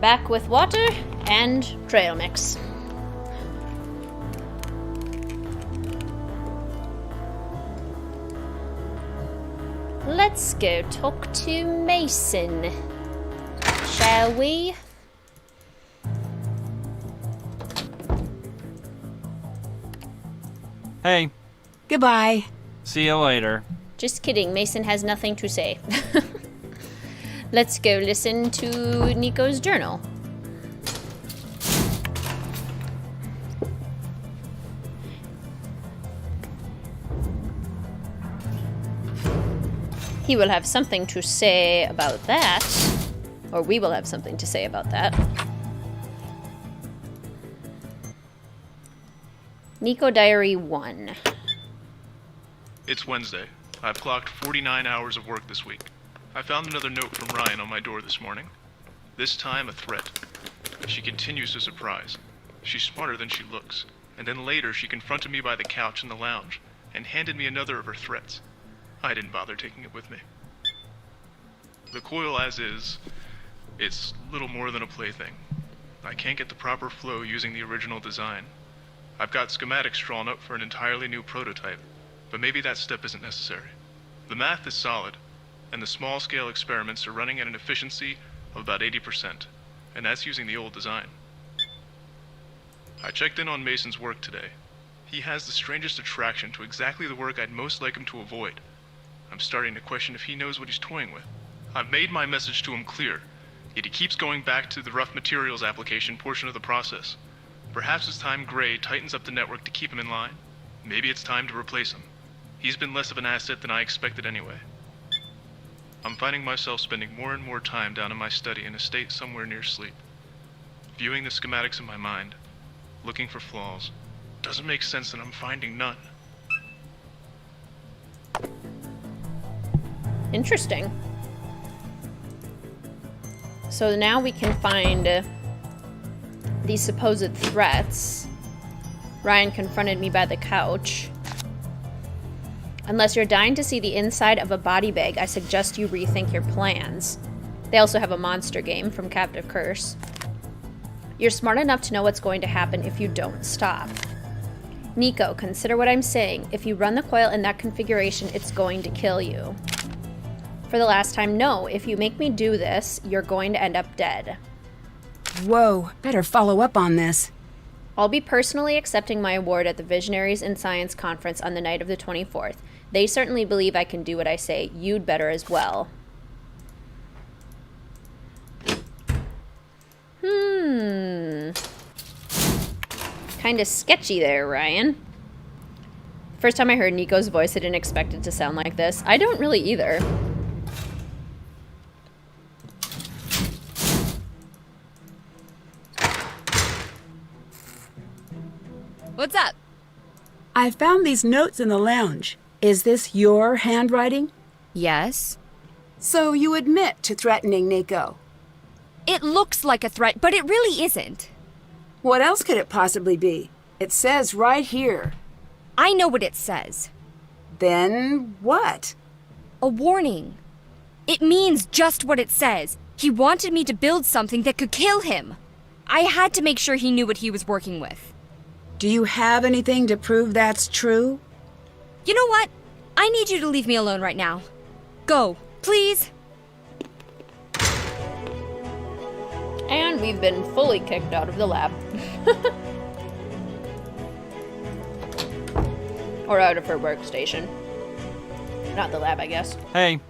Back with water and trail mix. Let's go talk to Mason, shall we? Hey, Goodbye. see you later. Just kidding, Mason has nothing to say. Let's go listen to Nico's journal. He will have something to say about that. Or we will have something to say about that. Nico Diary 1. It's Wednesday. I've clocked 49 hours of work this week. I found another note from Ryan on my door this morning. This time a threat. She continues to surprise. She's smarter than she looks. And then later she confronted me by the couch in the lounge and handed me another of her threats. I didn't bother taking it with me. The coil as is, it's little more than a plaything. I can't get the proper flow using the original design. I've got schematics drawn up for an entirely new prototype, but maybe that step isn't necessary. The math is solid, and the small-scale experiments are running at an efficiency of about 80%, and that's using the old design. I checked in on Mason's work today. He has the strangest attraction to exactly the work I'd most like him to avoid. I'm starting to question if he knows what he's toying with. I've made my message to him clear, yet he keeps going back to the rough materials application portion of the process. Perhaps it's time Gray tightens up the network to keep him in line. Maybe it's time to replace him. He's been less of an asset than I expected anyway. I'm finding myself spending more and more time down in my study in a state somewhere near sleep. Viewing the schematics in my mind, looking for flaws. Doesn't make sense that I'm finding none. Interesting. So now we can find these supposed threats. Ryan confronted me by the couch. Unless you're dying to see the inside of a body bag, I suggest you rethink your plans. They also have a monster game from Captive Curse. You're smart enough to know what's going to happen if you don't stop. Nico, consider what I'm saying. If you run the coil in that configuration, it's going to kill you. For the last time, no. If you make me do this, you're going to end up dead. Whoa, better follow up on this. I'll be personally accepting my award at the Visionaries in Science Conference on the night of the 24th. They certainly believe I can do what I say. You'd better as well. Kinda sketchy there, Ryan. First time I heard Nico's voice, I didn't expect it to sound like this. I don't really either. What's up? I found these notes in the lounge. Is this your handwriting? Yes. So you admit to threatening Nico? It looks like a threat, but it really isn't. What else could it possibly be? It says right here. I know what it says. Then what? A warning. It means just what it says. He wanted me to build something that could kill him. I had to make sure he knew what he was working with. Do you have anything to prove that's true? You know what? I need you to leave me alone right now. Go, please. And we've been fully kicked out of the lab. Or out of her workstation. Not the lab, I guess. Hey.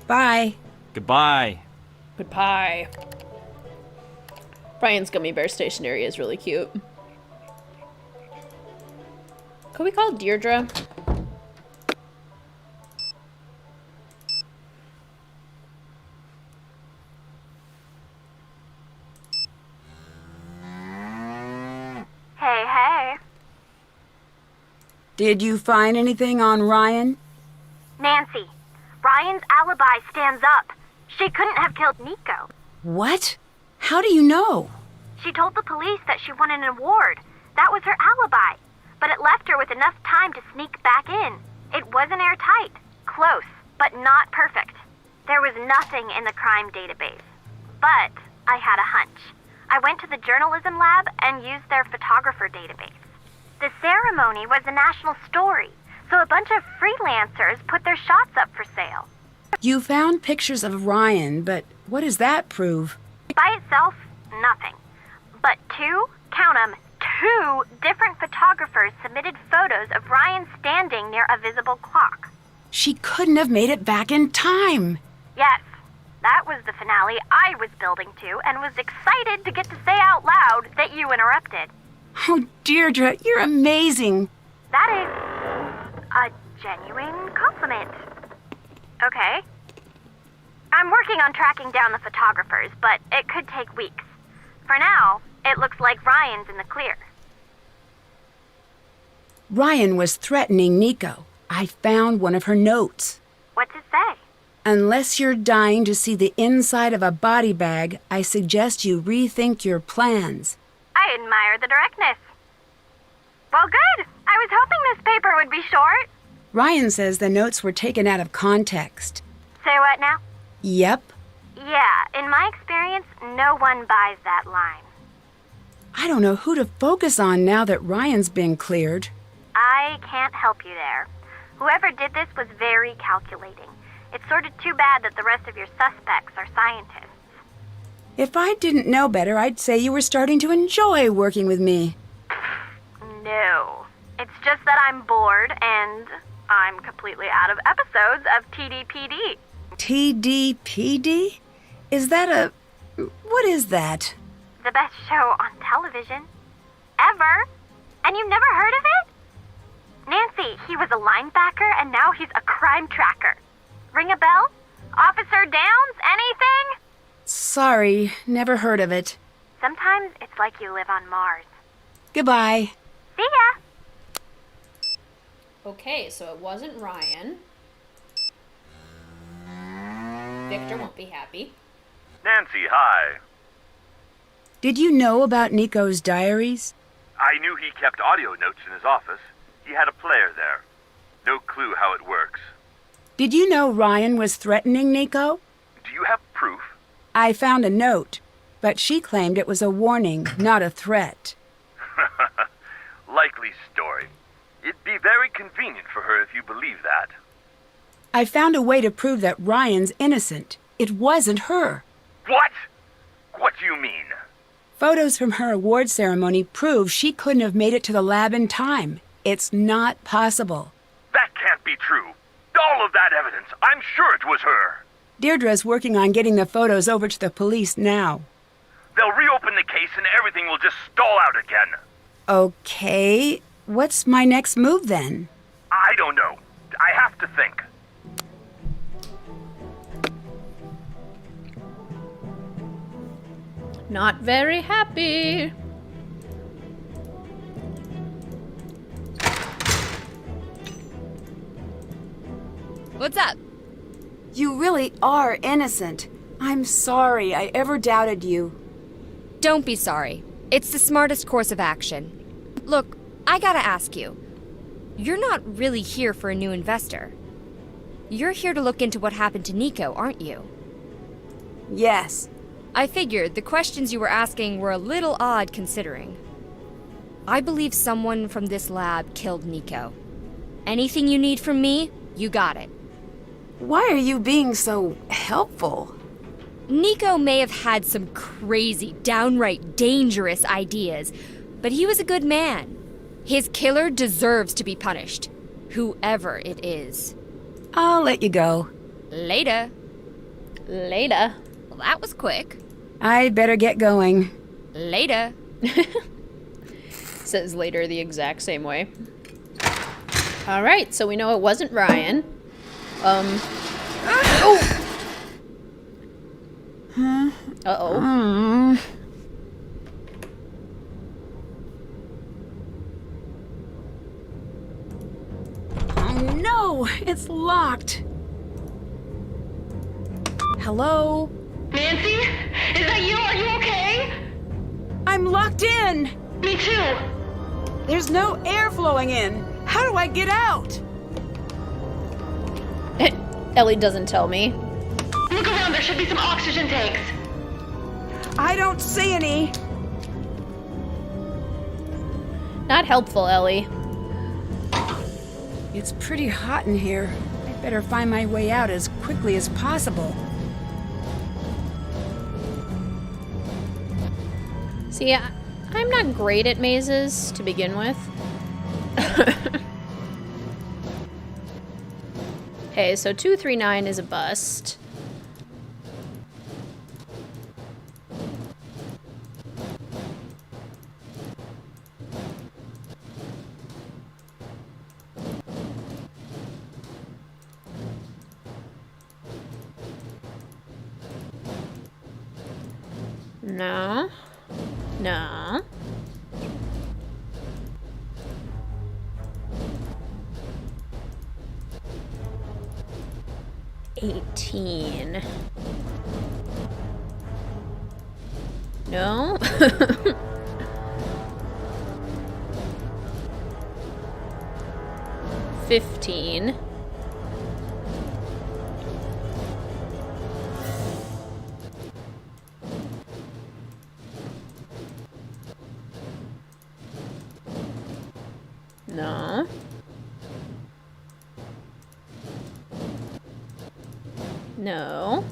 Bye. Goodbye. Goodbye. Brian's gummy bear stationery is really cute. Could we call Deirdre? Hey. Did you find anything on Ryan? Nancy, Ryan's alibi stands up. She couldn't have killed Nico. What? How do you know? She told the police that she won an award. That was her alibi. But it left her with enough time to sneak back in. It wasn't airtight. Close, but not perfect. There was nothing in the crime database. But I had a hunch. I went to the journalism lab and used their photographer database. The ceremony was a national story, so a bunch of freelancers put their shots up for sale. You found pictures of Ryan, but what does that prove? By itself, nothing. But count 'em, two different photographers submitted photos of Ryan standing near a visible clock. She couldn't have made it back in time. Yes, that was the finale I was building to and was excited to get to say out loud that you interrupted. Oh, Deirdre, you're amazing. That is a genuine compliment. Okay. I'm working on tracking down the photographers, but it could take weeks. For now, it looks like Ryan's in the clear. Ryan was threatening Nico. I found one of her notes. What's it say? Unless you're dying to see the inside of a body bag, I suggest you rethink your plans. I admire the directness. Well, good. I was hoping this paper would be short. Ryan says the notes were taken out of context. Say what now? Yep. Yeah, in my experience, no one buys that line. I don't know who to focus on now that Ryan's been cleared. I can't help you there. Whoever did this was very calculating. It's sort of too bad that the rest of your suspects are scientists. If I didn't know better, I'd say you were starting to enjoy working with me. No. It's just that I'm bored and I'm completely out of episodes of TDPD. TDPD? Is that a... What is that? The best show on television. Ever. And you've never heard of it? Nancy, he was a linebacker and now he's a crime tracker. Ring a bell? Officer Downs? Anything? Sorry, never heard of it. Sometimes it's like you live on Mars. Goodbye. See ya! Okay, so it wasn't Ryan. Victor won't be happy. Nancy, hi. Did you know about Nico's diaries? I knew he kept audio notes in his office. He had a player there. No clue how it works. Did you know Ryan was threatening Nico? Do you have proof? I found a note, but she claimed it was a warning, not a threat. Likely story. It'd be very convenient for her if you believe that. I found a way to prove that Ryan's innocent. It wasn't her. What? What do you mean? Photos from her award ceremony prove she couldn't have made it to the lab in time. It's not possible. That can't be true. All of that evidence, I'm sure it was her. Deirdre's working on getting the photos over to the police now. They'll reopen the case and everything will just stall out again. Okay, what's my next move then? I don't know. I have to think. Not very happy. What's up? You really are innocent. I'm sorry I ever doubted you. Don't be sorry. It's the smartest course of action. Look, I gotta ask you. You're not really here for a new investor. You're here to look into what happened to Nico, aren't you? Yes. I figured the questions you were asking were a little odd considering. I believe someone from this lab killed Nico. Anything you need from me, you got it. Why are you being so helpful? Nico may have had some crazy, downright dangerous ideas, but he was a good man. His killer deserves to be punished, whoever it is. I'll let you go. Later. Later. Well, that was quick. I better get going. Later. Says later the exact same way. Alright, so we know it wasn't Ryan. Oh! Uh-oh. Oh no, it's locked. Hello? Nancy? Is that you? Are you okay? I'm locked in. Me too. There's no air flowing in. How do I get out? Ellie doesn't tell me. Look around. There should be some oxygen tanks. I don't see any. Not helpful, Ellie. It's pretty hot in here. I'd better find my way out as quickly as possible. See, I'm not great at mazes to begin with. Okay, so 239 is a bust. No. No. $18. No. $15. No. No.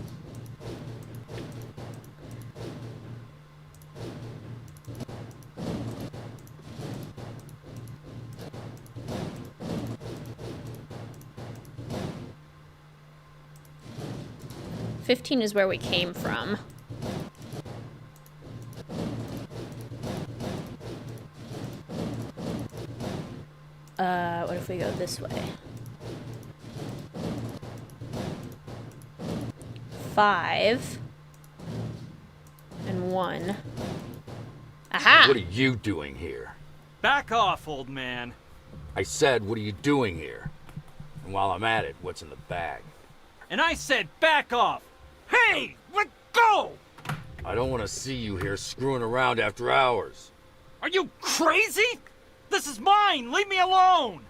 $15 is where we came from. What if we go this way? 5 and 1. Aha! What are you doing here? Back off, old man. I said, what are you doing here? And while I'm at it, what's in the bag? And I said back off! Hey! Let go! I don't want to see you here screwing around after hours. Are you crazy? This is mine! Leave me alone!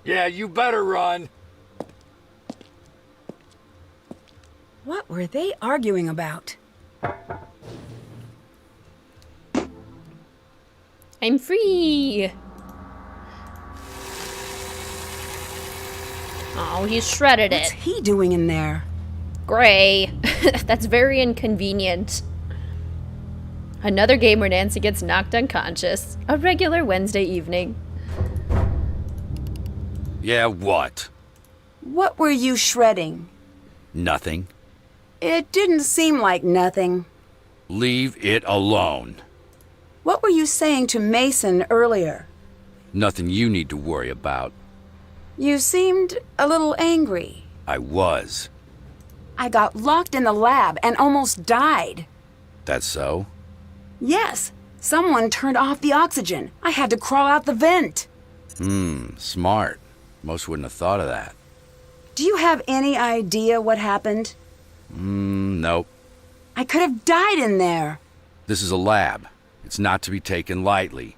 Yeah, you better run! What were they arguing about? I'm free! Oh, he shredded it. What's he doing in there? Gray. That's very inconvenient. Another game where Nancy gets knocked unconscious. A regular Wednesday evening. Yeah, what? What were you shredding? Nothing. It didn't seem like nothing. Leave it alone. What were you saying to Mason earlier? Nothing you need to worry about. You seemed a little angry. I was. I got locked in the lab and almost died. That's so? Yes. Someone turned off the oxygen. I had to crawl out the vent. Smart. Most wouldn't have thought of that. Do you have any idea what happened? Nope. I could have died in there. This is a lab. It's not to be taken lightly.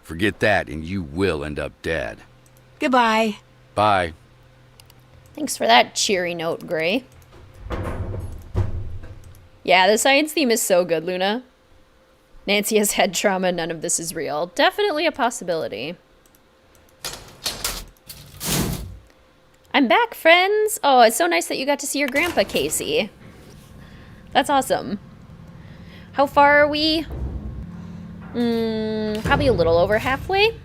Forget that and you will end up dead. Goodbye. Bye. Thanks for that cheery note, Gray. Yeah, the science theme is so good, Luna. Nancy has head trauma, none of this is real. Definitely a possibility. I'm back, friends! Oh, it's so nice that you got to see your grandpa, Casey. That's awesome. How far are we? Probably a little over halfway.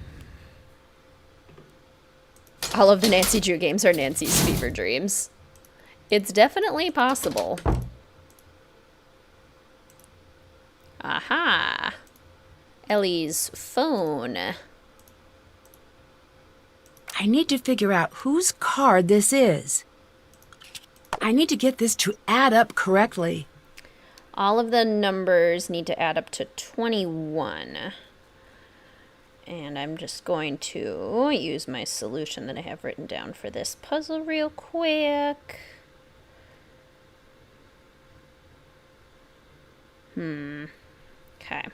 All of the Nancy Drew games are Nancy's fever dreams. It's definitely possible. Aha. Ellie's phone. I need to figure out whose card this is. I need to get this to add up correctly. All of the numbers need to add up to 21. And I'm just going to use my solution that I have written down for this puzzle real quick. Okay.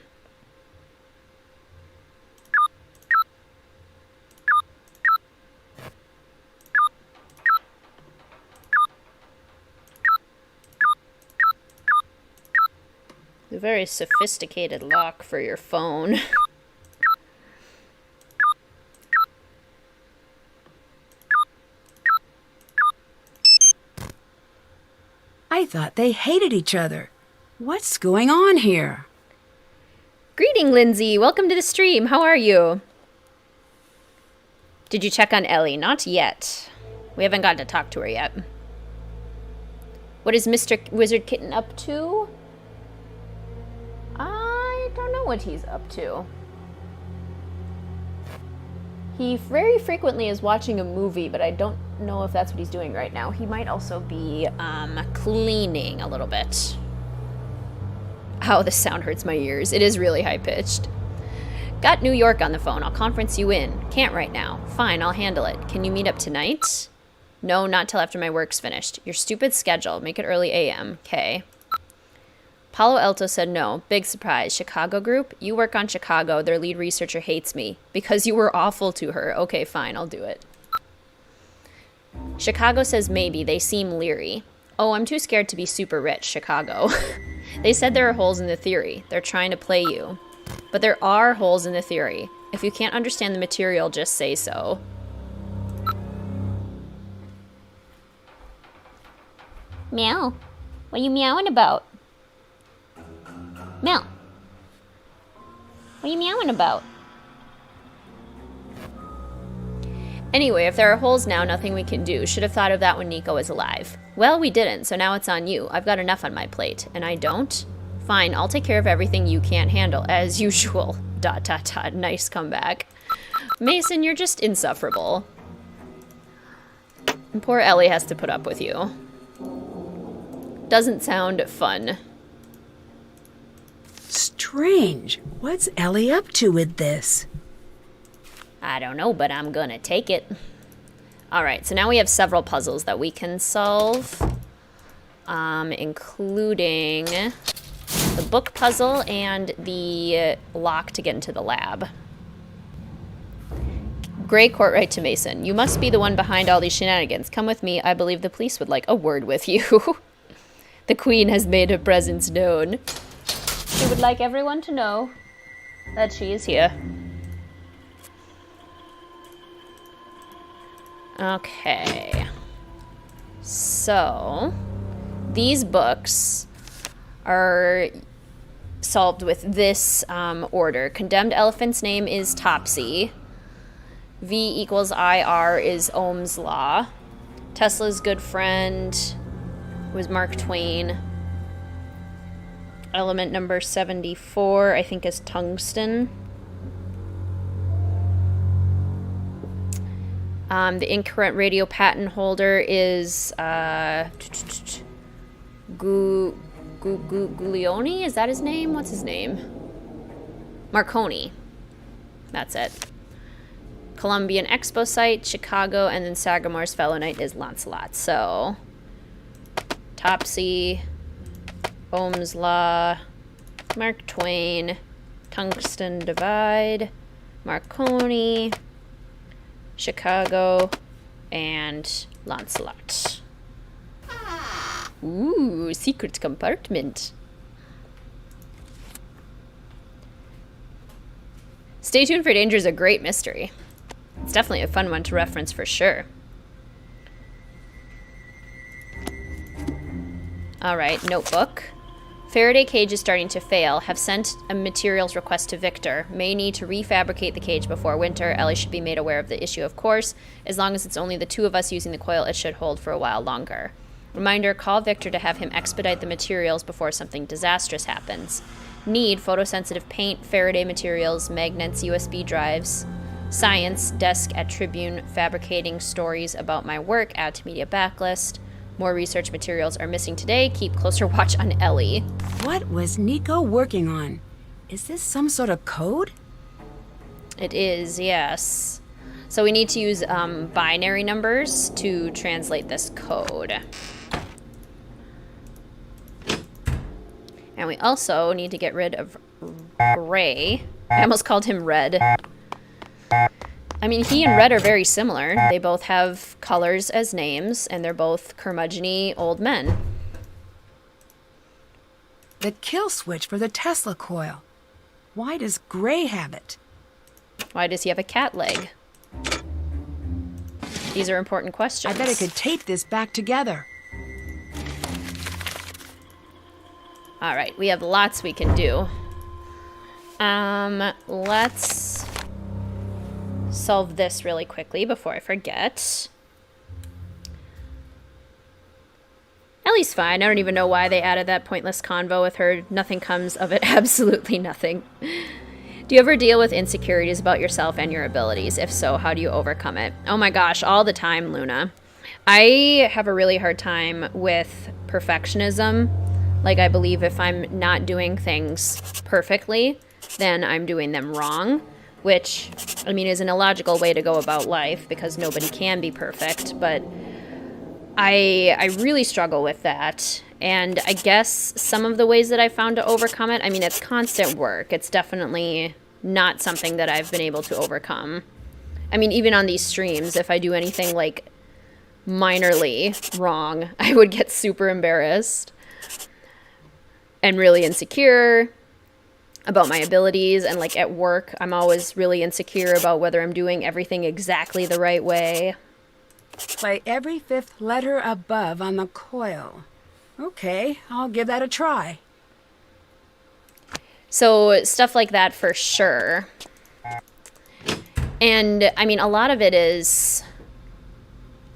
A very sophisticated lock for your phone. I thought they hated each other. What's going on here? Greeting, Lindsay. Welcome to the stream. How are you? Did you check on Ellie? Not yet. We haven't gotten to talk to her yet. What is Mr. WizardKitten up to? I don't know what he's up to. He very frequently is watching a movie, but I don't know if that's what he's doing right now. He might also be cleaning a little bit. Ow, this sound hurts my ears. It is really high-pitched. Got New York on the phone. I'll conference you in. Can't right now. Fine, I'll handle it. Can you meet up tonight? No, not till after my work's finished. Your stupid schedule. Make it early AM. Okay. Palo Alto said no. Big surprise. Chicago group? You work on Chicago. Their lead researcher hates me. Because you were awful to her. Okay, fine. I'll do it. Chicago says maybe. They seem leery. Oh, I'm too scared to be super rich. Chicago. They said there are holes in the theory. They're trying to play you. But there are holes in the theory. If you can't understand the material, just say so. Meow. What are you meowing about? Meow. What are you meowing about? Anyway, if there are holes now, nothing we can do. Should have thought of that when Nico was alive. Well, we didn't, so now it's on you. I've got enough on my plate. And I don't? Fine, I'll take care of everything you can't handle, as usual. ... Nice comeback. Mason, you're just insufferable. And poor Ellie has to put up with you. Doesn't sound fun. Strange. What's Ellie up to with this? I don't know, but I'm gonna take it. Alright, so now we have several puzzles that we can solve. Including the book puzzle and the lock to get into the lab. Gray Courtright to Mason. You must be the one behind all these shenanigans. Come with me. I believe the police would like a word with you. The Queen has made her presence known. She would like everyone to know that she is here. Okay. So, these books are solved with this order. Condemned Elephant's name is Topsy. V equals IR is Ohm's Law. Tesla's good friend was Mark Twain. Element number 74, I think, is tungsten. The incorrect radio patent holder is Guglioni? Is that his name? What's his name? Marconi. That's it. Columbian Expo site, Chicago, and then Sagamore's fellow knight is Lancelot. So, Topsy, Ohm's Law, Mark Twain, Tungsten Divide, Marconi, Chicago, and Lancelot. Ooh, secret compartment. Stay tuned for Danger is a great mystery. It's definitely a fun one to reference for sure. Alright, notebook. Faraday cage is starting to fail. Have sent a materials request to Victor. May need to refabricate the cage before winter. Ellie should be made aware of the issue, of course. As long as it's only the two of us using the coil, it should hold for a while longer. Reminder, call Victor to have him expedite the materials before something disastrous happens. Need photosensitive paint, Faraday materials, magnets, USB drives. Science, desk at Tribune, fabricating stories about my work, add to media backlist. More research materials are missing today. Keep closer watch on Ellie. What was Nico working on? Is this some sort of code? It is, yes. So we need to use binary numbers to translate this code. And we also need to get rid of Gray. I almost called him Red. I mean, he and Red are very similar. They both have colors as names, and they're both curmudgeon-y old men. The kill switch for the Tesla coil. Why does Gray have it? Why does he have a cat leg? These are important questions. I bet I could tape this back together. All right, we have lots we can do. Let's solve this really quickly before I forget. Ellie's fine. I don't even know why they added that pointless convo with her. Nothing comes of it. Absolutely nothing. Do you ever deal with insecurities about yourself and your abilities? If so, how do you overcome it? Oh my gosh, all the time, Luna. I have a really hard time with perfectionism. Like, I believe if I'm not doing things perfectly, then I'm doing them wrong, which, I mean, is an illogical way to go about life because nobody can be perfect, but I really struggle with that. And I guess some of the ways that I found to overcome it, I mean, it's constant work. It's definitely not something that I've been able to overcome. I mean, even on these streams, if I do anything like minorly wrong, I would get super embarrassed and really insecure about my abilities. And like at work, I'm always really insecure about whether I'm doing everything exactly the right way. Play every fifth letter above on the coil. Okay, I'll give that a try. So stuff like that for sure. And I mean, a lot of it is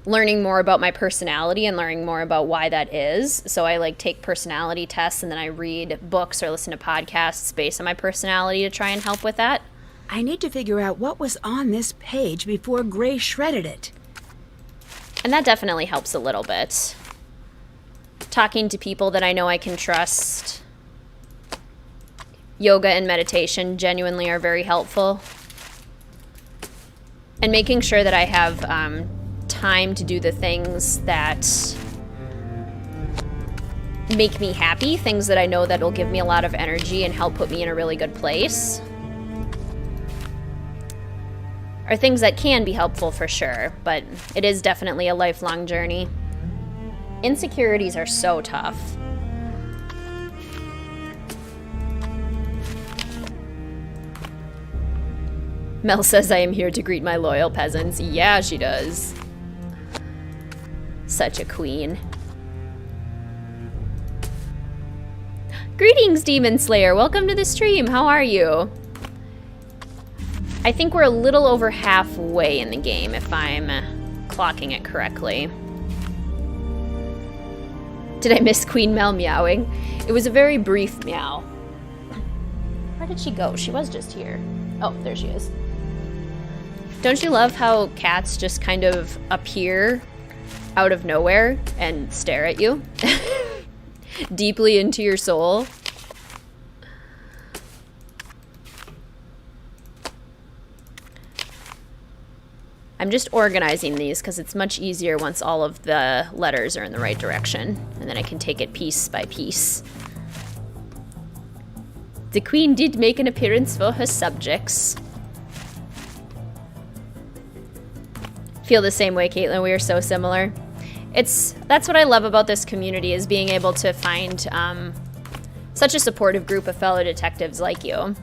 learning more about my personality and learning more about why that is. So I like take personality tests and then I read books or listen to podcasts based on my personality to try and help with that. I need to figure out what was on this page before Gray shredded it. And that definitely helps a little bit. Talking to people that I know I can trust. Yoga and meditation genuinely are very helpful. And making sure that I have time to do the things that make me happy, things that I know that will give me a lot of energy and help put me in a really good place, are things that can be helpful for sure, but it is definitely a lifelong journey. Insecurities are so tough. Mel says I am here to greet my loyal peasants. Yeah, she does. Such a queen. Greetings, Demon Slayer. Welcome to the stream. How are you? I think we're a little over halfway in the game, if I'm clocking it correctly. Did I miss Queen Mel meowing? It was a very brief meow. Where did she go? She was just here. Oh, there she is. Don't you love how cats just kind of appear out of nowhere and stare at you? Deeply into your soul? I'm just organizing these because it's much easier once all of the letters are in the right direction, and then I can take it piece by piece. The queen did make an appearance for her subjects. Feel the same way, Caitlin. We are so similar. That's what I love about this community, is being able to find such a supportive group of fellow detectives like you.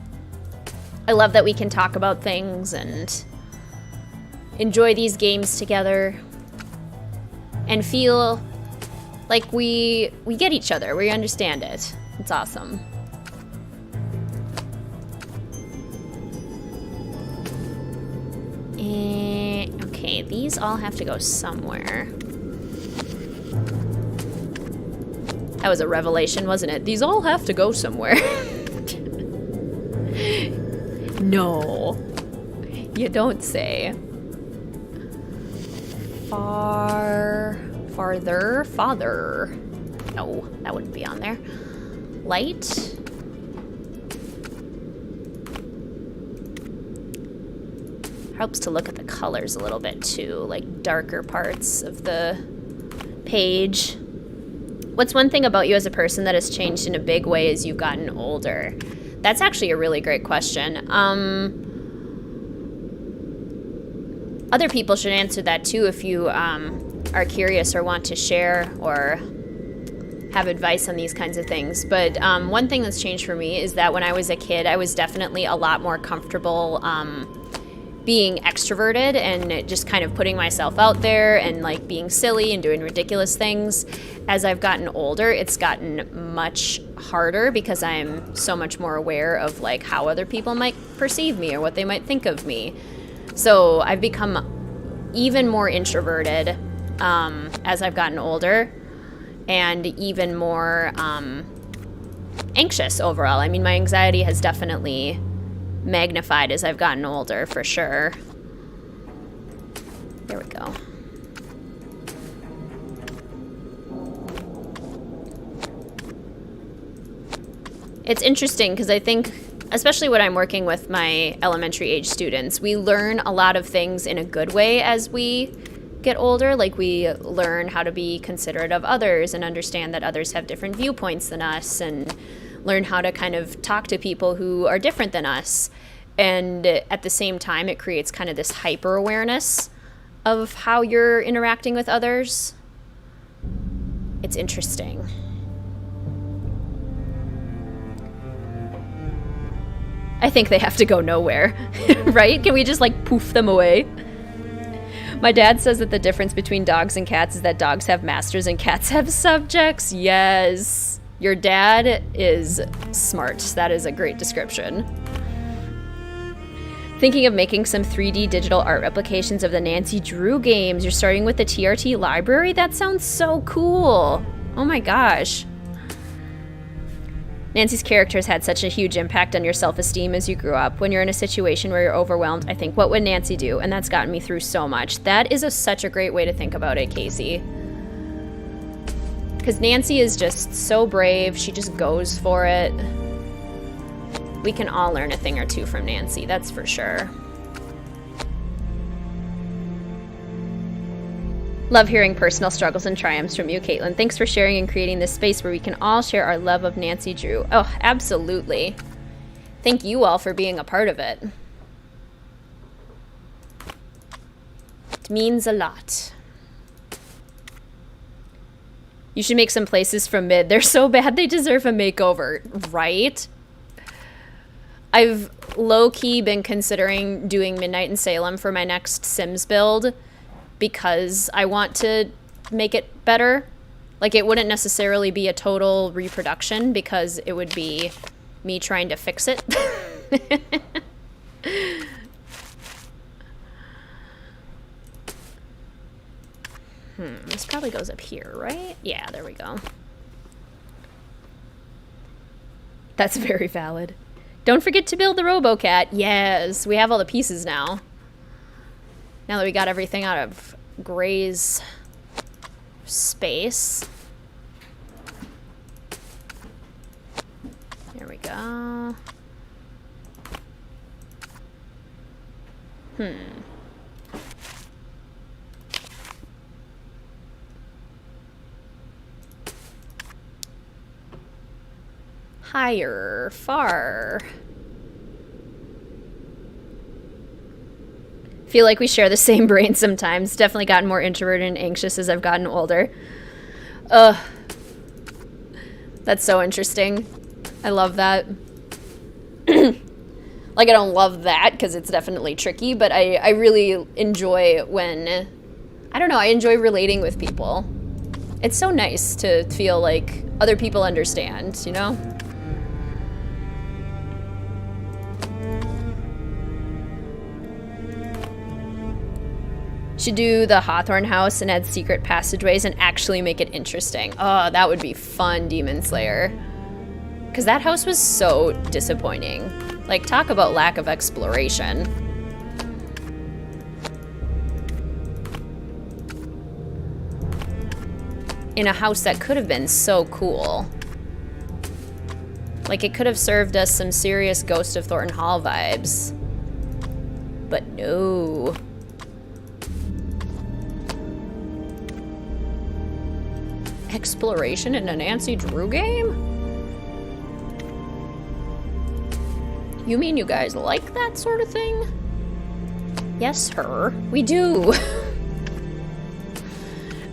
I love that we can talk about things and enjoy these games together and feel like we get each other, we understand it. It's awesome. Okay, these all have to go somewhere. That was a revelation, wasn't it? These all have to go somewhere. No. You don't say. Farther. No, that wouldn't be on there. Light. Helps to look at the colors a little bit too, like darker parts of the page. What's one thing about you as a person that has changed in a big way as you've gotten older? That's actually a really great question. Other people should answer that too if you are curious or want to share or have advice on these kinds of things. But one thing that's changed for me is that when I was a kid, I was definitely a lot more comfortable being extroverted and just kind of putting myself out there and like being silly and doing ridiculous things. As I've gotten older, it's gotten much harder because I'm so much more aware of like how other people might perceive me or what they might think of me. So I've become even more introverted as I've gotten older, and even more anxious overall. I mean, my anxiety has definitely magnified as I've gotten older, for sure. There we go. It's interesting because I think, especially when I'm working with my elementary age students, we learn a lot of things in a good way as we get older. Like, we learn how to be considerate of others and understand that others have different viewpoints than us, and learn how to kind of talk to people who are different than us. And at the same time, it creates kind of this hyper awareness of how you're interacting with others. It's interesting. I think they have to go nowhere, right? Can we just like poof them away? My dad says that the difference between dogs and cats is that dogs have masters and cats have subjects. Yes. Your dad is smart. That is a great description. Thinking of making some 3D digital art replications of the Nancy Drew games. You're starting with the TRT library? That sounds so cool. Oh my gosh. Nancy's characters had such a huge impact on your self-esteem as you grew up. When you're in a situation where you're overwhelmed, I think, what would Nancy do? And that's gotten me through so much. That is such a great way to think about it, Casey. Because Nancy is just so brave. She just goes for it. We can all learn a thing or two from Nancy, that's for sure. Love hearing personal struggles and triumphs from you, Caitlin. Thanks for sharing and creating this space where we can all share our love of Nancy Drew. Oh, absolutely. Thank you all for being a part of it. It means a lot. You should make some places from mid. They're so bad they deserve a makeover, right? I've low-key been considering doing Midnight in Salem for my next Sims build because I want to make it better. Like, it wouldn't necessarily be a total reproduction because it would be me trying to fix it. This probably goes up here, right? Yeah, there we go. That's very valid. Don't forget to build the RoboCat. Yes, we have all the pieces now. Now that we got everything out of Gray's space. There we go. Higher, far. Feel like we share the same brain sometimes. Definitely gotten more introverted and anxious as I've gotten older. Ugh. That's so interesting. I love that. Like, I don't love that because it's definitely tricky, but I really enjoy when, I don't know, I enjoy relating with people. It's so nice to feel like other people understand, you know? Should do the Hawthorne house and add secret passageways and actually make it interesting. Oh, that would be fun, Demon Slayer. Because that house was so disappointing. Like, talk about lack of exploration. In a house that could have been so cool. Like, it could have served us some serious Ghost of Thornton Hall vibes. But no. Exploration in a Nancy Drew game? You mean you guys like that sort of thing? Yes, her. We do.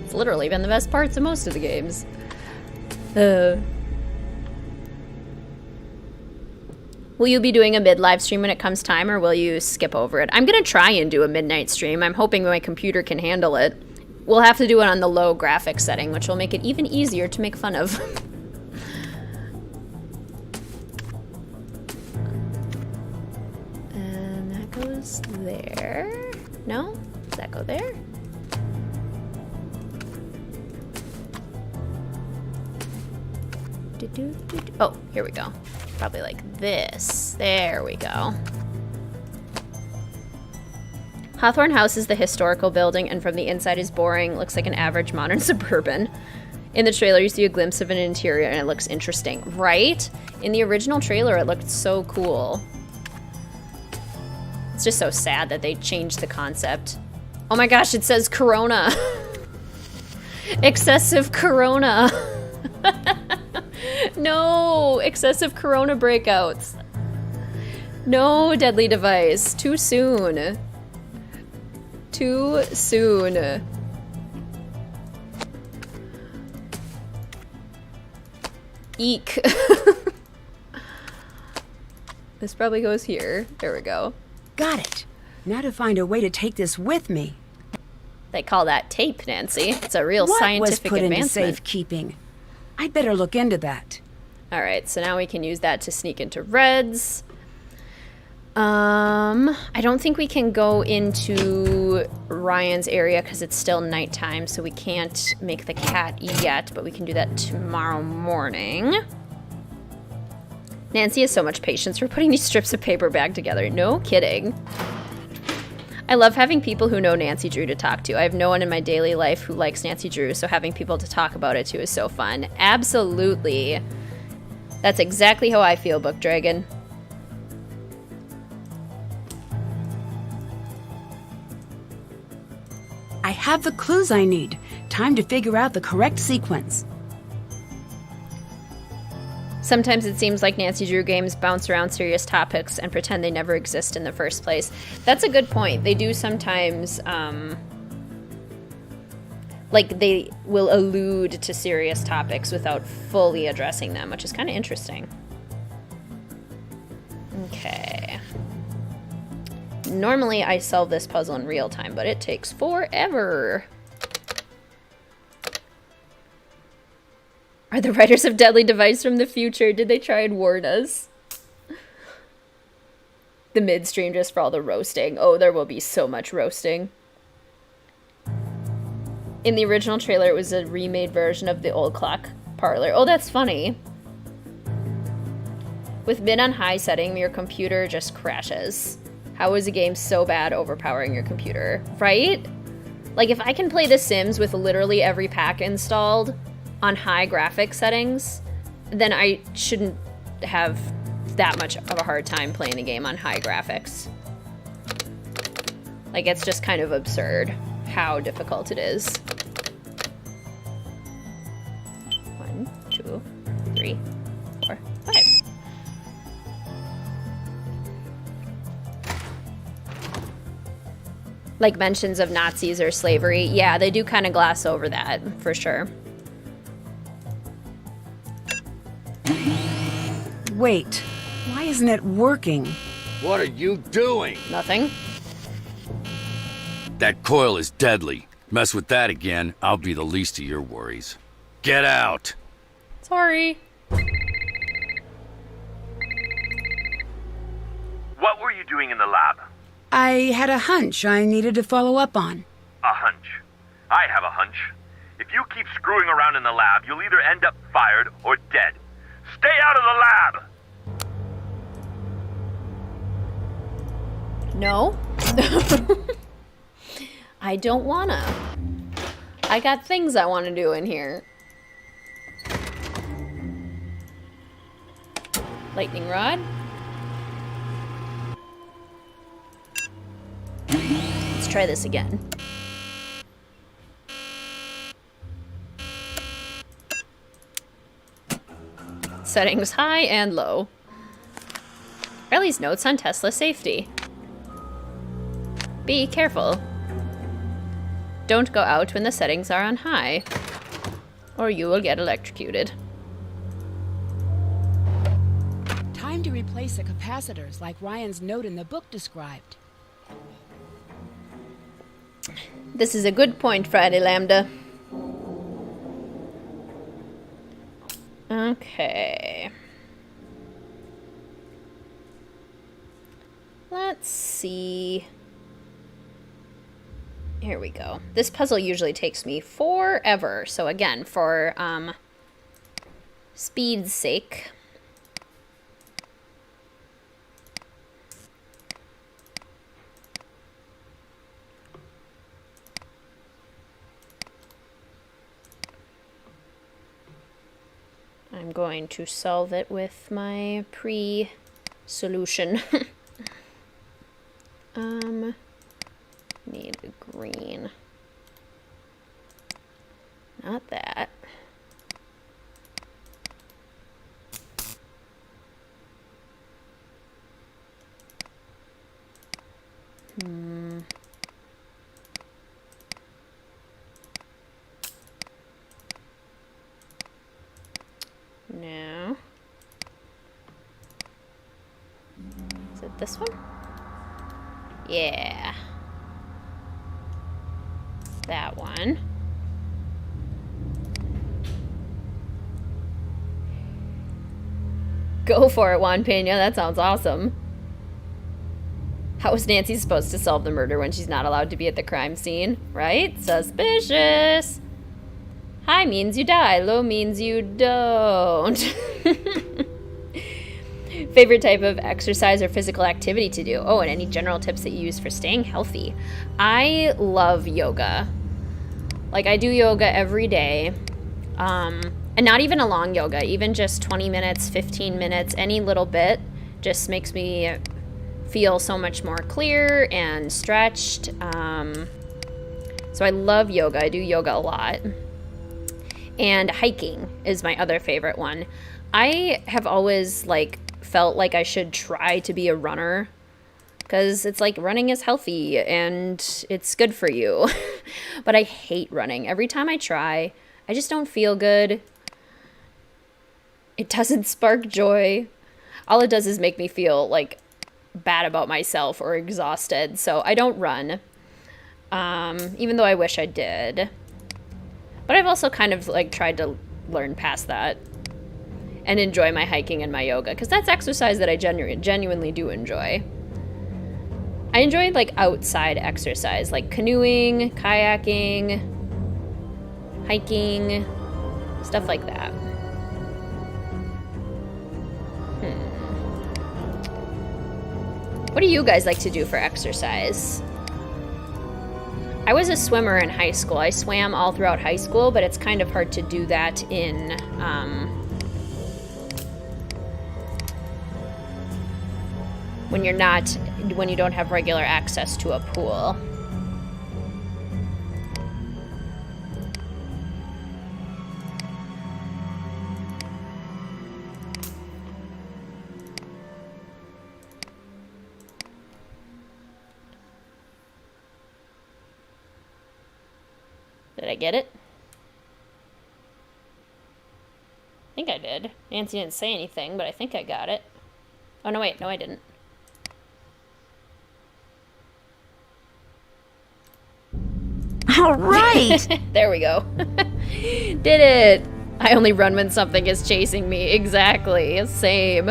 It's literally been the best parts of most of the games. Will you be doing a mid-live stream when it comes time, or will you skip over it? I'm gonna try and do a midnight stream. I'm hoping my computer can handle it. We'll have to do it on the low graphics setting, which will make it even easier to make fun of. And that goes there. No? Does that go there? Oh, here we go. Probably like this. There we go. Hawthorne House is the historical building, and from the inside is boring. Looks like an average modern suburban. In the trailer, you see a glimpse of an interior, and it looks interesting. Right? In the original trailer, it looked so cool. It's just so sad that they changed the concept. Oh my gosh, it says Corona. Excessive Corona. No, excessive Corona breakouts. No, deadly device. Too soon. Too soon. Eek. This probably goes here. There we go. Got it. Now to find a way to take this with me. They call that tape, Nancy. It's a real scientific what was put advancement. into safekeeping? I'd better look into that. All right, so now we can use that to sneak into Reds. I don't think we can go into Ryan's area because it's still nighttime, so we can't make the cat yet, but we can do that tomorrow morning. Nancy has so much patience for putting these strips of paper back together. No kidding. I love having people who know Nancy Drew to talk to. I have no one in my daily life who likes Nancy Drew, so having people to talk about it to is so fun. Absolutely. That's exactly how I feel, Book Dragon. I have the clues I need. Time to figure out the correct sequence. Sometimes it seems like Nancy Drew games bounce around serious topics and pretend they never exist in the first place. That's a good point. They do sometimes, like, they will allude to serious topics without fully addressing them, which is kind of interesting. Okay. Normally I solve this puzzle in real time, but it takes forever. Are the writers of Deadly Device from the future? Did they try and warn us? The midstream just for all the roasting. Oh, there will be so much roasting. In the original trailer, it was a remade version of the old clock parlor. Oh, that's funny. With mid on high setting, your computer just crashes. How is a game so bad overpowering your computer? Right? Like, if I can play The Sims with literally every pack installed on high graphics settings, then I shouldn't have that much of a hard time playing the game on high graphics. Like, it's just kind of absurd how difficult it is. 1, 2, 3, 4, 5. Like mentions of Nazis or slavery. Yeah, they do kind of gloss over that, for sure. Wait, why isn't it working? What are you doing? Nothing. That coil is deadly. Mess with that again, I'll be the least of your worries. Get out! Sorry. What were you doing in the lab? I had a hunch I needed to follow up on. A hunch. I have a hunch. If you keep screwing around in the lab, you'll either end up fired or dead. Stay out of the lab! No. I don't wanna. I got things I want to do in here. Lightning rod. Let's try this again. Settings high and low. Riley's notes on Tesla safety. Be careful. Don't go out when the settings are on high, or you will get electrocuted. going to replace the capacitors like Ryan's note in the book described. This is a good point, Friday Lambda. Okay. Let's see. Here we go. This puzzle usually takes me forever. So again, for speed's sake. I'm going to solve it with my pre-solution. Need the green. Not that. No. Is it this one? Yeah. That one. Go for it, Juan Pena. That sounds awesome. How is Nancy supposed to solve the murder when she's not allowed to be at the crime scene? Right? Suspicious. High means you die. Low means you don't. Favorite type of exercise or physical activity to do? Oh, and any general tips that you use for staying healthy? I love yoga. Like, I do yoga every day. And not even a long yoga. Even just 20 minutes, 15 minutes, any little bit just makes me feel so much more clear and stretched. So I love yoga. I do yoga a lot. And hiking is my other favorite one. I have always, like, felt like I should try to be a runner because it's like running is healthy and it's good for you. But I hate running. Every time I try, I just don't feel good. It doesn't spark joy. All it does is make me feel like bad about myself or exhausted. So I don't run, even though I wish I did. But I've also kind of like tried to learn past that and enjoy my hiking and my yoga, because that's exercise that I genuinely do enjoy. I enjoy like outside exercise, like canoeing, kayaking, hiking, stuff like that. What do you guys like to do for exercise? I was a swimmer in high school. I swam all throughout high school, but it's kind of hard to do that in when you don't have regular access to a pool. Did I get it? I think I did. Nancy didn't say anything, but I think I got it. Oh, no, wait. No, I didn't. All right! There we go. Did it! I only run when something is chasing me. Exactly. Same.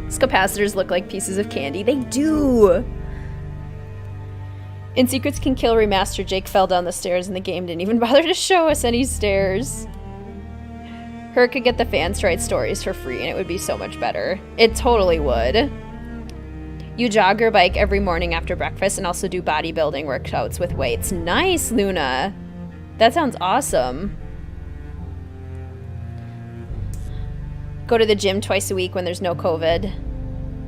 These capacitors look like pieces of candy. They do! In Secrets Can Kill Remaster, Jake fell down the stairs and the game didn't even bother to show us any stairs. Her could get the fans to write stories for free and it would be so much better. It totally would. You jog or bike every morning after breakfast and also do bodybuilding workouts with weights. Nice, Luna. That sounds awesome. Go to the gym twice a week when there's no COVID.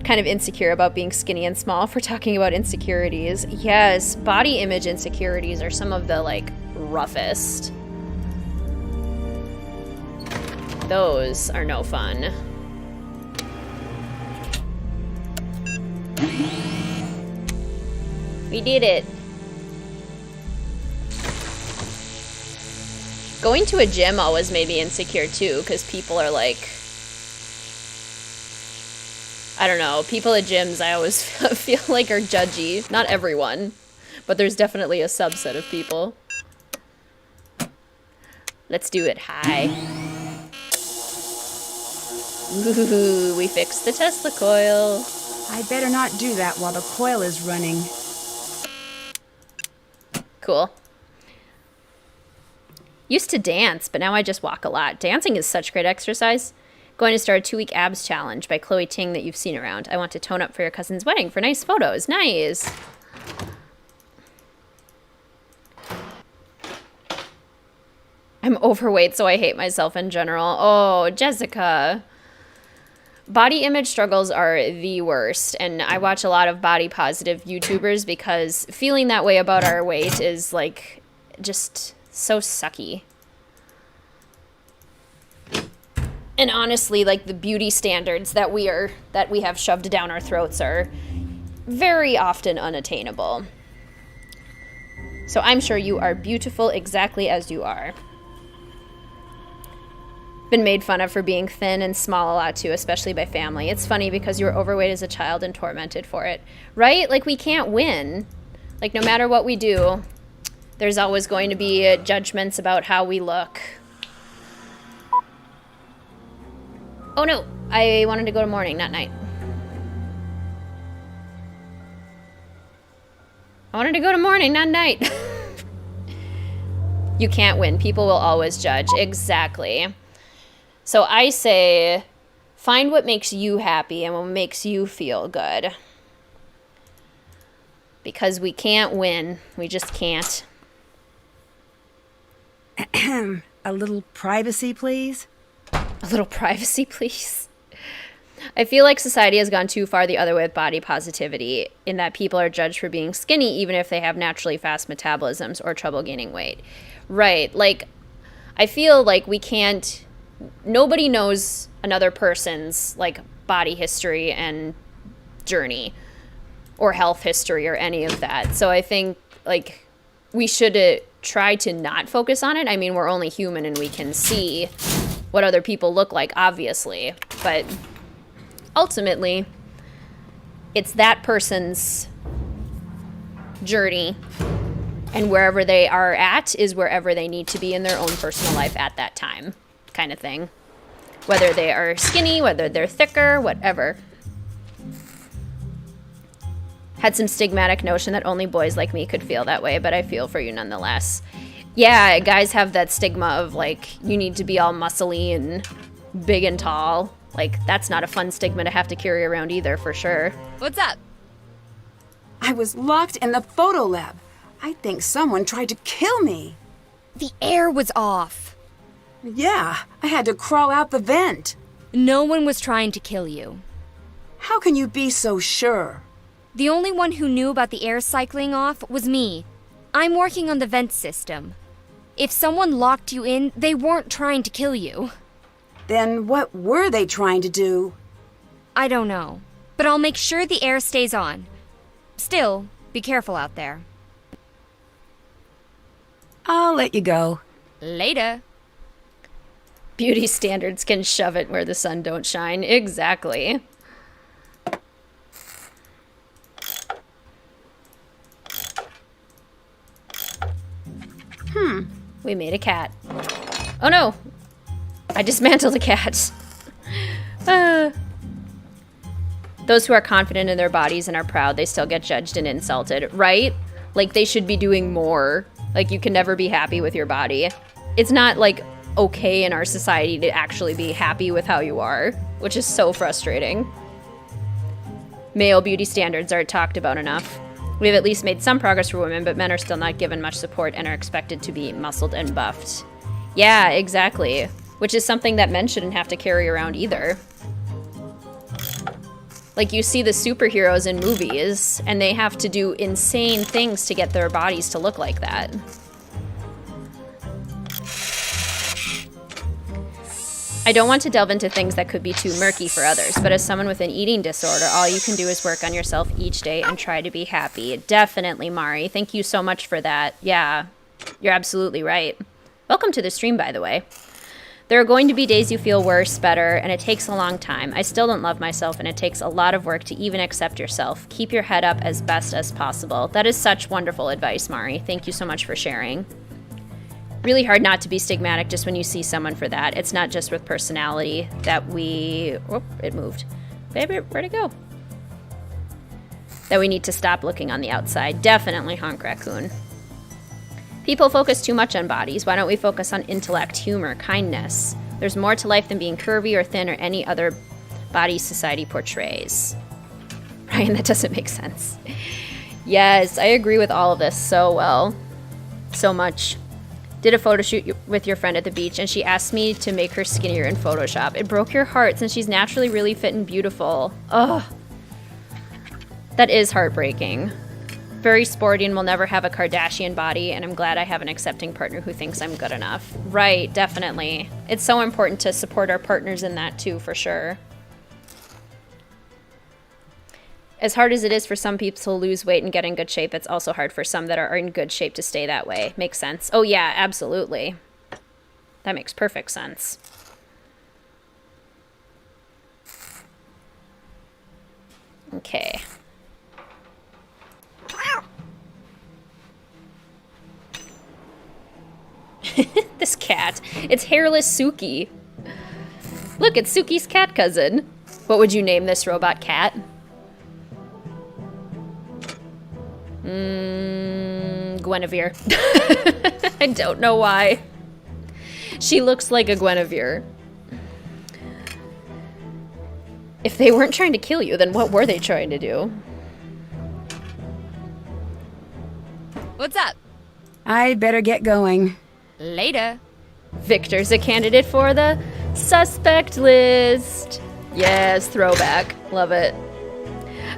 Kind of insecure about being skinny and small for talking about insecurities. Yes, body image insecurities are some of the, like, roughest. Those are no fun. We did it. Going to a gym always made me insecure too, because people are like I don't know, people at gyms I always feel like are judgy. Not everyone, but there's definitely a subset of people. Let's do it high. Ooh, we fixed the Tesla coil. I better not do that while the coil is running. Cool. Used to dance, but now I just walk a lot. Dancing is such great exercise. Going to start a 2-week abs challenge by Chloe Ting that you've seen around. I want to tone up for your cousin's wedding for nice photos. Nice. I'm overweight, so I hate myself in general. Oh, Jessica. Body image struggles are the worst, and I watch a lot of body positive YouTubers because feeling that way about our weight is like just so sucky. And honestly, like the beauty standards that we have shoved down our throats are very often unattainable. So I'm sure you are beautiful exactly as you are. Been made fun of for being thin and small a lot too, especially by family. It's funny because you were overweight as a child and tormented for it, right? Like we can't win. Like no matter what we do, there's always going to be judgments about how we look. Oh no, I wanted to go to morning, not night. I wanted to go to morning, not night. You can't win. People will always judge. Exactly. So I say, find what makes you happy and what makes you feel good. Because we can't win. We just can't. A little privacy, please? A little privacy, please. I feel like society has gone too far the other way with body positivity, in that people are judged for being skinny even if they have naturally fast metabolisms or trouble gaining weight. Right. Like, I feel like we can't... Nobody knows another person's, like, body history and journey or health history or any of that. So I think, like, we should try to not focus on it. I mean, we're only human and we can see what other people look like, obviously. But ultimately, it's that person's journey, and wherever they are at is wherever they need to be in their own personal life at that time, kind of thing. Whether they are skinny, whether they're thicker, whatever. Had some stigmatic notion that only boys like me could feel that way, but I feel for you nonetheless. Yeah, guys have that stigma of, like, you need to be all muscly and big and tall. Like, that's not a fun stigma to have to carry around either, for sure. What's up? I was locked in the photo lab. I think someone tried to kill me. The air was off. Yeah, I had to crawl out the vent. No one was trying to kill you. How can you be so sure? The only one who knew about the air cycling off was me. I'm working on the vent system. If someone locked you in, they weren't trying to kill you. Then what were they trying to do? I don't know, but I'll make sure the air stays on. Still, be careful out there. I'll let you go. Later. Beauty standards can shove it where the sun don't shine. Exactly. We made a cat. Oh no! I dismantled a cat. Those who are confident in their bodies and are proud, they still get judged and insulted, right? Like, they should be doing more. Like, you can never be happy with your body. It's not, like, okay in our society to actually be happy with how you are, which is so frustrating. Male beauty standards aren't talked about enough. We have at least made some progress for women, but men are still not given much support and are expected to be muscled and buffed. Yeah, exactly. Which is something that men shouldn't have to carry around either. Like, you see the superheroes in movies, and they have to do insane things to get their bodies to look like that. I don't want to delve into things that could be too murky for others, but as someone with an eating disorder, all you can do is work on yourself each day and try to be happy. Definitely, Mari. Thank you so much for that. Yeah, you're absolutely right. Welcome to the stream, by the way. There are going to be days you feel worse, better, and it takes a long time. I still don't love myself, and it takes a lot of work to even accept yourself. Keep your head up as best as possible. That is such wonderful advice, Mari. Thank you so much for sharing. Really hard not to be stigmatic just when you see someone for that. It's not just with personality that we... Oh, it moved. Baby, where'd it go? That we need to stop looking on the outside. Definitely, Honk Raccoon. People focus too much on bodies. Why don't we focus on intellect, humor, kindness? There's more to life than being curvy or thin or any other body society portrays. Ryan, that doesn't make sense. Yes, I agree with all of this so well. So much. Did a photo shoot with your friend at the beach, and she asked me to make her skinnier in Photoshop. It broke your heart since she's naturally really fit and beautiful. Ugh. That is heartbreaking. Very sporty and will never have a Kardashian body, and I'm glad I have an accepting partner who thinks I'm good enough. Right, definitely. It's so important to support our partners in that too, for sure. As hard as it is for some people to lose weight and get in good shape, it's also hard for some that are in good shape to stay that way. Makes sense. Oh yeah, absolutely. That makes perfect sense. Okay. This cat. It's hairless Suki. Look, it's Suki's cat cousin. What would you name this robot cat? Guinevere. I don't know why. She looks like a Guinevere. If they weren't trying to kill you, then what were they trying to do? What's up? I'd better get going. Later. Victor's a candidate for the suspect list. Yes, throwback. Love it.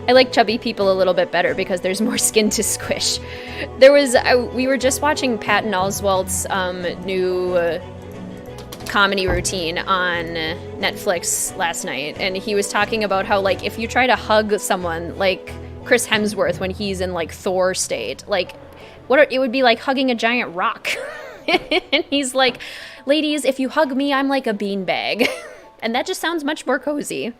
I like chubby people a little bit better because there's more skin to squish. We were just watching Patton Oswalt's new comedy routine on Netflix last night, and he was talking about how, like, if you try to hug someone like Chris Hemsworth when he's in, like, Thor state, like, it would be like hugging a giant rock. And he's like, ladies, if you hug me, I'm like a beanbag. And that just sounds much more cozy.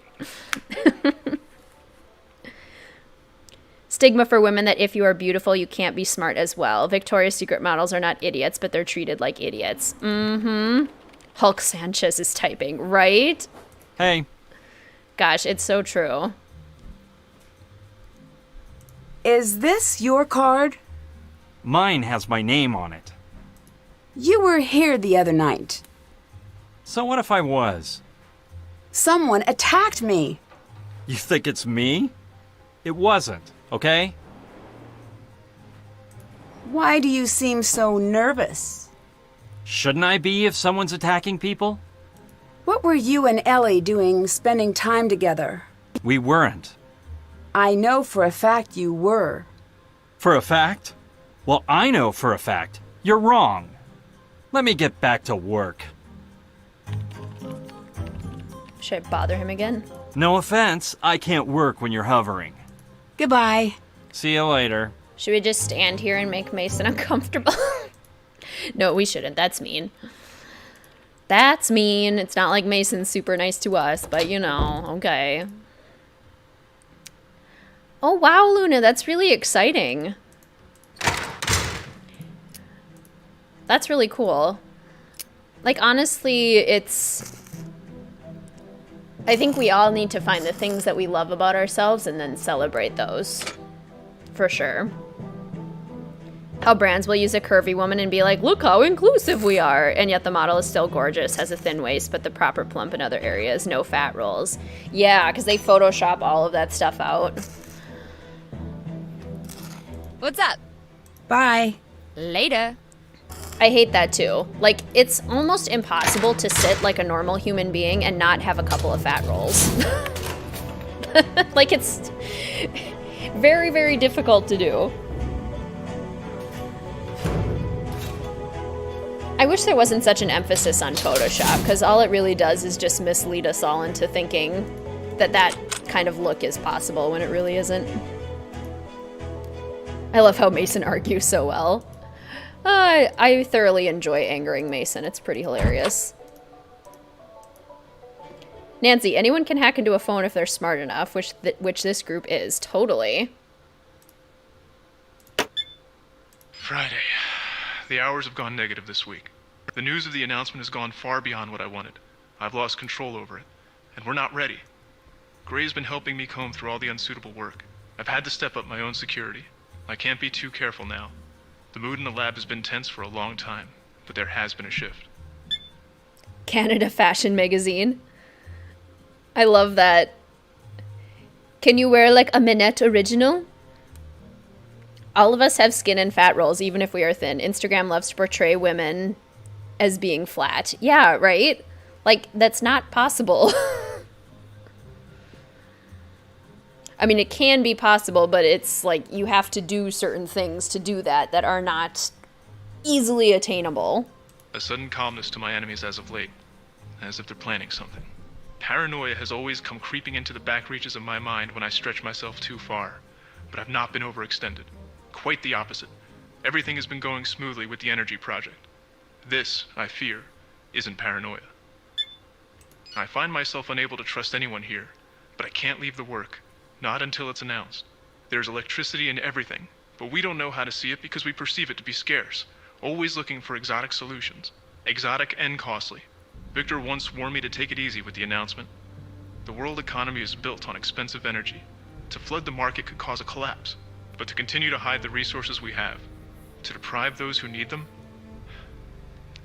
Stigma for women that if you are beautiful, you can't be smart as well. Victoria's Secret models are not idiots, but they're treated like idiots. Mm-hmm. Hulk Sanchez is typing, right? Hey. Gosh, it's so true. Is this your card? Mine has my name on it. You were here the other night. So what if I was? Someone attacked me. You think it's me? It wasn't, okay? Why do you seem so nervous? Shouldn't I be if someone's attacking people? What were you and Ellie doing spending time together? We weren't. I know for a fact you were. For a fact? Well, I know for a fact you're wrong. Let me get back to work. Should I bother him again? No offense, I can't work when you're hovering. Goodbye. See you later. Should we just stand here and make Mason uncomfortable? No, we shouldn't. That's mean. That's mean. It's not like Mason's super nice to us, but you know, okay. Oh, wow, Luna, that's really exciting. That's really cool. Like, honestly, I think we all need to find the things that we love about ourselves and then celebrate those. For sure. How brands will use a curvy woman and be like, look how inclusive we are. And yet the model is still gorgeous, has a thin waist, but the proper plump in other areas, no fat rolls. Yeah, because they Photoshop all of that stuff out. What's up? Bye. Later. I hate that too. Like, it's almost impossible to sit like a normal human being and not have a couple of fat rolls. Like, it's very, very difficult to do. I wish there wasn't such an emphasis on Photoshop, because all it really does is just mislead us all into thinking that that kind of look is possible when it really isn't. I love how Mason argues so well. I thoroughly enjoy angering Mason. It's pretty hilarious. Nancy, anyone can hack into a phone if they're smart enough, which this group is. Totally. Friday. The hours have gone negative this week. The news of the announcement has gone far beyond what I wanted. I've lost control over it, and we're not ready. Gray's been helping me comb through all the unsuitable work. I've had to step up my own security. I can't be too careful now. The mood in the lab has been tense for a long time, but there has been a shift. Canada Fashion Magazine. I love that. Can you wear like a Minette original? All of us have skin and fat rolls, even if we are thin. Instagram loves to portray women as being flat. Yeah, right? Like, that's not possible. I mean, it can be possible, but it's like you have to do certain things to do that are not easily attainable. A sudden calmness to my enemies as of late, as if they're planning something. Paranoia has always come creeping into the back reaches of my mind when I stretch myself too far, but I've not been overextended. Quite the opposite. Everything has been going smoothly with the energy project. This, I fear, isn't paranoia. I find myself unable to trust anyone here, but I can't leave the work. Not until it's announced. There's electricity in everything, but we don't know how to see it because we perceive it to be scarce, always looking for exotic solutions. Exotic and costly. Victor once warned me to take it easy with the announcement. The world economy is built on expensive energy. To flood the market could cause a collapse, but to continue to hide the resources we have, to deprive those who need them,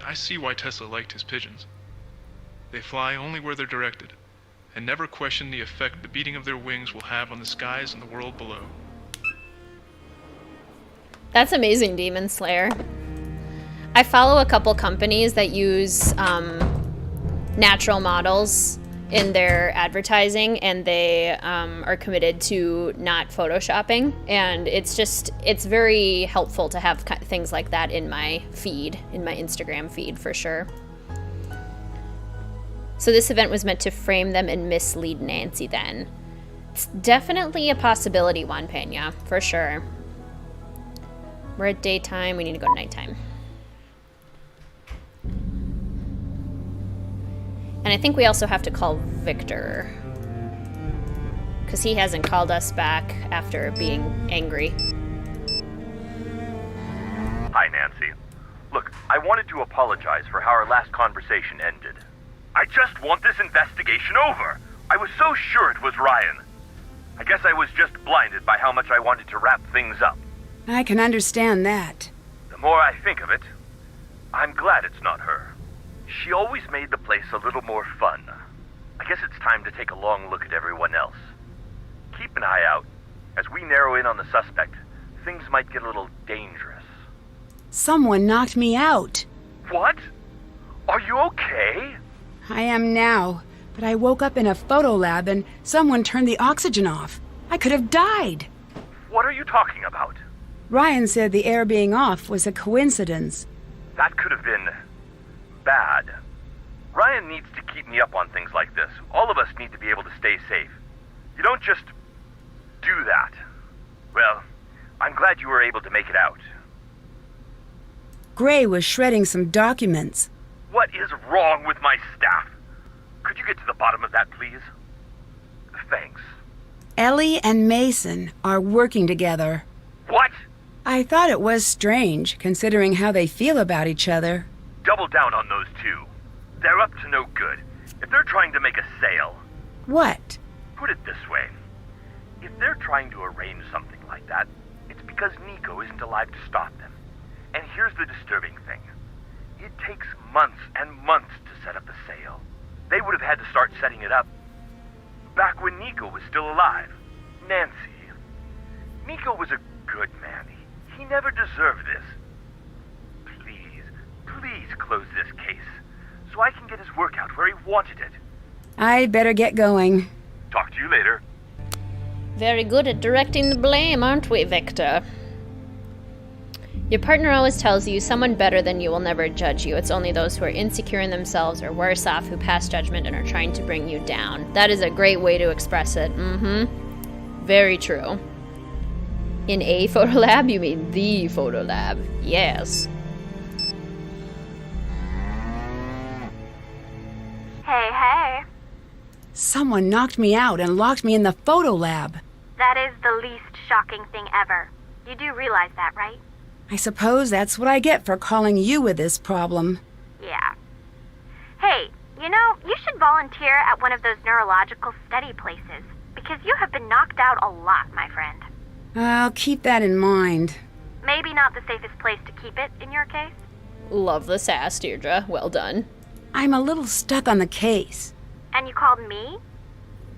I see why Tesla liked his pigeons. They fly only where they're directed, and never question the effect the beating of their wings will have on the skies and the world below. That's amazing, Demon Slayer. I follow a couple companies that use natural models in their advertising, and they are committed to not photoshopping, and it's very helpful to have things like that in my feed, in my Instagram feed, for sure. So this event was meant to frame them and mislead Nancy then. It's definitely a possibility, Juan Pena, for sure. We're at daytime, we need to go to nighttime. And I think we also have to call Victor, because he hasn't called us back after being angry. Hi, Nancy. Look, I wanted to apologize for how our last conversation ended. I just want this investigation over. I was so sure it was Ryan. I guess I was just blinded by how much I wanted to wrap things up. I can understand that. The more I think of it, I'm glad it's not her. She always made the place a little more fun. I guess it's time to take a long look at everyone else. Keep an eye out. As we narrow in on the suspect, things might get a little dangerous. Someone knocked me out. What? Are you okay? I am now, but I woke up in a photo lab and someone turned the oxygen off. I could have died. What are you talking about? Ryan said the air being off was a coincidence. That could have been bad. Ryan needs to keep me up on things like this. All of us need to be able to stay safe. You don't just do that. Well, I'm glad you were able to make it out. Gray was shredding some documents. What is wrong with my staff? Could you get to the bottom of that, please? Thanks. Ellie and Mason are working together. What? I thought it was strange, considering how they feel about each other. Double down on those two. They're up to no good. If they're trying to make a sale... What? Put it this way. If they're trying to arrange something like that, it's because Nico isn't alive to stop them. And here's the disturbing thing. It takes months and months to set up a sale. They would have had to start setting it up back when Nico was still alive. Nancy, Nico was a good man. He never deserved this. Please close this case, so I can get his work out where he wanted it. I'd better get going. Talk to you later. Very good at directing the blame, aren't we, Victor? Your partner always tells you someone better than you will never judge you. It's only those who are insecure in themselves or worse off who pass judgment and are trying to bring you down. That is a great way to express it. Very true. In a photo lab? You mean the photo lab. Yes. Hey. Someone knocked me out and locked me in the photo lab. That is the least shocking thing ever. You do realize that, right? I suppose that's what I get for calling you with this problem. Yeah. Hey, you should volunteer at one of those neurological study places, because you have been knocked out a lot, my friend. I'll keep that in mind. Maybe not the safest place to keep it in your case. Love the sass, Deirdre. Well done. I'm a little stuck on the case. And you called me?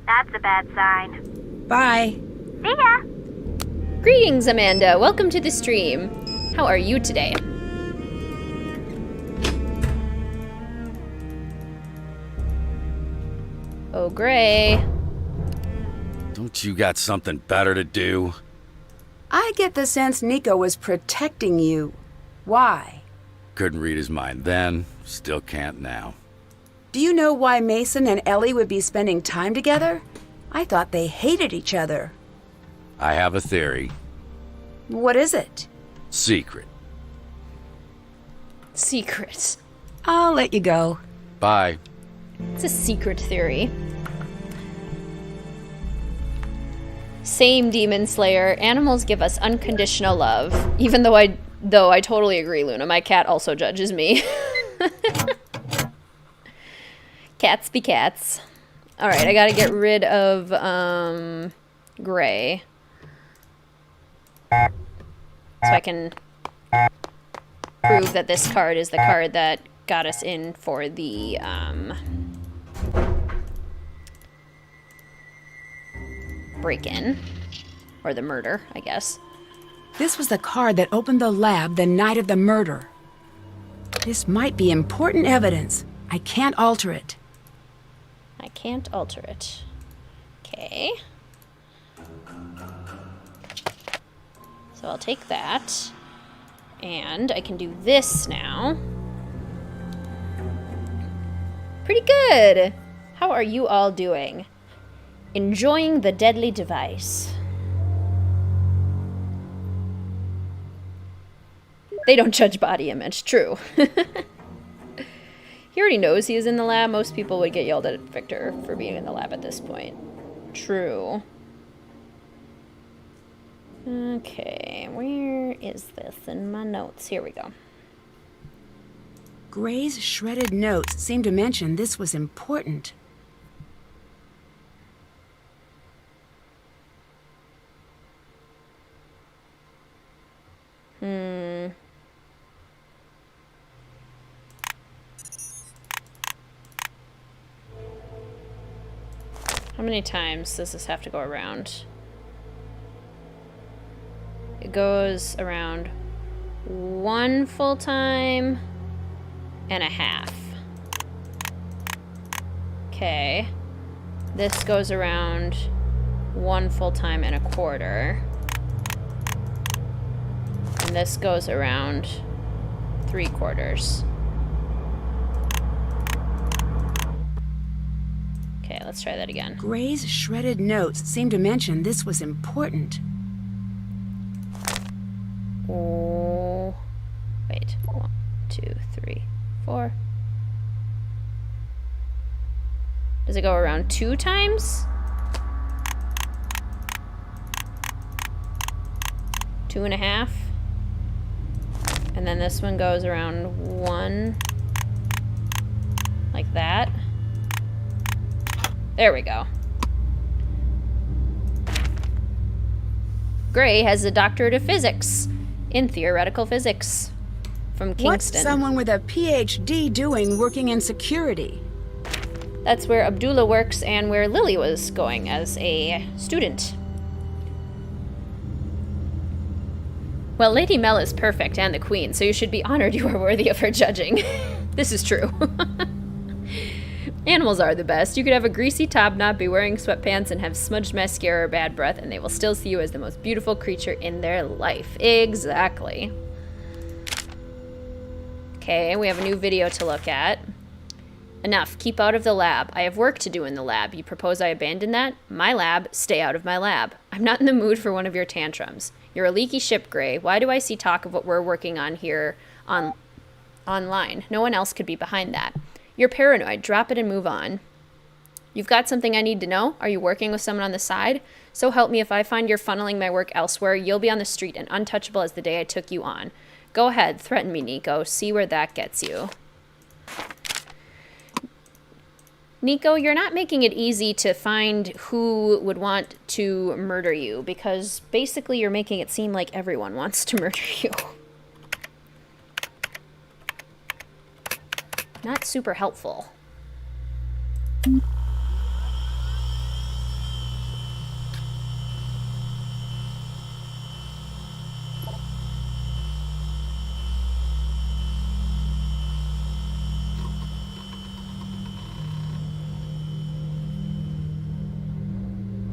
That's a bad sign. Bye. See ya! Greetings, Amanda. Welcome to the stream. How are you today? Oh, Gray. Don't you got something better to do? I get the sense Nico was protecting you. Why? Couldn't read his mind then, still can't now. Do you know why Mason and Ellie would be spending time together? I thought they hated each other. I have a theory. What is it? Secret. Secret. I'll let you go. Bye. It's a secret theory. Same, Demon Slayer. Animals give us unconditional love. Even though I totally agree, Luna. My cat also judges me. Cats be cats. Alright, I gotta get rid of, Gray. So I can prove that this card is the card that got us in for the, break-in. Or the murder, I guess. This was the card that opened the lab the night of the murder. This might be important evidence. I can't alter it. I can't alter it. Okay. So I'll take that. And I can do this now. Pretty good! How are you all doing? Enjoying the deadly device. They don't judge body image, true. He already knows he is in the lab. Most people would get yelled at Victor for being in the lab at this point. True. Okay, where is this in my notes? Here we go. Gray's shredded notes seem to mention this was important. How many times does this have to go around? It goes around 1 full time and a half. Okay. This goes around 1 full time and a quarter. And this goes around 3/4. Okay, let's try that again. Gray's shredded notes seem to mention this was important. Oh, wait. 1, 2, 3, 4. Does it go around 2 times? 2.5. And then this one goes around 1. Like that. There we go. Gray has a doctorate of physics in theoretical physics from Kingston. What's someone with a PhD doing working in security? That's where Abdullah works and where Lily was going as a student. Well, Lady Mel is perfect and the queen, so you should be honored you are worthy of her judging. This is true. Animals are the best. You could have a greasy top knot, be wearing sweatpants, and have smudged mascara or bad breath, and they will still see you as the most beautiful creature in their life. Exactly. Okay, we have a new video to look at. Enough. Keep out of the lab. I have work to do in the lab. You propose I abandon that? My lab? Stay out of my lab. I'm not in the mood for one of your tantrums. You're a leaky ship, Gray. Why do I see talk of what we're working on here online? No one else could be behind that. You're paranoid. Drop it and move on. You've got something I need to know? Are you working with someone on the side? So help me, if I find you're funneling my work elsewhere, you'll be on the street and untouchable as the day I took you on. Go ahead, threaten me, Nico. See where that gets you. Nico, you're not making it easy to find who would want to murder you, because basically you're making it seem like everyone wants to murder you. Not super helpful.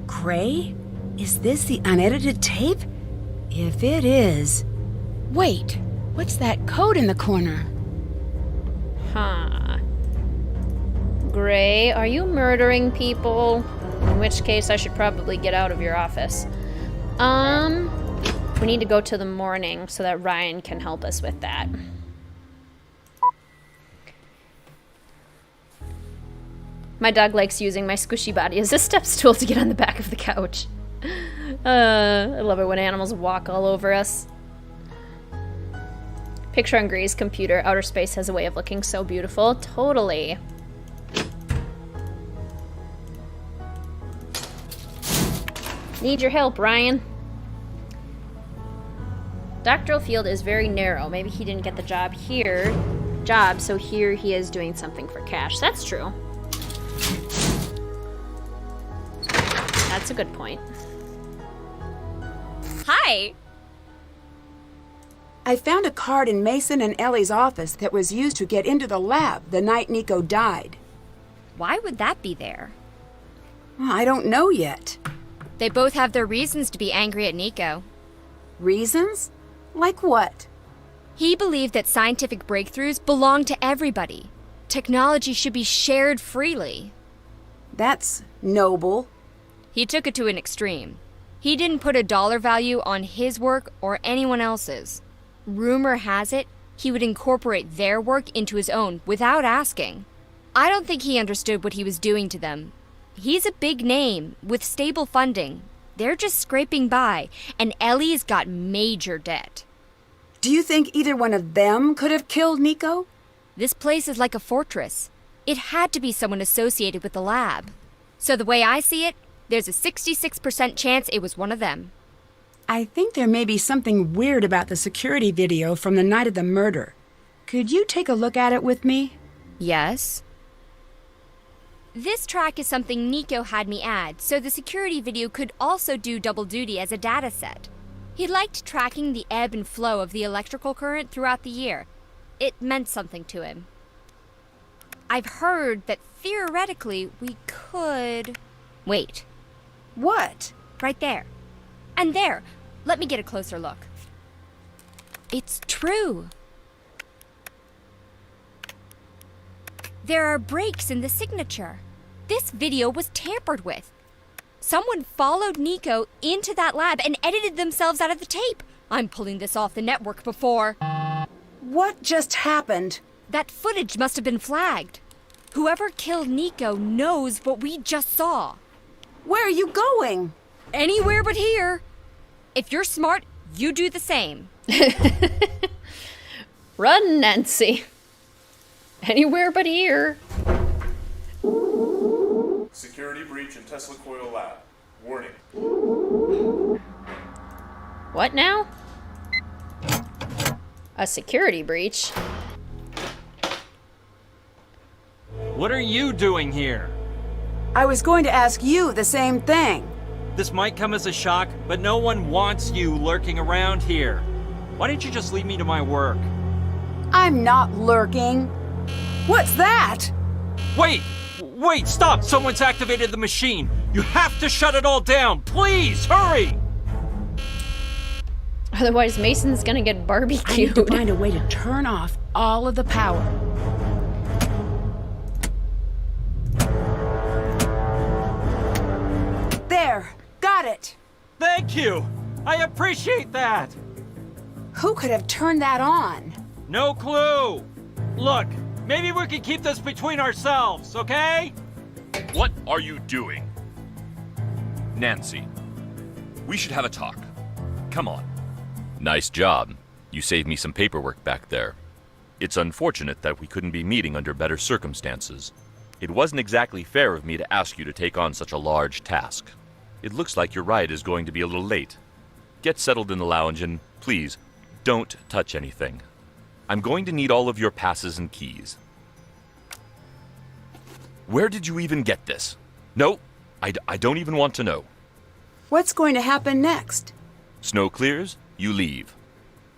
Gray? Is this the unedited tape? If it is... Wait, what's that code in the corner? Huh. Gray, are you murdering people? In which case I should probably get out of your office. We need to go to the morning so that Ryan can help us with that. My dog likes using my squishy body as a step stool to get on the back of the couch. I love it when animals walk all over us. Picture on Gray's computer. Outer space has a way of looking so beautiful. Totally. Need your help, Ryan. Doctoral field is very narrow. Maybe he didn't get the job, so here he is doing something for cash. That's true. That's a good point. Hi! I found a card in Mason and Ellie's office that was used to get into the lab the night Nico died. Why would that be there? Well, I don't know yet. They both have their reasons to be angry at Nico. Reasons? Like what? He believed that scientific breakthroughs belong to everybody. Technology should be shared freely. That's noble. He took it to an extreme. He didn't put a dollar value on his work or anyone else's. Rumor has it, he would incorporate their work into his own without asking. I don't think he understood what he was doing to them. He's a big name, with stable funding. They're just scraping by, and Ellie's got major debt. Do you think either one of them could have killed Nico? This place is like a fortress. It had to be someone associated with the lab. So the way I see it, there's a 66% chance it was one of them. I think there may be something weird about the security video from the night of the murder. Could you take a look at it with me? Yes. This track is something Nico had me add, so the security video could also do double duty as a data set. He liked tracking the ebb and flow of the electrical current throughout the year. It meant something to him. I've heard that theoretically we could... Wait. What? Right there. And there. Let me get a closer look. It's true. There are breaks in the signature. This video was tampered with. Someone followed Nico into that lab and edited themselves out of the tape. I'm pulling this off the network before. What just happened? That footage must have been flagged. Whoever killed Nico knows what we just saw. Where are you going? Anywhere but here. If you're smart, you do the same. Run, Nancy. Anywhere but here. Security breach in Tesla Coil Lab. Warning. What now? A security breach? What are you doing here? I was going to ask you the same thing. This might come as a shock, but no one wants you lurking around here. Why didn't you just leave me to my work? I'm not lurking. What's that? Wait! Wait, stop! Someone's activated the machine! You have to shut it all down! Please, hurry! Otherwise, Mason's gonna get barbecued. I need to find a way to turn off all of the power. There! Got it! Thank you! I appreciate that! Who could have turned that on? No clue! Look, maybe we can keep this between ourselves, okay? What are you doing? Nancy, we should have a talk. Come on. Nice job. You saved me some paperwork back there. It's unfortunate that we couldn't be meeting under better circumstances. It wasn't exactly fair of me to ask you to take on such a large task. It looks like your ride is going to be a little late. Get settled in the lounge and, please, don't touch anything. I'm going to need all of your passes and keys. Where did you even get this? No, I don't even want to know. What's going to happen next? Snow clears, you leave.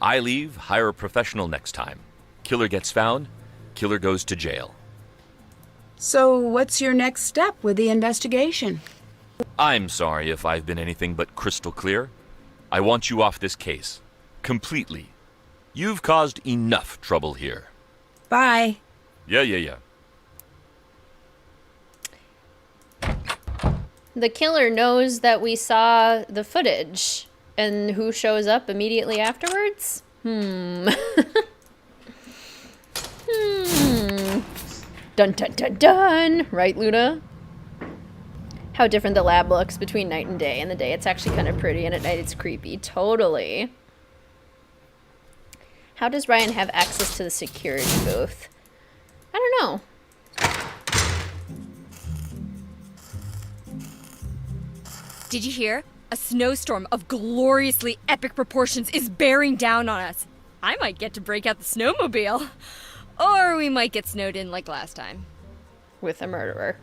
I leave, hire a professional next time. Killer gets found, killer goes to jail. So what's your next step with the investigation? I'm sorry if I've been anything but crystal clear. I want you off this case. Completely. You've caused enough trouble here. Bye. Yeah. The killer knows that we saw the footage. And who shows up immediately afterwards? Dun dun dun dun! Right, Luna? How different the lab looks between night and day. In the day, it's actually kind of pretty, and at night, it's creepy. Totally. How does Ryan have access to the security booth? I don't know. Did you hear? A snowstorm of gloriously epic proportions is bearing down on us. I might get to break out the snowmobile. Or we might get snowed in like last time. With a murderer.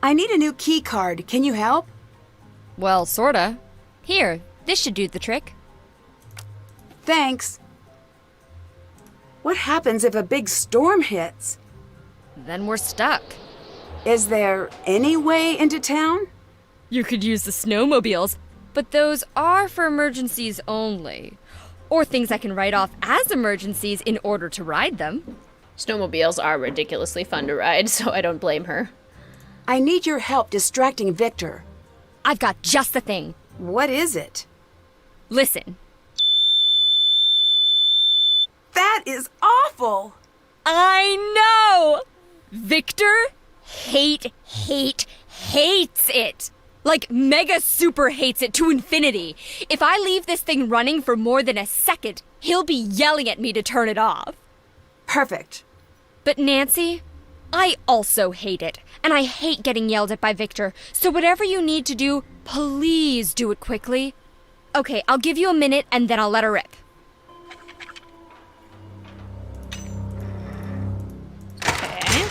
I need a new key card. Can you help? Well, sorta. Here, this should do the trick. Thanks. What happens if a big storm hits? Then we're stuck. Is there any way into town? You could use the snowmobiles, but those are for emergencies only. Or things I can write off as emergencies in order to ride them. Snowmobiles are ridiculously fun to ride, so I don't blame her. I need your help distracting Victor. I've got just the thing. What is it? Listen. That is awful! I know! Victor hates it. Like, mega super hates it to infinity. If I leave this thing running for more than a second, he'll be yelling at me to turn it off. Perfect. But Nancy, I also hate it. And I hate getting yelled at by Victor. So whatever you need to do, please do it quickly. Okay, I'll give you a minute and then I'll let her rip. Okay.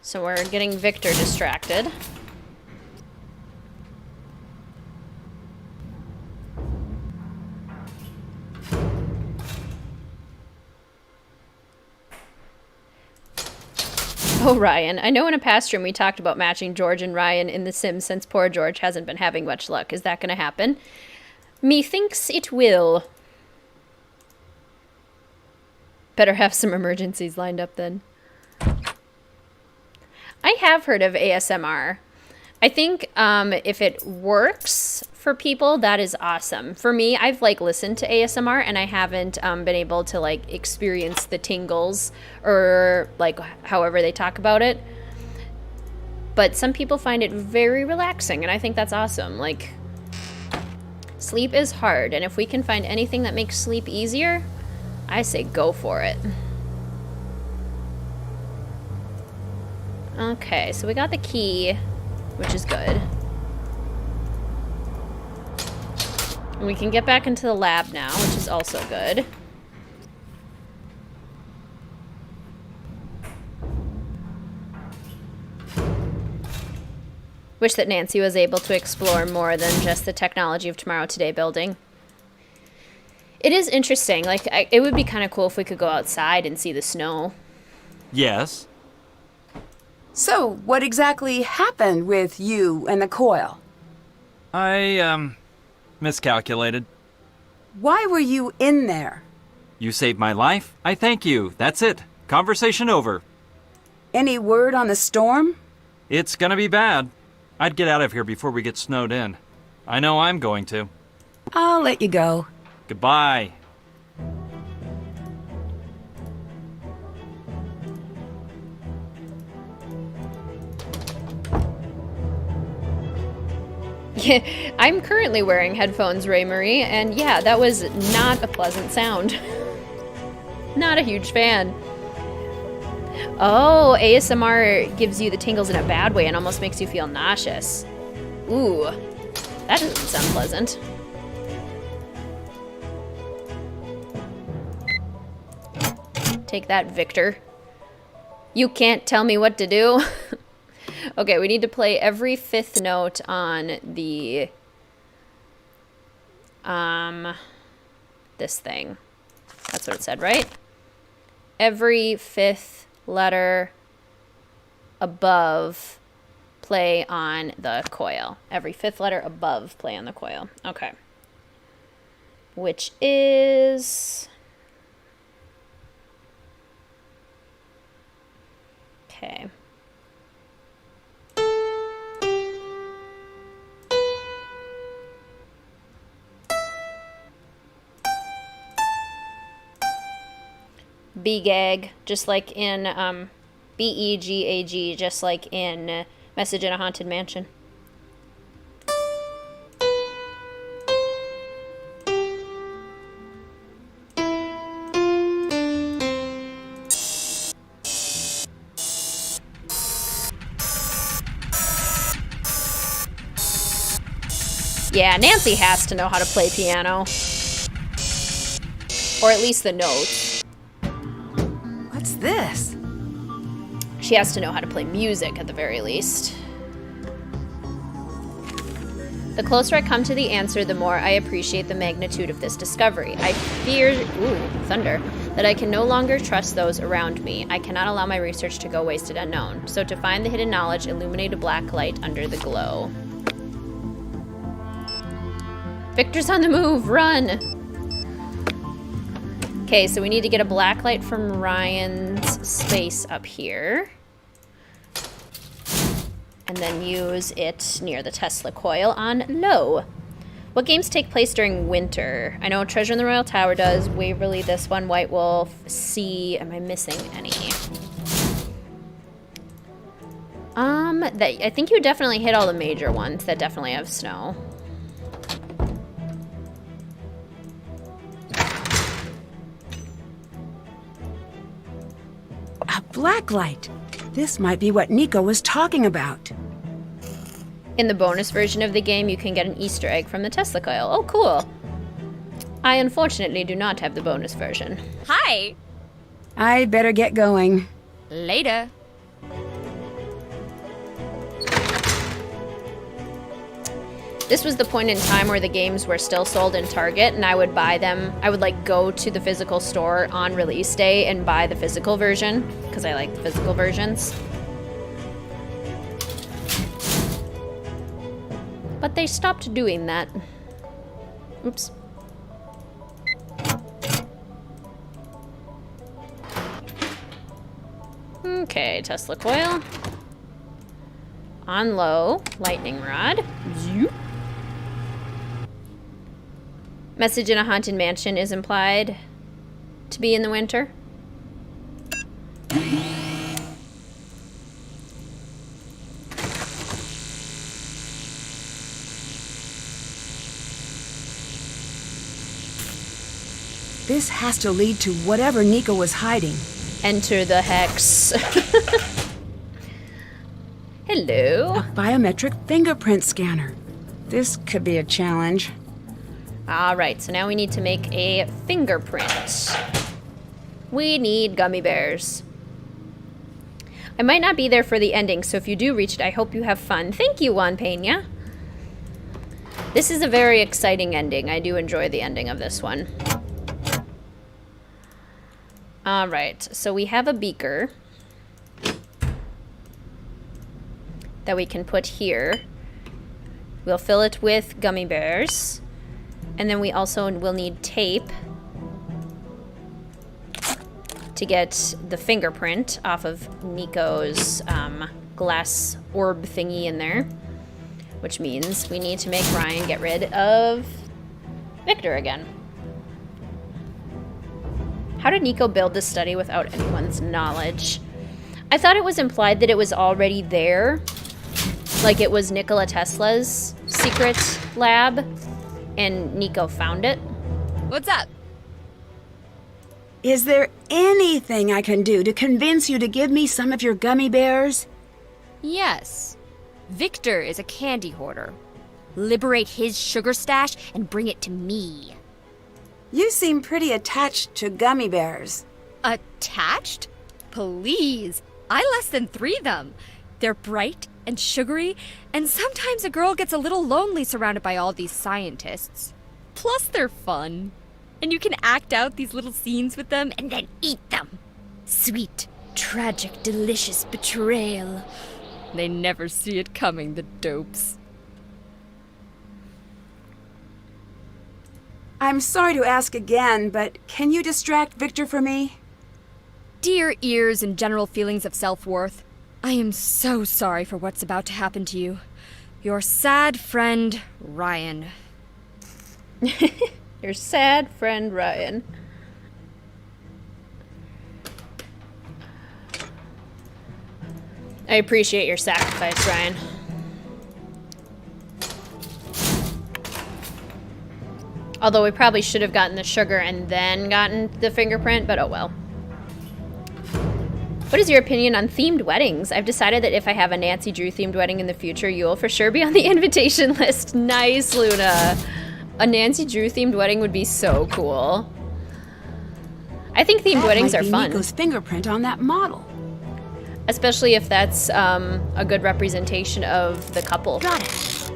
So we're getting Victor distracted. Oh, Ryan. I know in a past stream we talked about matching George and Ryan in The Sims since poor George hasn't been having much luck. Is that going to happen? Methinks it will. Better have some emergencies lined up then. I have heard of ASMR. I think if it works for people, that is awesome. For me, I've listened to ASMR and I haven't been able to experience the tingles or however they talk about it. But some people find it very relaxing and I think that's awesome. Sleep is hard, and if we can find anything that makes sleep easier, I say go for it. Okay, so we got the key, which is good. And we can get back into the lab now, which is also good. Wish that Nancy was able to explore more than just the Technology of Tomorrow Today building. It is interesting. It would be kind of cool if we could go outside and see the snow. Yes. So, what exactly happened with you and the coil? I, miscalculated. Why were you in there? You saved my life. I thank you. That's it. Conversation over. Any word on the storm? It's gonna be bad. I'd get out of here before we get snowed in. I know I'm going to. I'll let you go. Goodbye. I'm currently wearing headphones, Ray Marie, and yeah, that was not a pleasant sound. Not a huge fan. Oh, ASMR gives you the tingles in a bad way and almost makes you feel nauseous. Ooh, that doesn't sound pleasant. Take that, Victor. You can't tell me what to do. Okay, we need to play every fifth note on the this thing. That's what it said, right? Every fifth letter above play on the coil. Every fifth letter above play on the coil. Okay. Which is... Okay. B-gag, just like in B-E-G-A-G, just like in Message in a Haunted Mansion. Yeah, Nancy has to know how to play piano. Or at least the notes. What's this? She has to know how to play music at the very least. The closer I come to the answer, the more I appreciate the magnitude of this discovery. I fear, ooh, thunder, that I can no longer trust those around me. I cannot allow my research to go wasted unknown. So to find the hidden knowledge, illuminate a black light under the glow. Victor's on the move, run! Okay, so we need to get a black light from Ryan's space up here. And then use it near the Tesla coil on low. What games take place during winter? I know Treasure in the Royal Tower does, Waverly this one, White Wolf, C. Am I missing any? I think you definitely hit all the major ones that definitely have snow. A black light. This might be what Nico was talking about. In the bonus version of the game, you can get an Easter egg from the Tesla coil. Oh, cool. I unfortunately do not have the bonus version. Hi! I better get going. Later. This was the point in time where the games were still sold in Target, and I would buy them. I would like go to the physical store on release day and buy the physical version because I like the physical versions. But they stopped doing that. Oops. Okay, Tesla coil. On low, lightning rod. Zoop. Message in a Haunted Mansion is implied to be in the winter. This has to lead to whatever Nico was hiding. Enter the hex. Hello. A biometric fingerprint scanner. This could be a challenge. Alright, so now we need to make a fingerprint. We need gummy bears. I might not be there for the ending, so if you do reach it, I hope you have fun. Thank you, Juan Peña. This is a very exciting ending. I do enjoy the ending of this one. Alright, so we have a beaker that we can put here. We'll fill it with gummy bears. And then we also will need tape to get the fingerprint off of Nico's glass orb thingy in there. Which means we need to make Ryan get rid of Victor again. How did Nico build this study without anyone's knowledge? I thought it was implied that it was already there. Like it was Nikola Tesla's secret lab, and Nico found it. What's up? Is there anything I can do to convince you to give me some of your gummy bears? Yes. Victor is a candy hoarder. Liberate his sugar stash and bring it to me. You seem pretty attached to gummy bears. Attached? Please. I less than 3 them. They're bright and sugary, and sometimes a girl gets a little lonely surrounded by all these scientists. Plus, they're fun. And you can act out these little scenes with them and then eat them. Sweet, tragic, delicious betrayal. They never see it coming, the dopes. I'm sorry to ask again, but can you distract Victor for me? Dear ears and general feelings of self-worth, I am so sorry for what's about to happen to you. Your sad friend, Ryan. Your sad friend, Ryan. I appreciate your sacrifice, Ryan. Although we probably should have gotten the sugar and then gotten the fingerprint, but oh well. What is your opinion on themed weddings? I've decided that if I have a Nancy Drew themed wedding in the future, you will for sure be on the invitation list. Nice, Luna. A Nancy Drew themed wedding would be so cool. I think themed weddings are fun. Nico's fingerprint on that model. Especially if that's a good representation of the couple. Got it.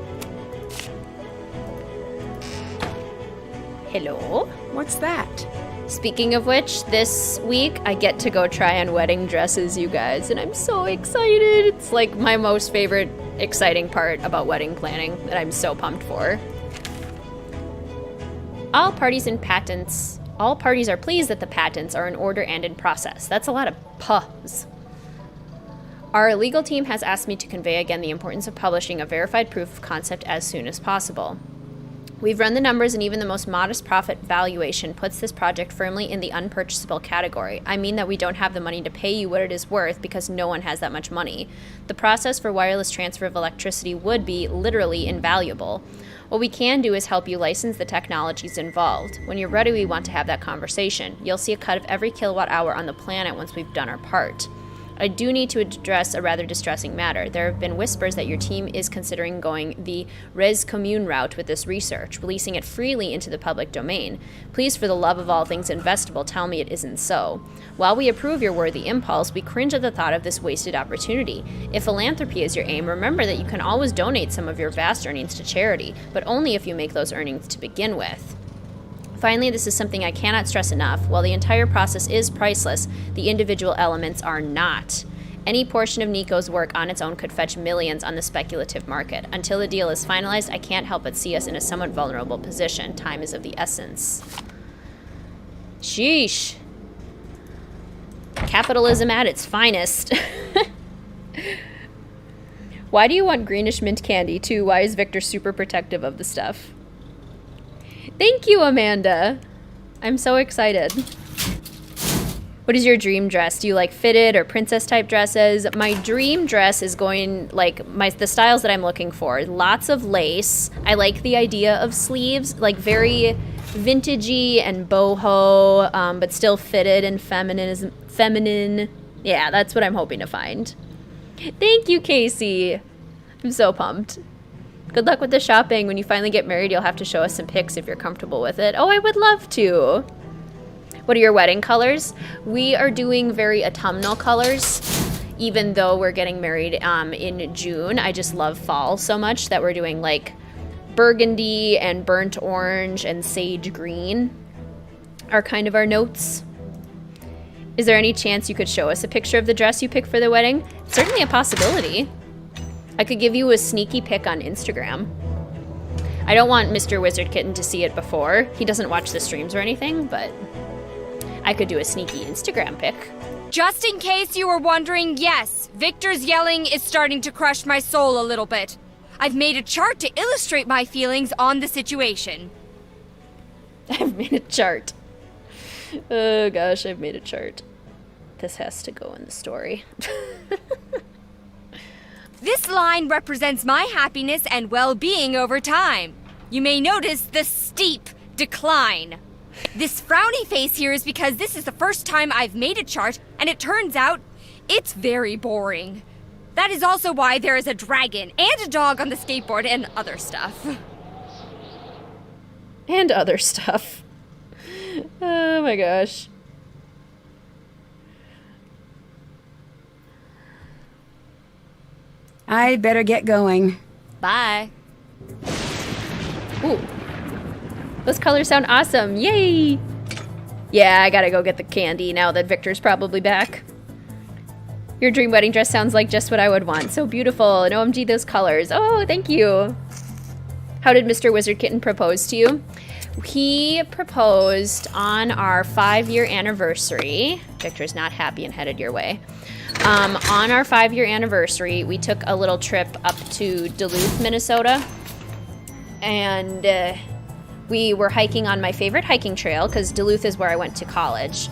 Hello? What's that? Speaking of which, this week I get to go try on wedding dresses, you guys, and I'm so excited. It's like my most favorite exciting part about wedding planning that I'm so pumped for. All parties are pleased that the patents are in order and in process. That's a lot of puhs. Our legal team has asked me to convey again the importance of publishing a verified proof of concept as soon as possible. We've run the numbers, and even the most modest profit valuation puts this project firmly in the unpurchasable category. I mean that we don't have the money to pay you what it is worth because no one has that much money. The process for wireless transfer of electricity would be literally invaluable. What we can do is help you license the technologies involved. When you're ready, we want to have that conversation. You'll see a cut of every kilowatt hour on the planet once we've done our part. I do need to address a rather distressing matter. There have been whispers that your team is considering going the res commune route with this research, releasing it freely into the public domain. Please, for the love of all things investable, tell me it isn't so. While we approve your worthy impulse, we cringe at the thought of this wasted opportunity. If philanthropy is your aim, remember that you can always donate some of your vast earnings to charity, but only if you make those earnings to begin with. Finally, this is something I cannot stress enough. While the entire process is priceless, the individual elements are not. Any portion of Nico's work on its own could fetch millions on the speculative market. Until the deal is finalized, I can't help but see us in a somewhat vulnerable position. Time is of the essence. Sheesh. Capitalism at its finest. Why do you want greenish mint candy, too? Why is Victor super protective of the stuff? Thank you, Amanda. I'm so excited. What is your dream dress? Do you like fitted or princess type dresses? My dream dress is going like the styles that I'm looking for. Lots of lace. I like the idea of sleeves, like very vintagey and boho, but still fitted and feminine. Yeah, that's what I'm hoping to find. Thank you, Casey. I'm so pumped. Good luck with the shopping. When you finally get married, you'll have to show us some pics if you're comfortable with it. Oh, I would love to. What are your wedding colors? We are doing very autumnal colors, even though we're getting married in June. I just love fall so much that we're doing like burgundy and burnt orange and sage green are kind of our notes. Is there any chance you could show us a picture of the dress you picked for the wedding? Certainly a possibility. I could give you a sneaky pic on Instagram. I don't want Mr. WizardKitten to see it before. He doesn't watch the streams or anything, but I could do a sneaky Instagram pic. Just in case you were wondering, yes, Victor's yelling is starting to crush my soul a little bit. I've made a chart to illustrate my feelings on the situation. I've made a chart. Oh gosh, I've made a chart. This has to go in the story. This line represents my happiness and well-being over time. You may notice the steep decline. This frowny face here is because this is the first time I've made a chart, and it turns out it's very boring. That is also why there is a dragon and a dog on the skateboard and other stuff. And other stuff. Oh my gosh. I better get going. Bye. Ooh. Those colors sound awesome. Yay! Yeah, I gotta go get the candy now that Victor's probably back. Your dream wedding dress sounds like just what I would want. So beautiful. And OMG, those colors. Oh, thank you. How did Mr. WizardKitten propose to you? He proposed on our 5-year anniversary. Victor's not happy and headed your way. On our 5-year anniversary, we took a little trip up to Duluth, Minnesota. And we were hiking on my favorite hiking trail, because Duluth is where I went to college.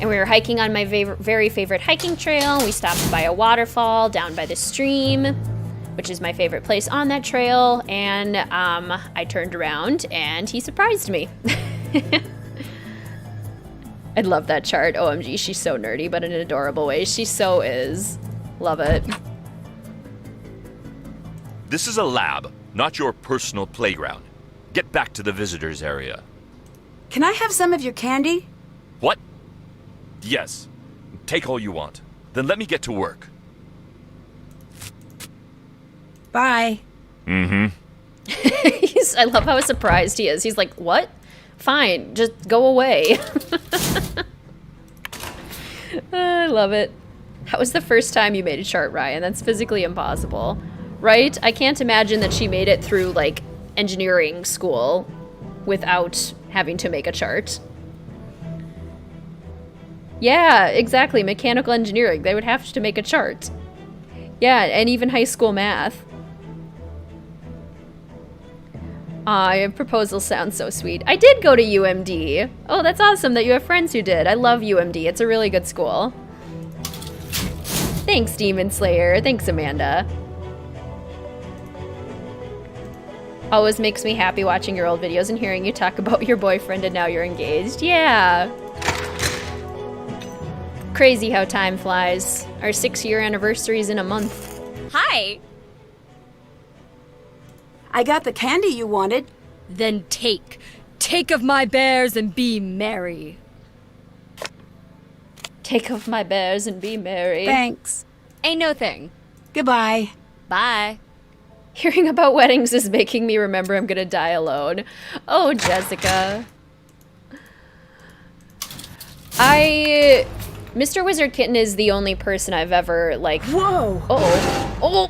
And we were hiking on my very favorite hiking trail. We stopped by a waterfall down by the stream, which is my favorite place on that trail. And I turned around and he surprised me. I love that chart. OMG, she's so nerdy, but in an adorable way. She so is. Love it. This is a lab, not your personal playground. Get back to the visitors area. Can I have some of your candy? What? Yes. Take all you want. Then let me get to work. Bye. Mm-hmm. I love how surprised he is. He's like, what? Fine, just go away. I love it. That was the first time you made a chart, Ryan. That's physically impossible. Right? I can't imagine that she made it through, like, engineering school without having to make a chart. Yeah, exactly. Mechanical engineering. They would have to make a chart. Yeah, and even high school math. Your proposal sounds so sweet. I did go to UMD. Oh, that's awesome that you have friends who did. I love UMD. It's a really good school. Thanks, Demon Slayer. Thanks, Amanda. Always makes me happy watching your old videos and hearing you talk about your boyfriend and now you're engaged. Yeah. Crazy how time flies. Our 6-year anniversary's in a month. Hi. I got the candy you wanted. Then take. Take of my bears and be merry. Take of my bears and be merry. Thanks. Ain't no thing. Goodbye. Bye. Hearing about weddings is making me remember I'm gonna die alone. Oh, Jessica. Mr. WizardKitten is the only person I've ever, like... Whoa!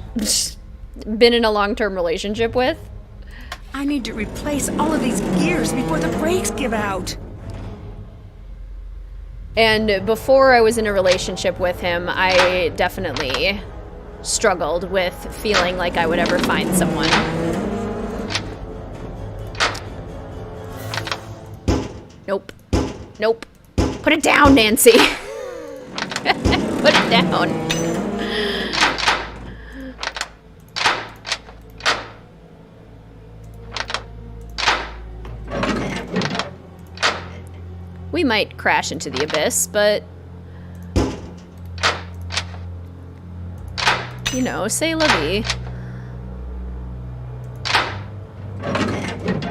Been in a long-term relationship with. I need to replace all of these gears before the brakes give out. And before I was in a relationship with him, I definitely struggled with feeling like I would ever find someone. Nope. Nope. Put it down, Nancy. Put it down. We might crash into the abyss, but... You know, say la vie.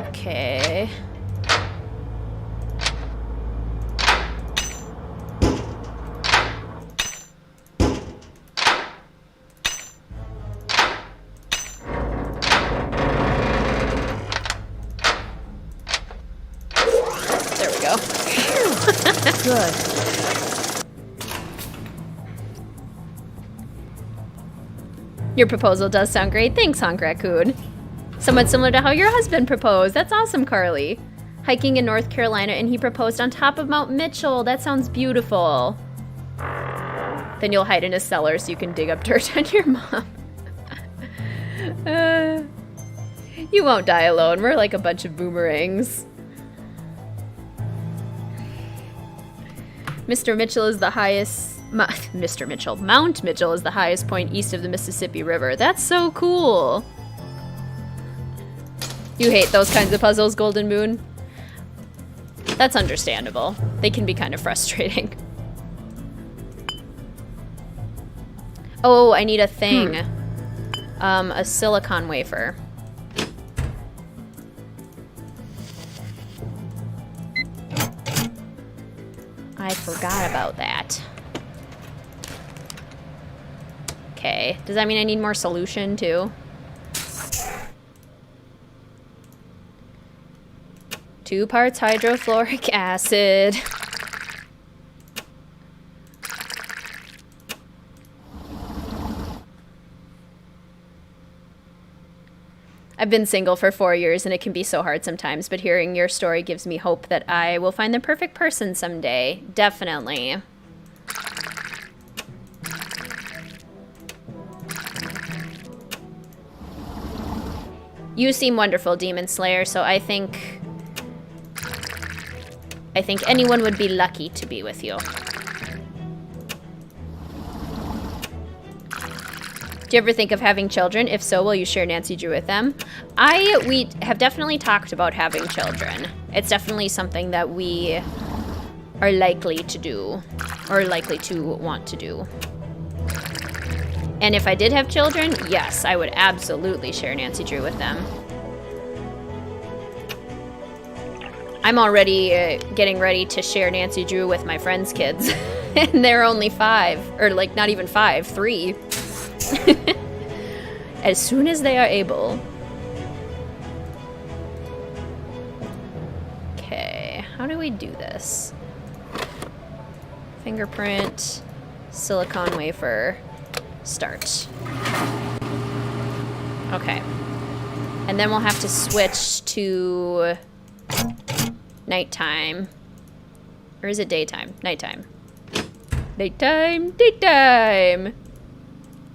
Okay. There we go. Good. Your proposal does sound great. Thanks, Honk Raccoon. Somewhat similar to how your husband proposed. That's awesome, Carly. Hiking in North Carolina, and he proposed on top of Mount Mitchell. That sounds beautiful. Then you'll hide in a cellar so you can dig up dirt on your mom. You won't die alone. We're like a bunch of boomerangs. Mr. Mitchell is the highest Mr. Mitchell. Mount Mitchell is the highest point east of the Mississippi River. That's so cool. You hate those kinds of puzzles, Golden Moon? That's understandable. They can be kind of frustrating. Oh, I need a thing. A silicon wafer. I forgot about that. Okay. Does that mean I need more solution too? 2 parts hydrofluoric acid. I've been single for 4 years and it can be so hard sometimes, but hearing your story gives me hope that I will find the perfect person someday. Definitely. You seem wonderful, Demon Slayer, so I think anyone would be lucky to be with you. Do you ever think of having children? If so, will you share Nancy Drew with them? We have definitely talked about having children. It's definitely something that we are likely to do, or likely to want to do. And if I did have children, yes, I would absolutely share Nancy Drew with them. I'm already getting ready to share Nancy Drew with my friends' kids. And they're only 5, or like not even 5, 3. As soon as they are able. Okay, how do we do this? Fingerprint, silicon wafer, start. Okay. And then we'll have to switch to nighttime. Or is it daytime? Nighttime. Daytime, daytime.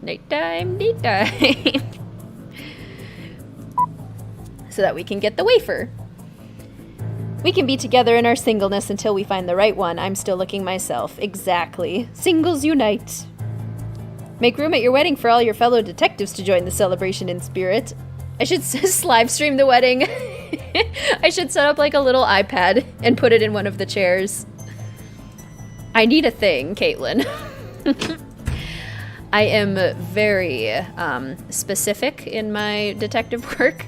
Nighttime, daytime. So that we can get the wafer. We can be together in our singleness until we find the right one. I'm still looking myself. Exactly. Singles unite. Make room at your wedding for all your fellow detectives to join the celebration in spirit. I should live stream the wedding. I should set up like a little iPad and put it in one of the chairs. I need a thing, Caitlin. I am very specific in my detective work.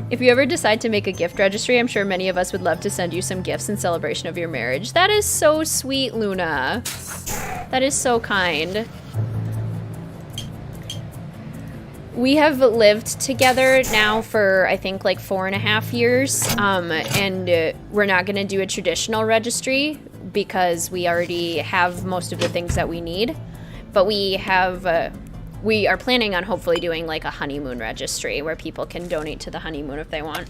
If you ever decide to make a gift registry, I'm sure many of us would love to send you some gifts in celebration of your marriage. That is so sweet, Luna. That is so kind. We have lived together now for, I think, like 4.5 years, and we're not going to do a traditional registry because we already have most of the things that we need. But we are planning on hopefully doing like a honeymoon registry where people can donate to the honeymoon if they want.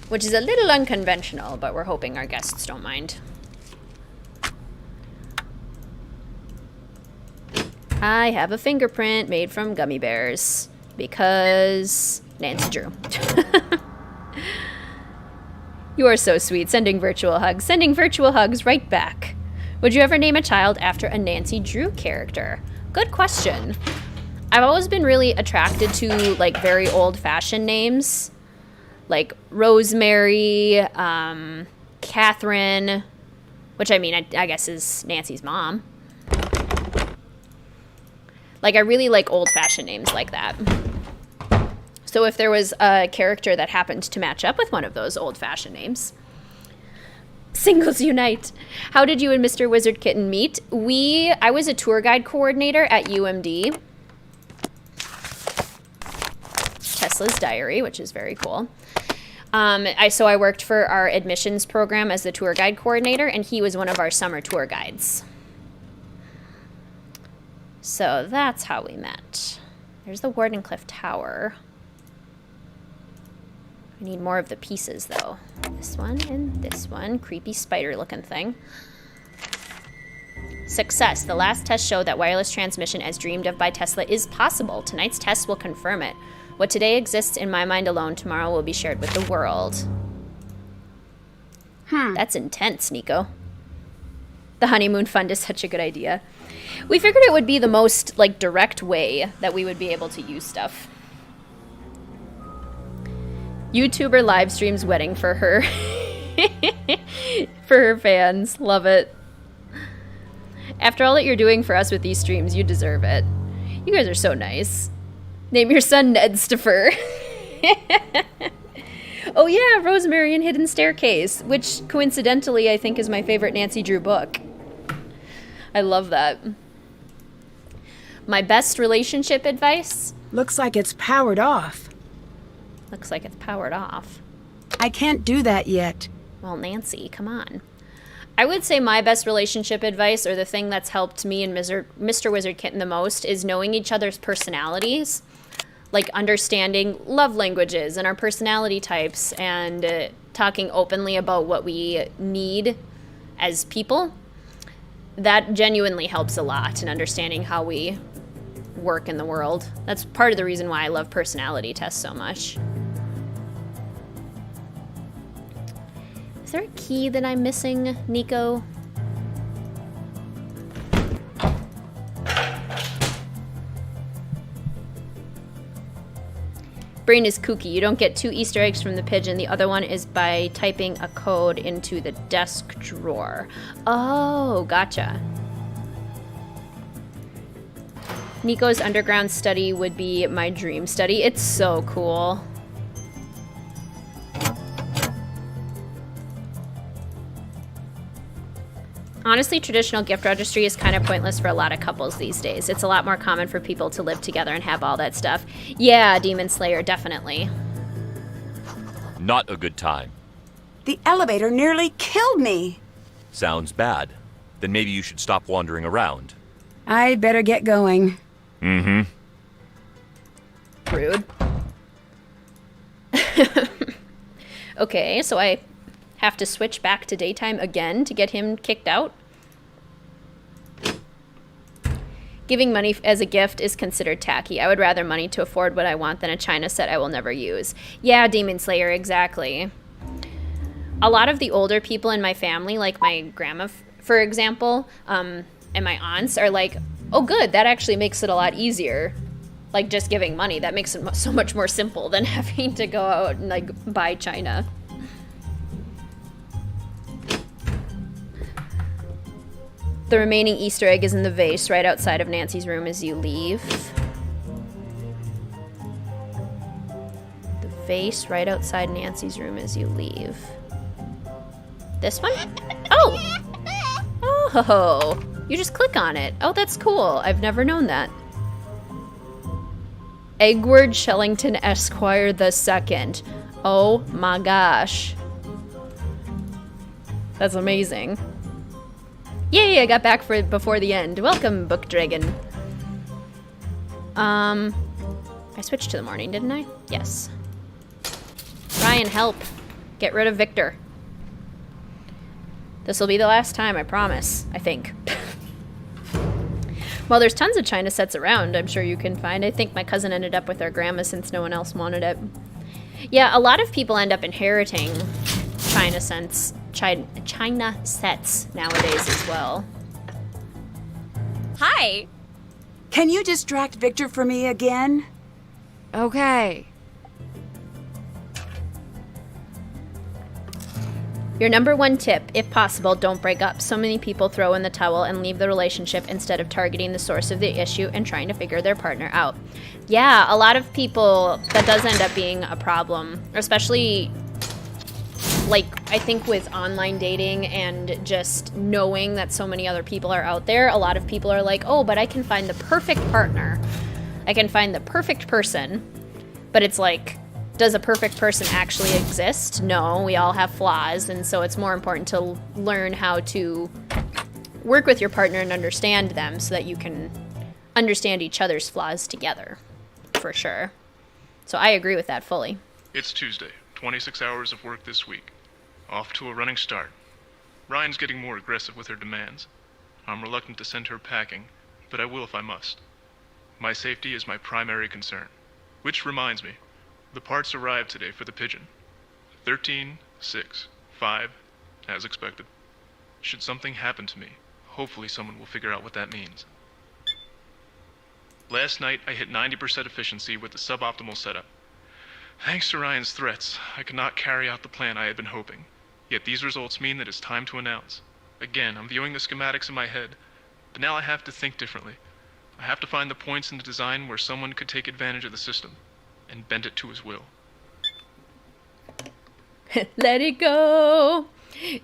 Which is a little unconventional, but we're hoping our guests don't mind. I have a fingerprint made from gummy bears because Nancy Drew. You are so sweet. Sending virtual hugs. Sending virtual hugs right back. Would you ever name a child after a Nancy Drew character? Good question. I've always been really attracted to like very old-fashioned names. Like Rosemary, Catherine, which I mean, I guess is Nancy's mom. Like, I really like old-fashioned names like that. So if there was a character that happened to match up with one of those old-fashioned names. Singles unite. How did you and Mr. WizardKitten meet? I was a tour guide coordinator at UMD. Tesla's Diary, which is very cool. So I worked for our admissions program as the tour guide coordinator, and he was one of our summer tour guides. So that's how we met. There's the Wardenclyffe Tower. I need more of the pieces, though. This one and this one. Creepy spider-looking thing. Success. The last test showed that wireless transmission as dreamed of by Tesla is possible. Tonight's test will confirm it. What today exists in my mind alone, tomorrow will be shared with the world. That's intense, Nico. The honeymoon fund is such a good idea. We figured it would be the most, like, direct way that we would be able to use stuff. YouTuber live streams wedding for her. For her fans. Love it. After all that you're doing for us with these streams, you deserve it. You guys are so nice. Name your son Nedstifer. Oh yeah, Rosemary and Hidden Staircase, which coincidentally I think is my favorite Nancy Drew book. I love that. My best relationship advice? Looks like it's powered off. Looks like it's powered off. I can't do that yet. Well, Nancy, come on. I would say my best relationship advice, or the thing that's helped me and Mr. WizardKitten the most, is knowing each other's personalities. Like understanding love languages and our personality types, and talking openly about what we need as people. That genuinely helps a lot in understanding how we work in the world. That's part of the reason why I love personality tests so much. Is there a key that I'm missing, Nico? Brain is kooky. You don't get 2 Easter eggs from the pigeon. The other one is by typing a code into the desk drawer. Oh, gotcha. Nico's underground study would be my dream study. It's so cool. Honestly, traditional gift registry is kind of pointless for a lot of couples these days. It's a lot more common for people to live together and have all that stuff. Yeah, Demon Slayer, definitely. Not a good time. The elevator nearly killed me. Sounds bad. Then maybe you should stop wandering around. I better get going. Mm-hmm. Rude. Okay, so I have to switch back to daytime again to get him kicked out. Giving money as a gift is considered tacky. I would rather money to afford what I want than a china set I will never use. Yeah, Demon Slayer, exactly. A lot of the older people in my family, like my grandma, for example, and my aunts, are like, oh good, that actually makes it a lot easier. Like just giving money, that makes it so much more simple than having to go out and like buy china. The remaining Easter egg is in the vase right outside of Nancy's room as you leave. The vase right outside Nancy's room as you leave. This one? Oh! Oh! You just click on it. Oh, that's cool. I've never known that. Eggward Shellington Esquire II. Oh my gosh. That's amazing. Yay, I got back for before the end. Welcome, Book Dragon. I switched to the morning, didn't I? Yes. Ryan, help. Get rid of Victor. This will be the last time, I promise. I think. Well, there's tons of china sets around I'm sure you can find. I think my cousin ended up with our grandma since no one else wanted it. Yeah, a lot of people end up inheriting china sets nowadays as well. Hi! Can you distract Victor for me again? Okay. Your number one tip, if possible, don't break up. So many people throw in the towel and leave the relationship instead of targeting the source of the issue and trying to figure their partner out. Yeah, a lot of people, that does end up being a problem, especially like I think with online dating and just knowing that so many other people are out there. A lot of people are like, oh, but I can find the perfect partner. I can find the perfect person. But it's like, does a perfect person actually exist? No, we all have flaws, and so it's more important to learn how to work with your partner and understand them so that you can understand each other's flaws together, for sure. So I agree with that fully. It's Tuesday, 26 hours of work this week. Off to a running start. Ryan's getting more aggressive with her demands. I'm reluctant to send her packing, but I will if I must. My safety is my primary concern. Which reminds me, the parts arrived today for the pigeon. 13, 6, 5, as expected. Should something happen to me, hopefully someone will figure out what that means. Last night, I hit 90% efficiency with the suboptimal setup. Thanks to Ryan's threats, I could not carry out the plan I had been hoping. Yet these results mean that it's time to announce. Again, I'm viewing the schematics in my head, but now I have to think differently. I have to find the points in the design where someone could take advantage of the system and bend it to his will. Let it go.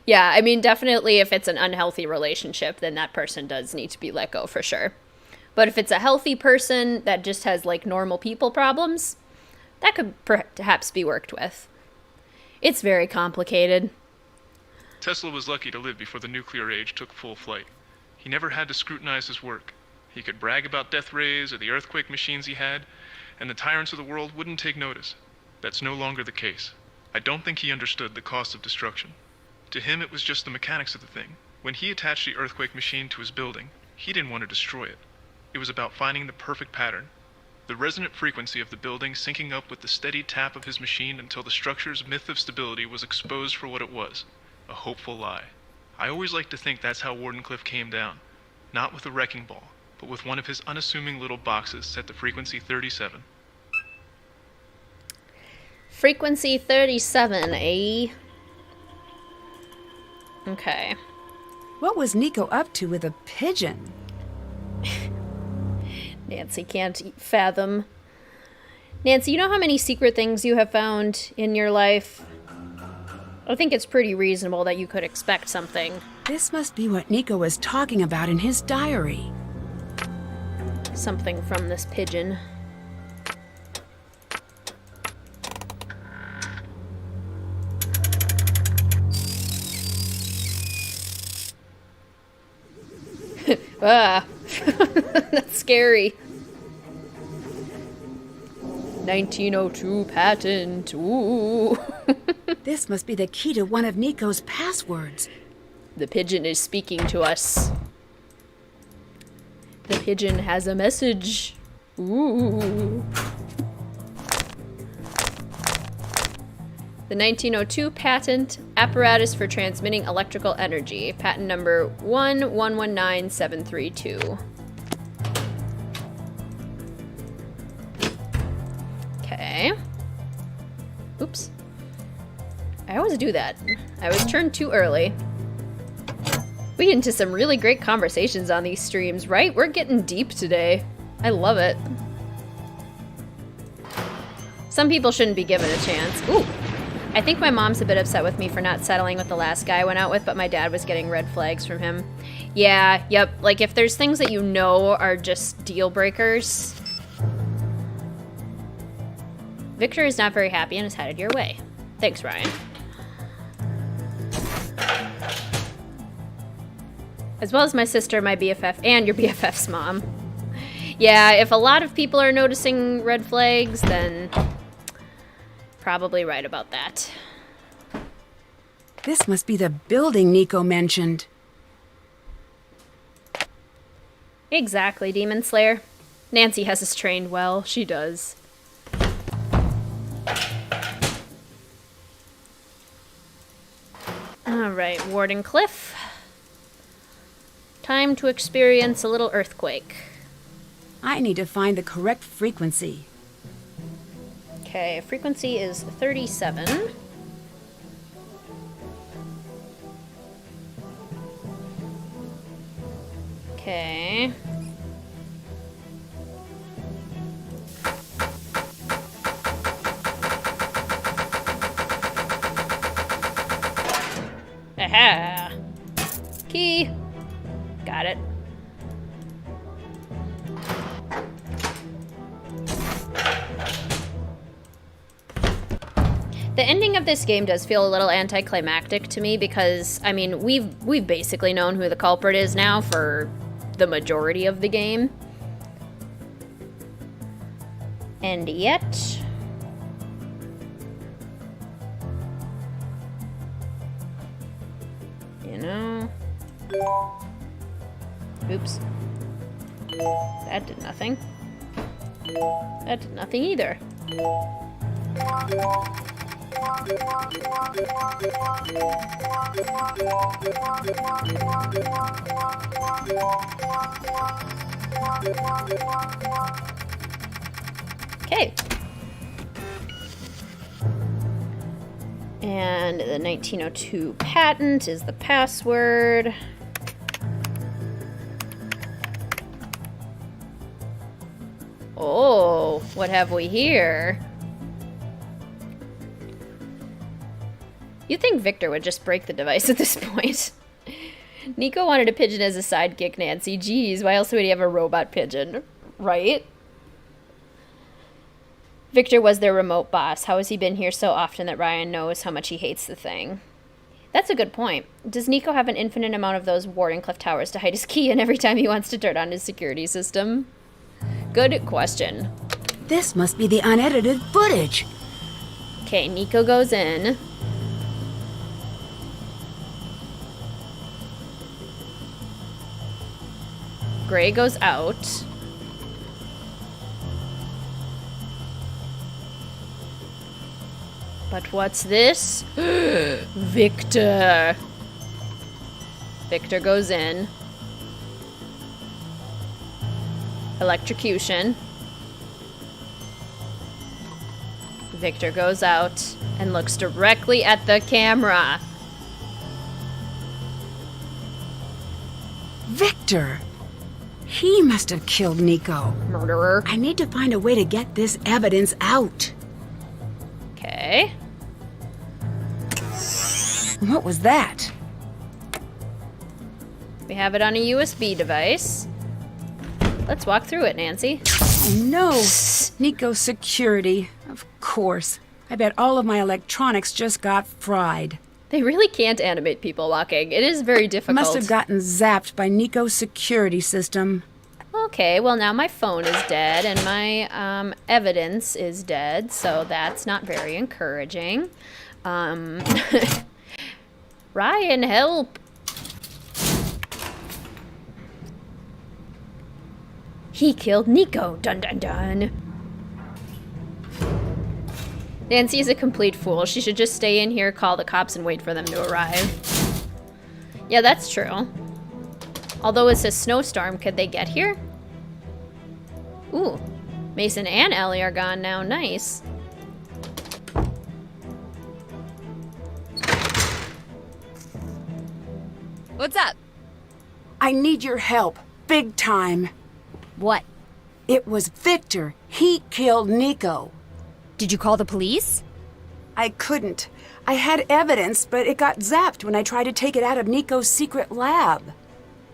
Yeah, I mean, definitely if it's an unhealthy relationship, then that person does need to be let go for sure. But if it's a healthy person that just has, like, normal people problems, that could perhaps be worked with. It's very complicated. Tesla was lucky to live before the nuclear age took full flight. He never had to scrutinize his work. He could brag about death rays or the earthquake machines he had, and the tyrants of the world wouldn't take notice. That's no longer the case. I don't think he understood the cost of destruction. To him, it was just the mechanics of the thing. When he attached the earthquake machine to his building, he didn't want to destroy it. It was about finding the perfect pattern. The resonant frequency of the building syncing up with the steady tap of his machine until the structure's myth of stability was exposed for what it was, a hopeful lie. I always like to think that's how Wardenclyffe came down. Not with a wrecking ball, but with one of his unassuming little boxes set to frequency 37. Frequency 37, eh? Okay. What was Nico up to with a pigeon? Nancy can't fathom. Nancy, you know how many secret things you have found in your life? I think it's pretty reasonable that you could expect something. This must be what Nico was talking about in his diary. Something from this pigeon. Ah, that's scary. 1902 patent. Ooh. This must be the key to one of Nico's passwords. The pigeon is speaking to us. The pigeon has a message. Ooh. The 1902 patent, apparatus for transmitting electrical energy, patent number 1119732. Okay. Oops. I always do that. I was turned too early. We get into some really great conversations on these streams, right? We're getting deep today. I love it. Some people shouldn't be given a chance. Ooh. I think my mom's a bit upset with me for not settling with the last guy I went out with, but my dad was getting red flags from him. Yeah, yep. Like, if there's things that you know are just deal breakers. Victor is not very happy and is headed your way. Thanks, Ryan. As well as my sister, my BFF, and your BFF's mom. Yeah, if a lot of people are noticing red flags, then probably right about that. This must be the building Nico mentioned. Exactly, Demon Slayer. Nancy has us trained well. She does. Alright, Wardenclyffe. Time to experience a little earthquake. I need to find the correct frequency. Okay, frequency is 37. Okay. Aha! Key! Got it. The ending of this game does feel a little anticlimactic to me because, I mean, we've basically known who the culprit is now for the majority of the game. And yet... you know... Oops. That did nothing. That did nothing either. Okay. And the 1902 patent is the password. Oh, what have we here? You'd think Victor would just break the device at this point. Nico wanted a pigeon as a sidekick, Nancy. Geez, why else would he have a robot pigeon? Right? Victor was their remote boss. How has he been here so often that Ryan knows how much he hates the thing? That's a good point. Does Nico have an infinite amount of those Wardenclyffe towers to hide his key in every time he wants to turn on his security system? Good question. This must be the unedited footage. Okay, Nico goes in. Gray goes out. But what's this? Victor. Victor goes in. Electrocution. Victor goes out and looks directly at the camera. Victor! He must have killed Nico. Murderer. I need to find a way to get this evidence out. Okay. What was that? We have it on a USB device. Let's walk through it, Nancy. Oh no! Nico's security. Of course. I bet all of my electronics just got fried. They really can't animate people walking. It is very difficult. Must have gotten zapped by Nico's security system. Okay, well now my phone is dead and my evidence is dead, so that's not very encouraging. Ryan, help! He killed Nico. Dun dun dun. Nancy is a complete fool. She should just stay in here, call the cops, and wait for them to arrive. Yeah, that's true. Although it's a snowstorm, could they get here? Ooh, Mason and Ellie are gone now. Nice. What's up? I need your help. Big time. What? It was Victor. He killed Nico. Did you call the police? I couldn't. I had evidence, but it got zapped when I tried to take it out of Nico's secret lab.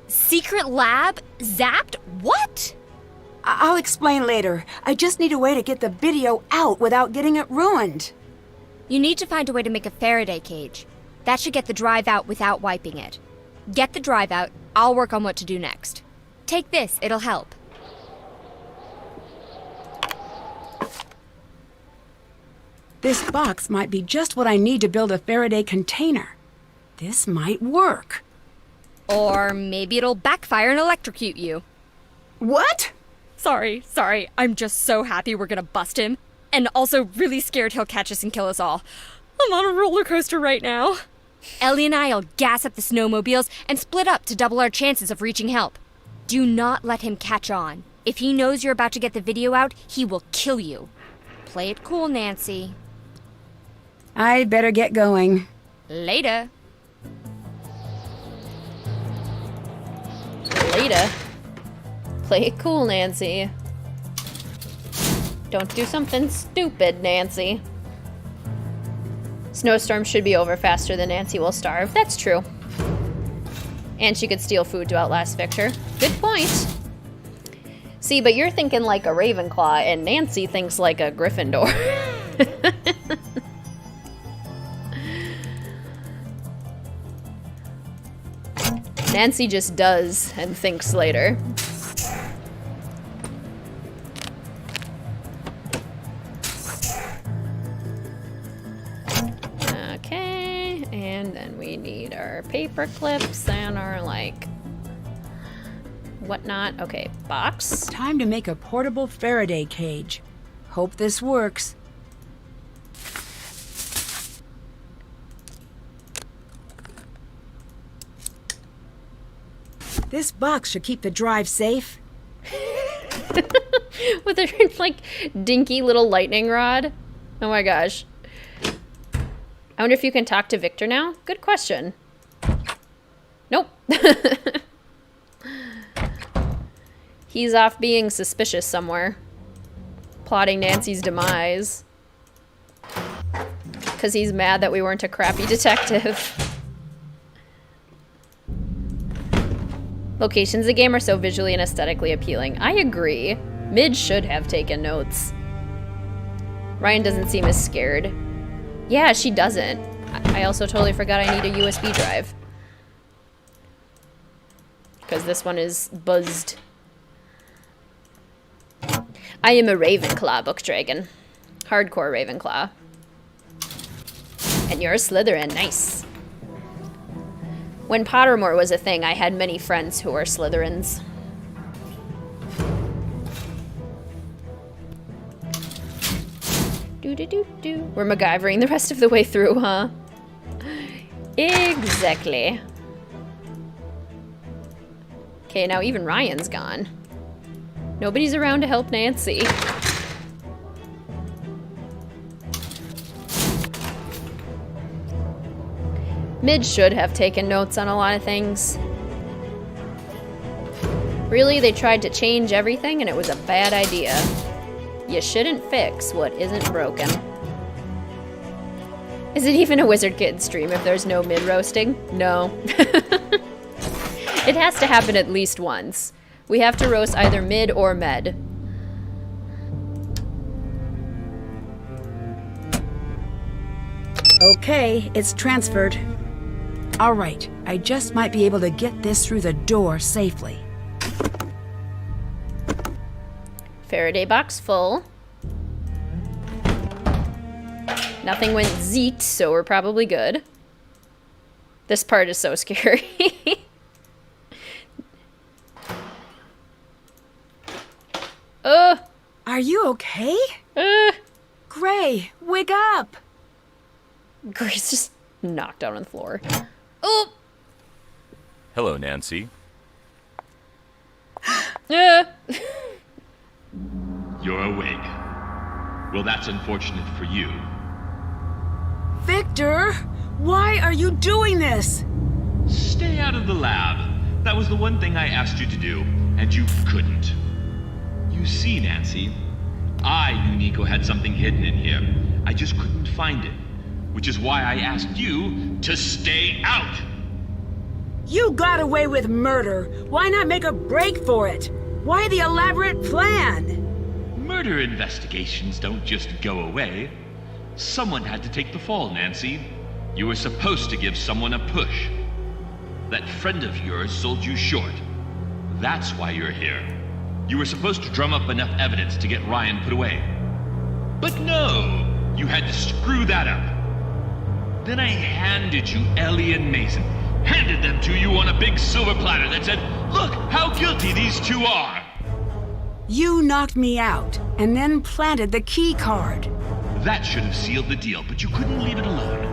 Secret lab? Zapped? What? I'll explain later. I just need a way to get the video out without getting it ruined. You need to find a way to make a Faraday cage. That should get the drive out without wiping it. Get the drive out. I'll work on what to do next. Take this. It'll help. This box might be just what I need to build a Faraday container. This might work. Or maybe it'll backfire and electrocute you. What? Sorry. I'm just so happy we're gonna bust him. And also really scared he'll catch us and kill us all. I'm on a roller coaster right now. Ellie and I'll gas up the snowmobiles and split up to double our chances of reaching help. Do not let him catch on. If he knows you're about to get the video out, he will kill you. Play it cool, Nancy. I better get going. Later. Later. Play it cool, Nancy. Don't do something stupid, Nancy. Snowstorm should be over faster than Nancy will starve. That's true. And she could steal food to outlast Victor. Good point. See, but you're thinking like a Ravenclaw, and Nancy thinks like a Gryffindor. Nancy just does and thinks later. Okay, and then we need our paper clips and our, like, whatnot. Okay, box. Time to make a portable Faraday cage. Hope this works. This box should keep the drive safe. With her, like, dinky little lightning rod. Oh my gosh. I wonder if you can talk to Victor now? Good question. Nope. He's off being suspicious somewhere. Plotting Nancy's demise. Because he's mad that we weren't a crappy detective. Locations of the game are so visually and aesthetically appealing. I agree. Mid should have taken notes. Ryan doesn't seem as scared. Yeah, she doesn't. I also totally forgot I need a USB drive. Because this one is buzzed. I am a Ravenclaw book dragon. Hardcore Ravenclaw. And you're a Slytherin. Nice. When Pottermore was a thing, I had many friends who were Slytherins. Do-do-do-do. We're MacGyvering the rest of the way through, huh? Exactly. Okay, now even Ryan's gone. Nobody's around to help Nancy. Mid should have taken notes on a lot of things. Really, they tried to change everything and it was a bad idea. You shouldn't fix what isn't broken. Is it even a WizardKitten stream if there's no mid-roasting? No. It has to happen at least once. We have to roast either mid or med. Okay, it's transferred. All right, I just might be able to get this through the door safely. Faraday box full. Nothing went zeet, so we're probably good. This part is so scary. Are you okay? Gray, wake up! Gray's just knocked out on the floor. Hello, Nancy. You're awake. Well, that's unfortunate for you. Victor, why are you doing this? Stay out of the lab. That was the one thing I asked you to do, and you couldn't. You see, Nancy, I knew Nico had something hidden in here. I just couldn't find it, which is why I asked you to stay out. You got away with murder. Why not make a break for it? Why the elaborate plan? Murder investigations don't just go away. Someone had to take the fall, Nancy. You were supposed to give someone a push. That friend of yours sold you short. That's why you're here. You were supposed to drum up enough evidence to get Ryan put away. But no, you had to screw that up. Then I handed you Ellie and Mason. Handed them to you on a big silver platter that said, look how guilty these two are. You knocked me out, and then planted the key card. That should have sealed the deal, but you couldn't leave it alone.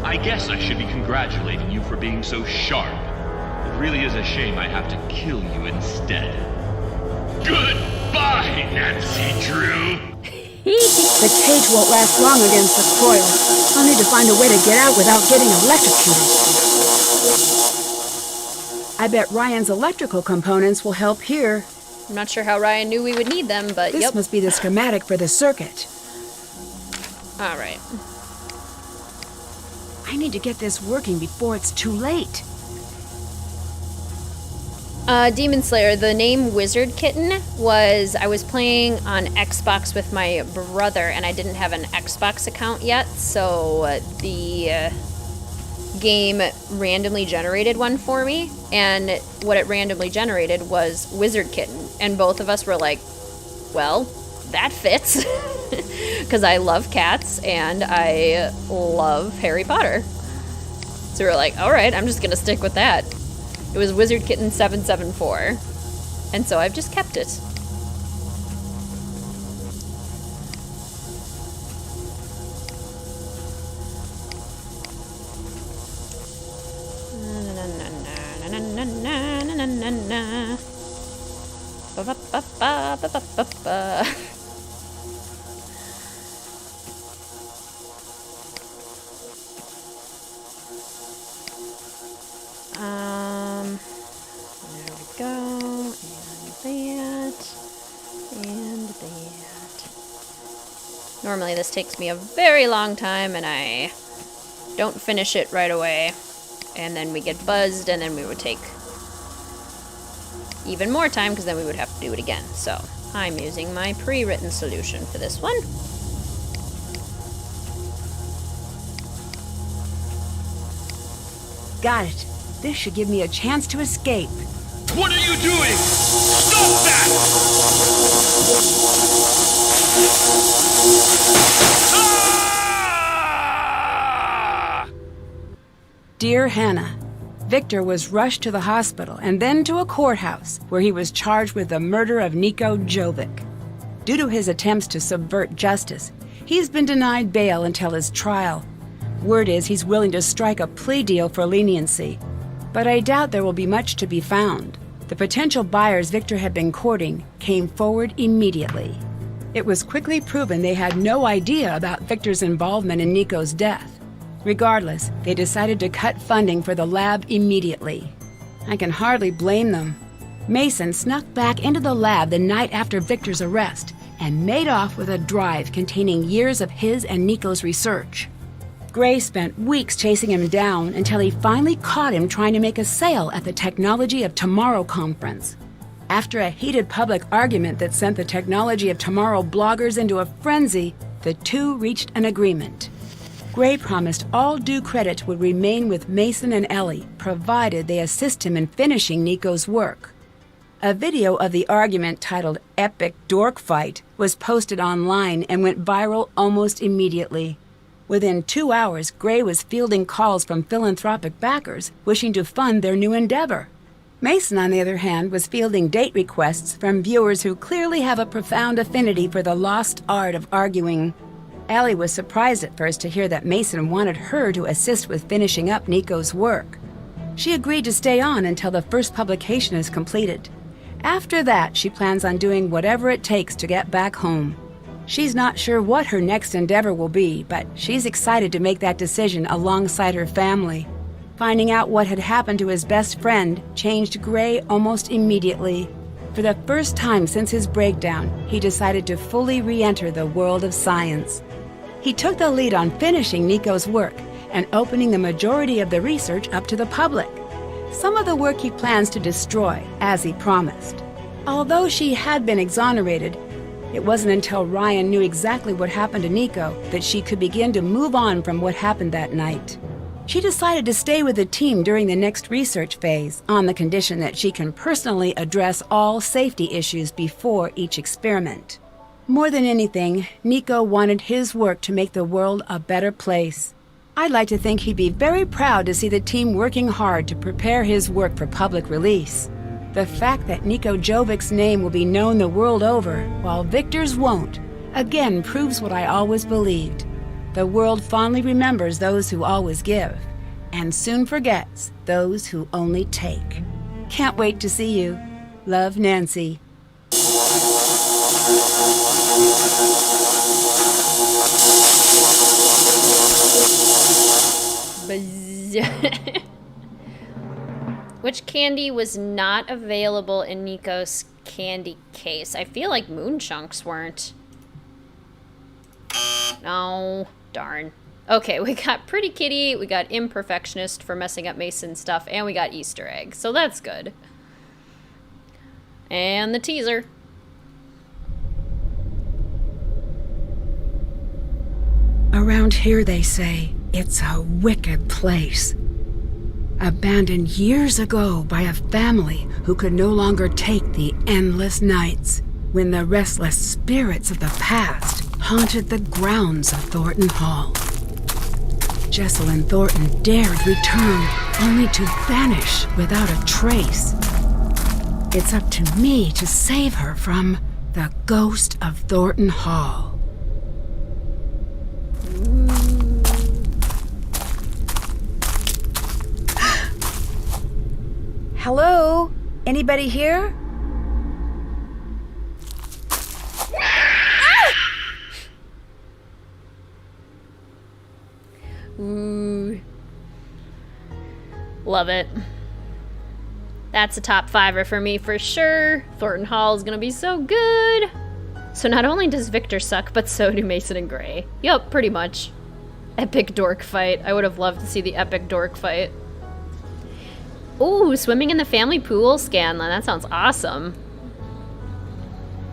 I guess I should be congratulating you for being so sharp. It really is a shame I have to kill you instead. Goodbye, Nancy Drew! The cage won't last long against the coil. I'll need to find a way to get out without getting electrocuted. I bet Ryan's electrical components will help here. I'm not sure how Ryan knew we would need them, but This must be the schematic for the circuit. All right. I need to get this working before it's too late. Demon Slayer, the name WizardKitten was, I was playing on Xbox with my brother and I didn't have an Xbox account yet, so the game randomly generated one for me, and what it randomly generated was WizardKitten, and both of us were like, well, that fits, because I love cats and I love Harry Potter. So we were like, all right, I'm just gonna stick with that. It was WizardKitten 774, and so I've just kept it. na na na na na na. Ba ba ba ba ba ba ba ba. There we go, and that. Normally this takes me a very long time and I don't finish it right away. And then we get buzzed and then we would take even more time because then we would have to do it again. So I'm using my pre-written solution for this one. Got it. This should give me a chance to escape. What are you doing? Stop that! Dear Hannah, Victor was rushed to the hospital and then to a courthouse where he was charged with the murder of Niko Jovic. Due to his attempts to subvert justice, he's been denied bail until his trial. Word is he's willing to strike a plea deal for leniency, but I doubt there will be much to be found. The potential buyers Victor had been courting came forward immediately. It was quickly proven they had no idea about Victor's involvement in Niko's death. Regardless, they decided to cut funding for the lab immediately. I can hardly blame them. Mason snuck back into the lab the night after Victor's arrest and made off with a drive containing years of his and Niko's research. Gray spent weeks chasing him down until he finally caught him trying to make a sale at the Technology of Tomorrow conference. After a heated public argument that sent the Technology of Tomorrow bloggers into a frenzy, the two reached an agreement. Gray promised all due credit would remain with Mason and Ellie, provided they assist him in finishing Niko's work. A video of the argument titled Epic Dork Fight was posted online and went viral almost immediately. Within 2 hours, Gray was fielding calls from philanthropic backers wishing to fund their new endeavor. Mason, on the other hand, was fielding date requests from viewers who clearly have a profound affinity for the lost art of arguing. Allie was surprised at first to hear that Mason wanted her to assist with finishing up Niko's work. She agreed to stay on until the first publication is completed. After that, she plans on doing whatever it takes to get back home. She's not sure what her next endeavor will be, but she's excited to make that decision alongside her family. Finding out what had happened to his best friend changed Gray almost immediately. For the first time since his breakdown, he decided to fully re-enter the world of science. He took the lead on finishing Niko's work and opening the majority of the research up to the public. Some of the work he plans to destroy, as he promised. Although she had been exonerated, it wasn't until Ryan knew exactly what happened to Niko that she could begin to move on from what happened that night. She decided to stay with the team during the next research phase on the condition that she can personally address all safety issues before each experiment. More than anything, Niko wanted his work to make the world a better place. I'd like to think he'd be very proud to see the team working hard to prepare his work for public release. The fact that Niko Jovic's name will be known the world over, while Victor's won't, again proves what I always believed. The world fondly remembers those who always give, and soon forgets those who only take. Can't wait to see you. Love, Nancy. Which candy was not available in Niko's candy case? I feel like moon chunks weren't. No, darn. Okay, we got Pretty Kitty, we got Imperfectionist for messing up Mason's stuff, and we got Easter egg, so that's good. And the teaser. Around here, they say, it's a wicked place. Abandoned years ago by a family who could no longer take the endless nights when the restless spirits of the past haunted the grounds of Thornton Hall. Jessalyn Thornton dared return, only to vanish without a trace. It's up to me to save her from the ghost of Thornton Hall. Hello? Anybody here? Ooh. Love it. That's a top fiver for me for sure. Thornton Hall is gonna be so good. So not only does Victor suck, but so do Mason and Gray. Yup, pretty much. Epic dork fight. I would have loved to see the epic dork fight. Ooh, swimming in the family pool, Scanlan. That sounds awesome.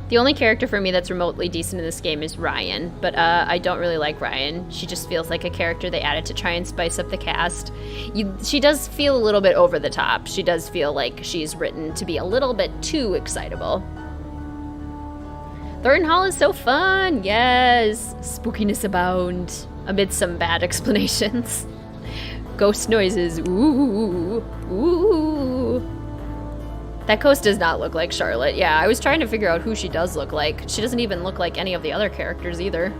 The only character for me that's remotely decent in this game is Ryan, but I don't really like Ryan. She just feels like a character they added to try and spice up the cast. She does feel a little bit over the top. She does feel like she's written to be a little bit too excitable. Thornton Hall is so fun, yes. Spookiness abound, amid some bad explanations. Ghost noises, ooh, ooh. That ghost does not look like Charlotte. Yeah, I was trying to figure out who she does look like. She doesn't even look like any of the other characters either.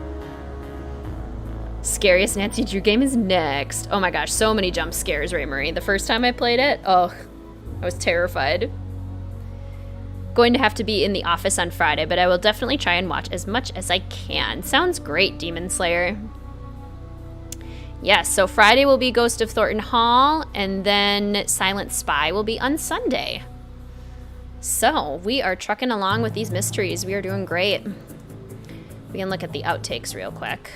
Scariest Nancy Drew game is next. Oh my gosh, so many jump scares, Ray Marie. The first time I played it, oh, I was terrified. Going to have to be in the office on Friday, but I will definitely try and watch as much as I can. Sounds great, Demon Slayer. Yes, so Friday will be Ghost of Thornton Hall, and then Silent Spy will be on Sunday. So, we are trucking along with these mysteries. We are doing great. We can look at the outtakes real quick.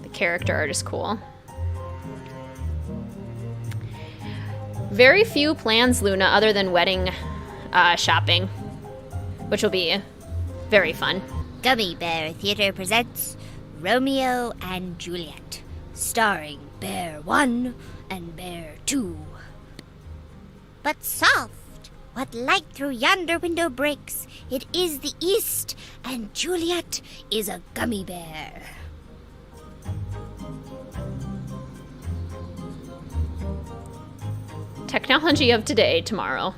The character art is cool. Very few plans, Luna, other than wedding shopping, which will be very fun. Gummy Bear Theater presents Romeo and Juliet, starring Bear 1 and Bear 2. But soft, what light through yonder window breaks, it is the east, and Juliet is a gummy bear. Technology of today, tomorrow.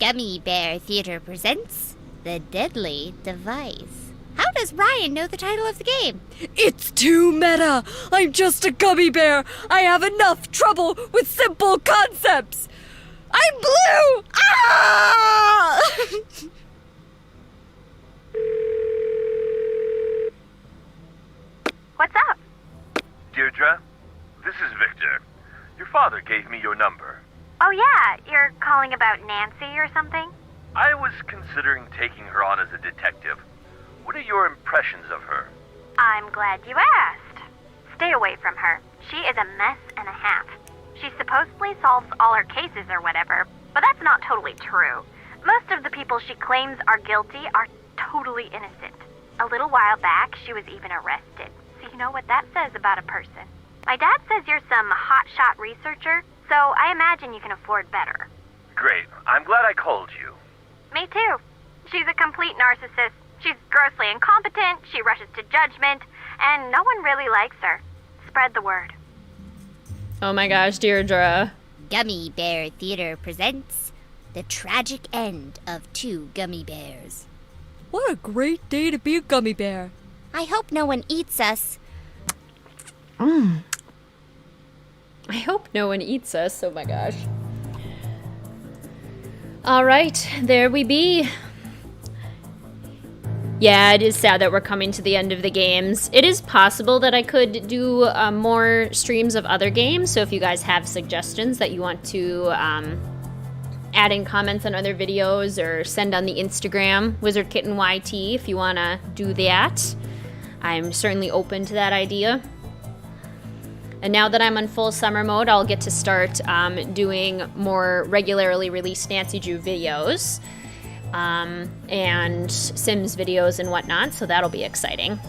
Gummy Bear Theater presents The Deadly Device. How does Ryan know the title of the game? It's too meta! I'm just a gummy bear! I have enough trouble with simple concepts! I'm blue! Ah! What's up? Deirdre, this is Victor. Your father gave me your number. Oh yeah, you're calling about Nancy or something? I was considering taking her on as a detective. What are your impressions of her? I'm glad you asked. Stay away from her. She is a mess and a half. She supposedly solves all her cases or whatever, but that's not totally true. Most of the people she claims are guilty are totally innocent. A little while back, she was even arrested. So you know what that says about a person. My dad says you're some hotshot researcher, so I imagine you can afford better. Great. I'm glad I called you. Me too. She's a complete narcissist. She's grossly incompetent, she rushes to judgment, and no one really likes her. Spread the word. Oh my gosh, Deirdre. Gummy Bear Theater presents The Tragic End of Two Gummy Bears. What a great day to be a gummy bear. I hope no one eats us. I hope no one eats us. Oh my gosh. All right, there we be. Yeah, it is sad that we're coming to the end of the games. It is possible that I could do more streams of other games, so if you guys have suggestions that you want to add in comments on other videos or send on the Instagram, WizardKittenYT, if you want to do that. I'm certainly open to that idea. And now that I'm on full summer mode, I'll get to start doing more regularly released Nancy Drew videos. And Sims videos and whatnot, so that'll be exciting.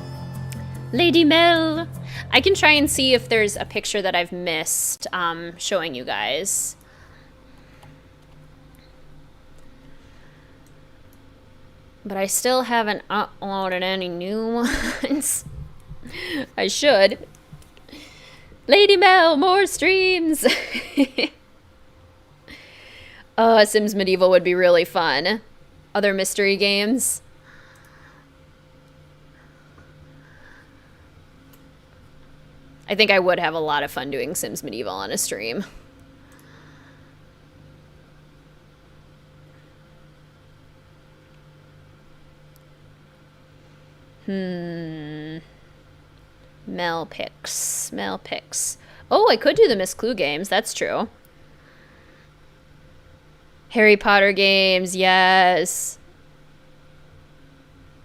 Lady Mel! I can try and see if there's a picture that I've missed showing you guys. But I still haven't uploaded any new ones. I should. Lady Mel, more streams! Sims Medieval would be really fun. Other mystery games. I think I would have a lot of fun doing Sims Medieval on a stream. Mel picks. Mel picks. Oh, I could do the Miss Clue games. That's true. Harry Potter games. Yes.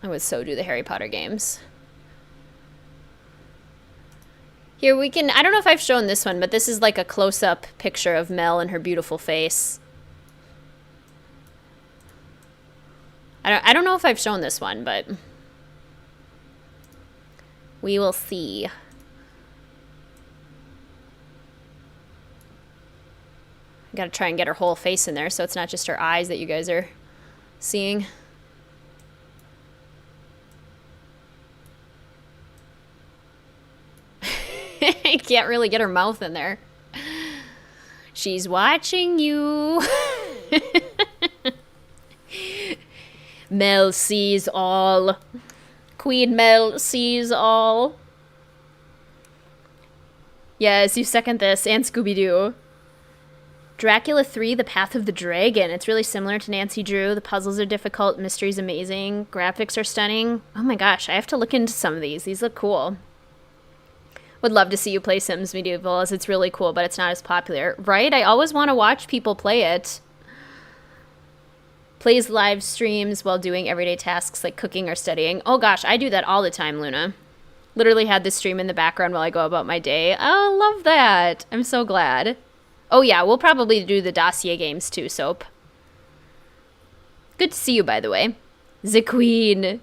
I would so do the Harry Potter games. Here we can, I don't know if I've shown this one, but this is like a close-up picture of Mel and her beautiful face. I don't know if I've shown this one, but we will see. I gotta try and get her whole face in there so it's not just her eyes that you guys are seeing. I can't really get her mouth in there. She's watching you. Mel sees all. Queen Mel sees all. Yes, you second this, and Scooby-Doo. Dracula 3, The Path of the Dragon. It's really similar to Nancy Drew. The puzzles are difficult, mystery's amazing, graphics are stunning. Oh my gosh, I have to look into some of these. These look cool. Would love to see you play Sims Medieval, as it's really cool, but it's not as popular. Right? I always want to watch people play it. Plays live streams while doing everyday tasks like cooking or studying. Oh gosh, I do that all the time, Luna. Literally had this stream in the background while I go about my day. Oh, love that. I'm so glad. Oh yeah, we'll probably do the dossier games too, Soap. Good to see you, by the way. The Queen.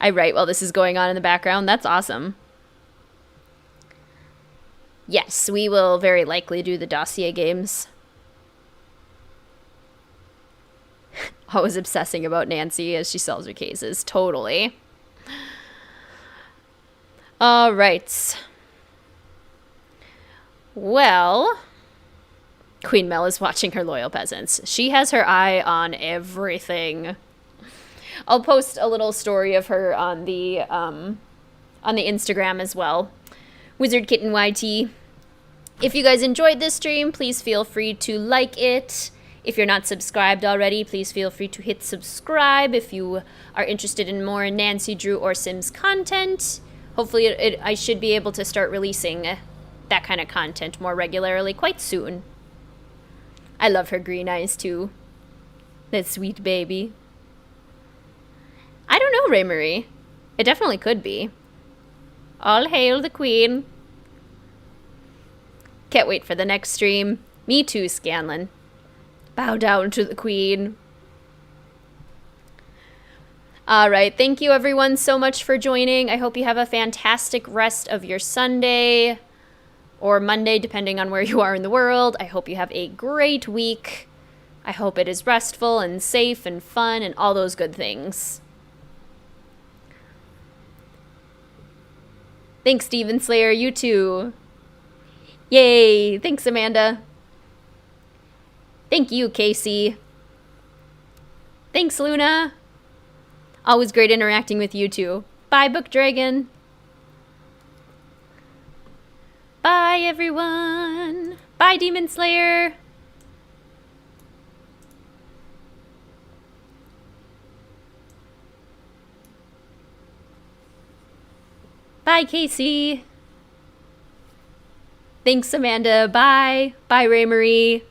I write while this is going on in the background. That's awesome. Yes, we will very likely do the dossier games. Always obsessing about Nancy as she sells her cases. Totally. All right. Well, Queen Mel is watching her loyal peasants. She has her eye on everything. I'll post a little story of her on the Instagram as well. WizardKitten YT. If you guys enjoyed this stream, please feel free to like it. If you're not subscribed already, please feel free to hit subscribe if you are interested in more Nancy Drew or Sims content. Hopefully I should be able to start releasing that kind of content more regularly quite soon. I love her green eyes too. That sweet baby. I don't know, Ray Marie. It definitely could be. All hail the Queen. Can't wait for the next stream. Me too, Scanlan. Bow down to the Queen. Alright, thank you everyone so much for joining. I hope you have a fantastic rest of your Sunday. Or Monday, depending on where you are in the world. I hope you have a great week. I hope it is restful and safe and fun and all those good things. Thanks, Steven Slayer. You too. Yay. Thanks, Amanda. Thank you, Casey. Thanks, Luna. Always great interacting with you too. Bye, Book Dragon. Bye, everyone. Bye, Demon Slayer. Bye, Casey. Thanks, Amanda. Bye. Bye, Ray Marie.